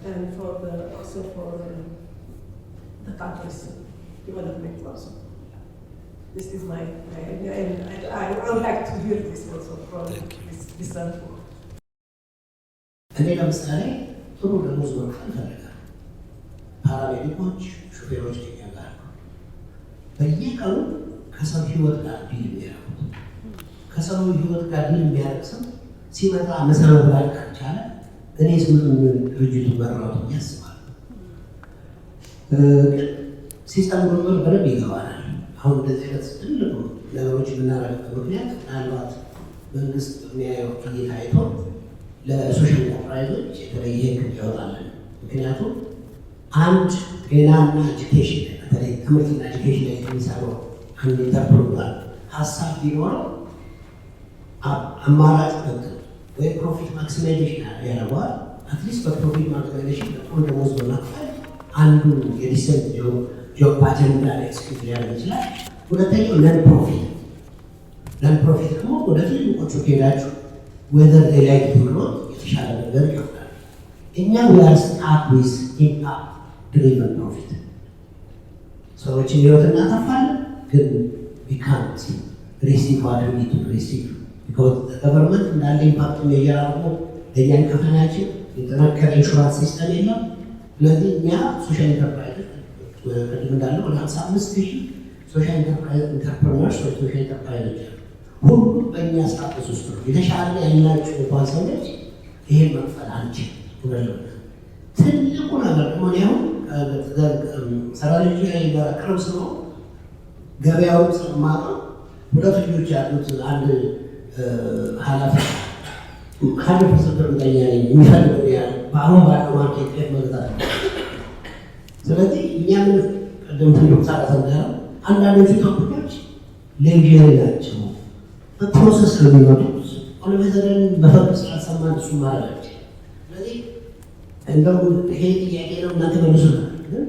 and for also for the country's development also. This is my idea, and I would like to hear this also from this work. እኔ ለምሳሌ ጥሩ ደሞዝ መክፈል እፈልጋለሁ። ፓራሜዲኮች፣ ሹፌሮች ከኛ ጋር በየቀኑ ከሰው ህይወት ጋር ዲል የሚያደርጉት ከሰው ህይወት ጋር ዲል የሚያደርግ ሰው ሲመጣ መሰረት ላይ ካልቻለ እኔ ስምም ድርጅቱ መራቱ ያስባል። ሲስተም ጉርምር በደንብ ይገባናል። አሁን እንደዚህ አይነት ትልቅ ነገሮች የምናደርግበት ምክንያት ምናልባት መንግስት የሚያየው እይታ አይቶ ለሶሻል ኢንተርፕራይዞች የተለየ ህግ ያወጣለን። ምክንያቱም አንድ ጤናና ኤጁኬሽን በተለይ ትምህርትና ኤጁኬሽን ላይ የሚሰራው አንድ ኢንተርፕራይዝ ሀሳብ ቢኖረው አማራጭ ህግ ወይ ፕሮፊት ማክሲማይዜሽን ያደርገዋል። አትሊስት በፕሮፊት ማክሲማይዜሽን ጥሩ ደሞዝ በመክፈል አንዱ የዲሰንት ጆብ አጀንዳ ላይ ኤክስኪዩት ሊያደርግ ይችላል። ሁለተኛው ነን ፕሮፊት ደግሞ ወደ ትልቆቹ ከሄዳችሁ ወዘር ላይ ትምሮት የተሻለ ነገር ይከፍላል። እኛ ዊአር ስታርት ዊዝ ኢምፓክት ድሪቨን ፕሮፊት ሰዎችን ህይወት እናጠፋለን፣ ግን ዊካንት ሪሲቭ ዋት ዊ ኒድ ቱ ሪሲቭ ቢኮዝ ገቨርንመንት እንዳለ ኢምፓክት እየራቁ ለእኛን ከፈናችን የጠነከረ ኢንሹራንስ ሲስተም የለም። ስለዚህ እኛ ሶሻል ኢንተርፕራይዝ ቅድም እንዳለው ወደ 55,000 ሶሻል ኢንተርፕረነርስ ወይ ሶሻል ኢንተርፕራይዞች ሁሉ በእኛ ስታተስ ውስጥ ነው። የተሻለ ያላቸው እንኳን ሰዎች ይሄን መክፈል አንችል ብለው ትልቁ ነገር ደግሞ ያው ሰራተኞች ጋር ቅርብ ስለሆነ ገበያውን ስለማውቀው ሁለት ልጆች ያሉት አንድ ኃላፊ 100% እርግጠኛ ነኝ የሚፈልገው በአሁን ባለው ማርኬት ላይ መግዛት ነው። ስለዚህ እኛ ምን ቀደም ትልቅ ሳራተኛ አንዳንዶቹ ተኩሎች ሌጀሪ ናቸው። በፕሮሰስ ነው የሚመጡት። ኦልቬዘርን በፈቅ ስላልሰማን እሱ ማረጋች። ስለዚህ እንደው ይሄ ጥያቄ ነው እናንተ መልሱናል። ግን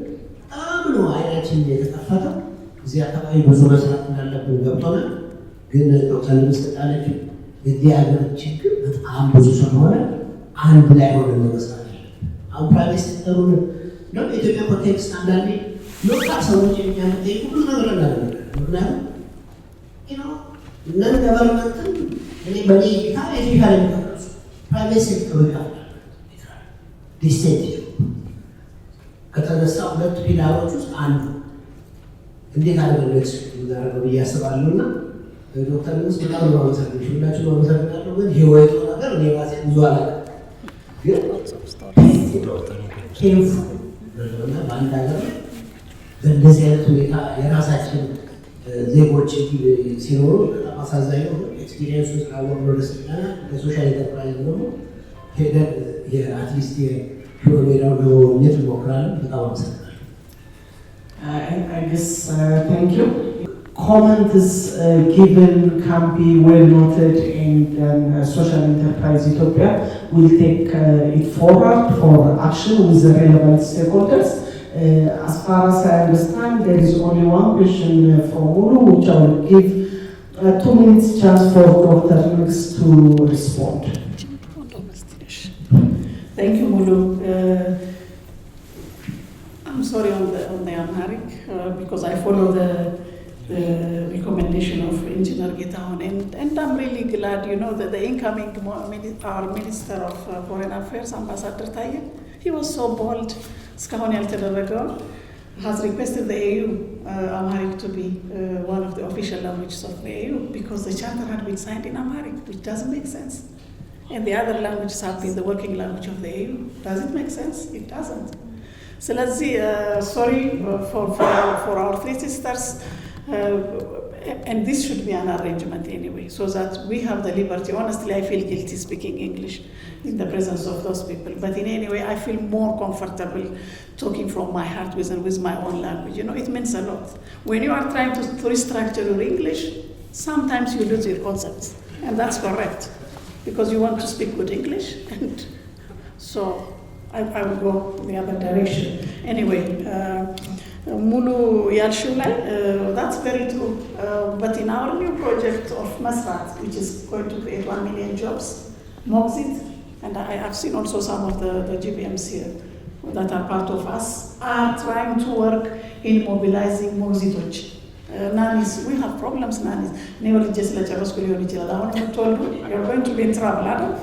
በጣም ነው አይናችን የተከፈተው። እዚህ አካባቢ ብዙ መስራት እንዳለብን ገብቶናል። ግን ዶክተር ምስጣለች የዚህ ሀገር ችግር በጣም ብዙ ስለሆነ አንድ ላይ ሆነን መስራት ያለብን። አሁን ፕራይቬት ሴክተሩን ነው የኢትዮጵያ ኮንቴክስት አንዳንዴ ሎካል ሰዎች የሚያመጠይቁ ብዙ ነገር እናደርጋለን። ምክንያቱም እነን ገቨርንመንትን እኔ በኔ ጌታ የተሻለ የሚቀረሱ ፕራይቬት ሴክተሩ ይካፍላል። ዲስቴንት ከተነሳ ሁለት ፒላሮች ውስጥ አንዱ እንዴት አድርገን ኤክስፔክት እናደርገው ብዬ አስባለሁ። እና ዶክተር ምስ በጣም ነው አመሰግንሽ፣ ሁላችሁ ነው አመሰግናለሁ። ግን ህይወቱ ነገር እኔ ራሴ ብዙ አላውቅም፣ ግን ኬንፉ እና በአንድ ሀገር በእንደዚህ አይነት ሁኔታ የራሳችን ዜጎች ሲኖሩ በጣም አሳዛኝ ነው። ኤክስፒሪየንሱ ስላወቅ ነው ደስ ይላል። ለሶሻል ኢንተርፕራይዝ ደግሞ ሄደን የአትሊስት የኪሎሜዳው ለመጎብኘት እንሞክራለን። በጣም አመሰግናለሁ። I guess, thank you. Comments given can be well noted, and Social Enterprise Ethiopia will take it forward for action with the relevant stakeholders. As far as I understand, there is only one question from Mulu, which I will give 2 minutes chance for Dr. Nix to respond. Thank you, Mulu. I'm sorry on the Amharic because I follow the recommendation of Engineer Getaun, and I'm really glad, that the incoming our Minister of Foreign Affairs, Ambassador Tayyip, he was so bold. Skahon Yaltadaragon has requested the AU Amharic to be one of the official languages of the AU because the charter had been signed in Amharic, which doesn't make sense. And the other languages have been the working language of the AU. Does it make sense? It doesn't. So let's see, sorry for our three sisters, and this should be an arrangement anyway, so that we have the liberty. Honestly, I feel guilty speaking English in the presence of those people, but in any way, I feel more comfortable talking from my heart with my own language. It means a lot. When you are trying to restructure your English, sometimes you lose your concepts, and that's correct, because you want to speak good English, and so I will go the other direction. Anyway, Mulu Yalshulai, that's very true. But in our new project of Masrat, which is going to create 1 million jobs, Moxit, and I have seen also some of the GPMs here that are part of us, are trying to work in mobilizing Moxitoch. Nannies, we have problems, nannies. Never just let us go on each other. You're going to be in trouble.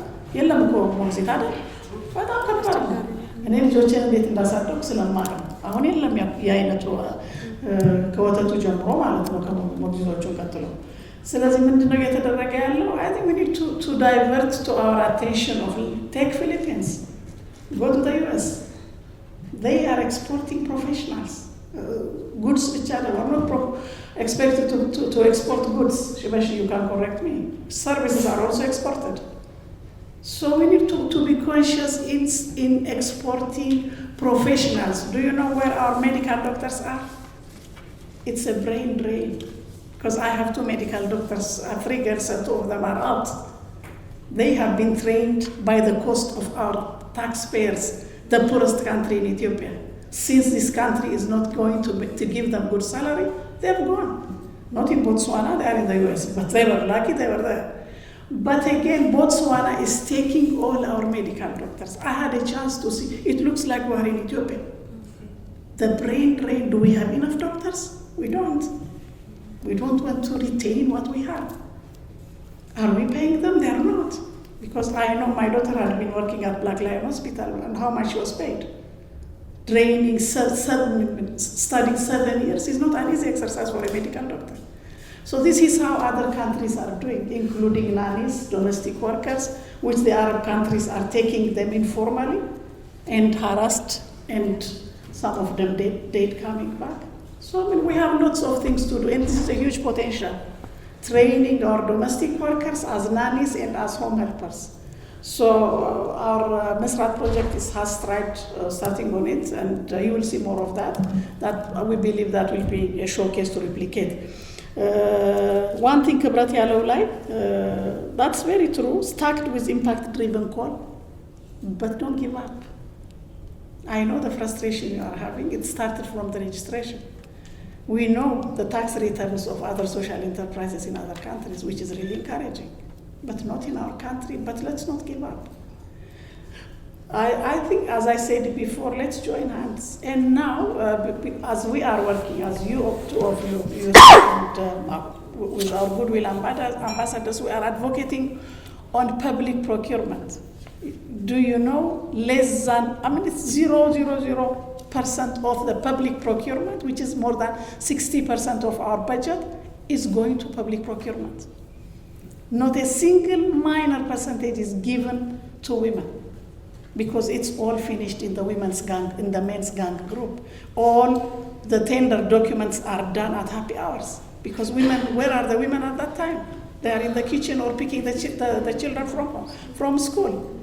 But I'm እኔ ልጆችን እንዴት እንዳሳደጉ ስለማቅ ነው። አሁን የለም የአይነቱ ከወተቱ ጀምሮ ማለት ነው ከሞግዚቶቹ ቀጥሎ። ስለዚህ ምንድነው እየተደረገ ያለው? I think we need to divert to our attention of take Philippines, go to the US. They are exporting professionals. Goods which are not expected to export goods. Shivashi, you can correct me. Services are also exported. So we need to be conscious in exporting professionals. Do you know where our medical doctors are? It's a brain drain. Because I have 2 medical doctors, 3 girls and 2 of them are out. They have been trained by the cost of our taxpayers, the poorest country in Ethiopia. Since this country is not going to give them good salary, they've gone. Not in Botswana, they are in the US, but they were lucky they were there. But again, Botswana is taking all our medical doctors. I had a chance to see, it looks like we are in Ethiopia. The brain drain, do we have enough doctors? We don't. We don't want to retain what we have. Are we paying them? They are not. Because I know my daughter had been working at Black Lion Hospital and how much she was paid. Training, studying 7 years is not an easy exercise for a medical doctor. So this is how other countries are doing, including nannies, domestic workers, which the Arab countries are taking them informally and harassed, and some of them dead coming back. So I mean, we have lots of things to do, and this is a huge potential. Training our domestic workers as nannies and as home helpers. So our Mesrat project has tried starting on it, and you will see more of that. That we believe that will be a showcase to replicate. One thing Kibrat Yalaw Lai, that's very true, stacked with impact-driven call, but don't give up. I know the frustration you are having. It started from the registration. We know the tax returns of other social enterprises in other countries, which is really encouraging, but not in our country. But let's not give up. I think, as I said before, let's join hands. And now, as we are working, as you, 2 of you, and, with our goodwill ambassadors, we are advocating on public procurement. Do you know less than, it's 0.000% of the public procurement, which is more than 60% of our budget, is going to public procurement. Not a single minor percentage is given to women, because it's all finished in the women's gang, in the men's gang group. All the tender documents are done at happy hours, because women, where are the women at that time? They are in the kitchen or picking the children from school.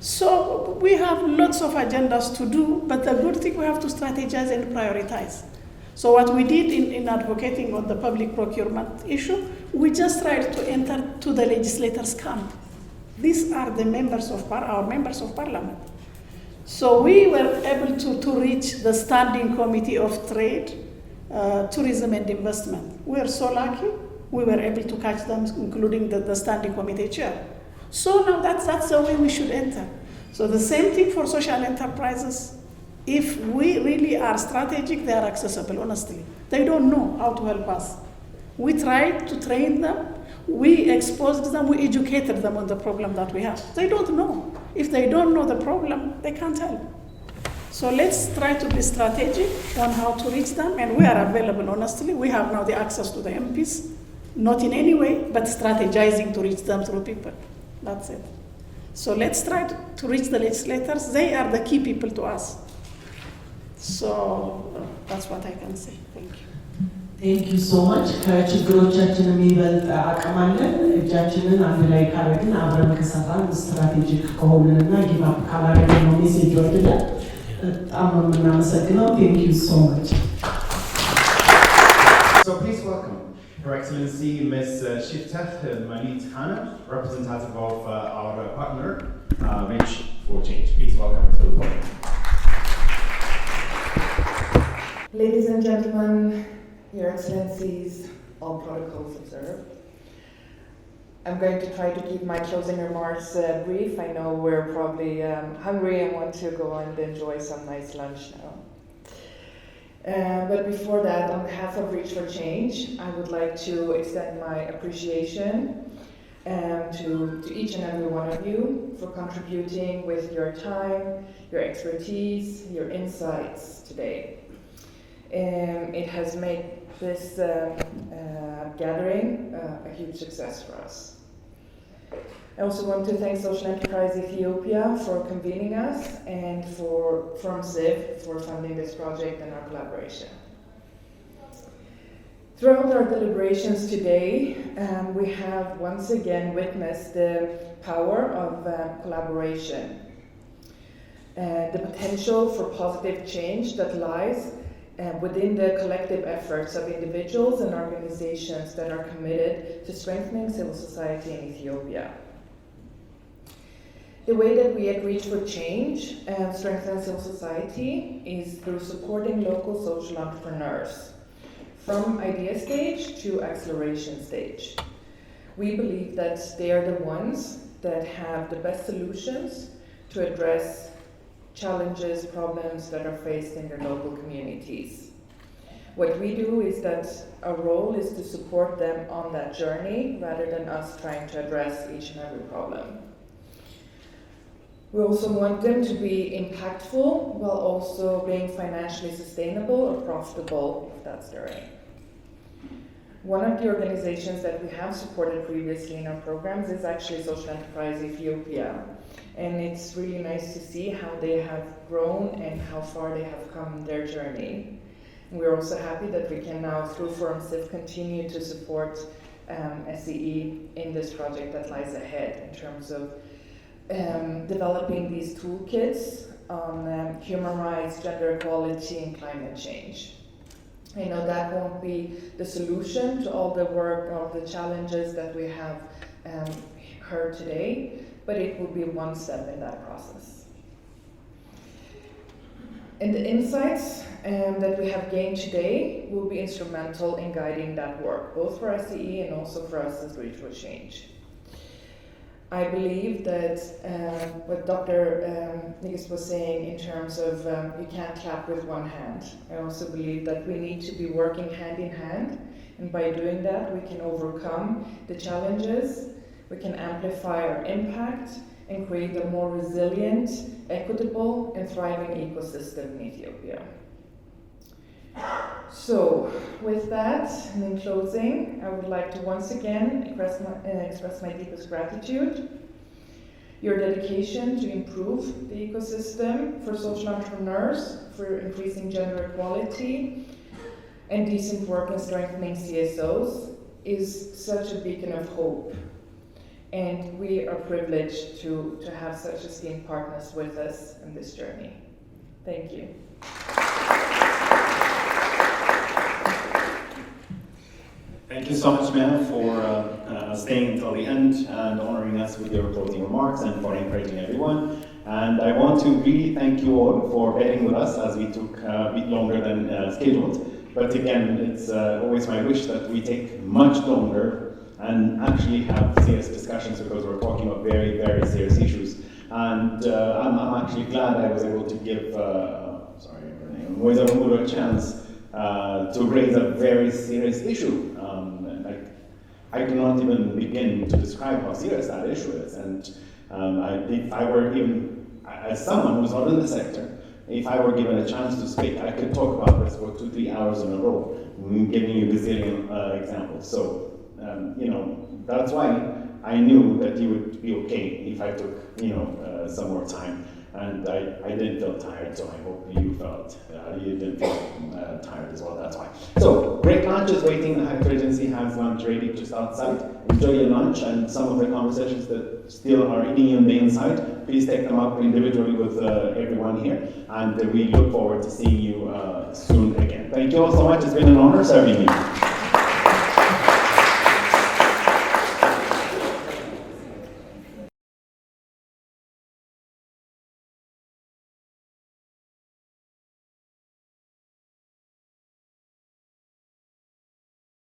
So we have lots of agendas to do, but the good thing, we have to strategize and prioritize. So what we did in advocating on the public procurement issue, we just tried to enter to the legislators' camp. These are the members of our members of parliament. So we were able to reach the Standing Committee of Trade, Tourism and Investment. We are so lucky, we were able to catch them, including the Standing Committee chair. So now that's the way we should enter. So the same thing for social enterprises. If we really are strategic, they are accessible, honestly. They don't know how to help us. We tried to train them, we exposed them, we educated them on the problem that we have. They don't know. If they don't know the problem, they can't help. So let's try to be strategic on how to reach them, and we are available, honestly. We have now the access to the MPs, not in any way, but strategizing to reach them through people. That's it. So let's try to reach the legislators. They are the key people to us. So that's what I can say. Thank you. Thank you so much. ከችግሮቻችን የሚበልጥ አቅም አለን። እጃችንን አንድ ላይ ካረግን አብረን ከሰራን ስትራቴጂክ ከሆንንና ጊቭ አፕ ካላረግን ነው ሜሴጅ ወርድለ በጣም ነው የምናመሰግነው። Thank you so much. So please welcome Her Excellency Ms. Shiftah Malit Hanna, representative of our partner, Reach for Change. Please welcome her to the podium. Ladies and gentlemen, Your Excellencies, all protocols observed. I'm going to try to keep my closing remarks brief. I know we're probably hungry and want to go and enjoy some nice lunch now. But before that, on behalf of Reach for Change, I would like to extend my appreciation to each and every one of you for contributing with your time, your expertise, your insights today. It has made this gathering a huge success for us. I also want to thank Social Enterprise Ethiopia for convening us and from CIV for funding this project and our collaboration. Throughout our deliberations today, we have once again witnessed the power of collaboration, the potential for positive change that lies within the collective efforts of individuals and organizations that are committed to strengthening civil society in Ethiopia. The way that we at Reach for Change strengthen civil society is through supporting local social entrepreneurs from idea stage to acceleration stage. We believe that they are the ones that have the best solutions to address challenges, problems that are faced in their local communities. What we do is that our role is to support them on that journey rather than us trying to address each and every problem. We also want them to be impactful while also being financially sustainable or profitable, if that's their aim. One of the organizations that we have supported previously in our programs is actually Social Enterprise Ethiopia. And it's really nice to see how they have grown and how far they have come in their journey. And we're also happy that we can now, through Forum CIV, continue to support SEE in this project that lies ahead in terms of developing these toolkits on human rights, gender equality, and climate change. I know that won't be the solution to all the work, all the challenges that we have heard today, but it will be one step in that process. And the insights that we have gained today will be instrumental in guiding that work, both for SEE and also for us as Reach for Change. I believe that what Dr. Nigis was saying in terms of you can't clap with one hand. I also believe that we need to be working hand in hand, and by doing that we can overcome the challenges, we can amplify our impact, and create a more resilient, equitable, and thriving ecosystem in Ethiopia. So, with that, and in closing, I would like to once again express my deepest gratitude. Your dedication to improve the ecosystem for social entrepreneurs, for increasing gender equality, and decent work in strengthening CSOs is such a beacon of hope. And we are privileged to have such esteemed partners with us in this journey. Thank you. Thank you so much, ma'am, for staying until the end and honoring us with your closing remarks and for encouraging everyone. And I want to really thank you all for bearing with us as we took a bit longer than scheduled. But again, it's always my wish that we take much longer and actually have serious discussions because we're talking about very, very serious issues. And I'm actually glad I was able to give Moiza Rumuru a chance to raise a very serious issue. I cannot even begin to describe how serious that issue is. And if I were even, as someone who's not in the sector, if I were given a chance to speak, I could talk about this for 2-3 hours in a row, giving you a gazillion examples. So, that's why I knew that you would be okay if I took, some more time. And I didn't feel tired, so I hope you felt, you didn't feel tired as well, that's why. So, break lunch is waiting. The High Agency has lunch ready just outside. Enjoy your lunch, and some of the conversations that still are eating on the inside, please take them up individually with everyone here. And we look forward to seeing you soon again. Thank you all so much. It's been an honor serving you.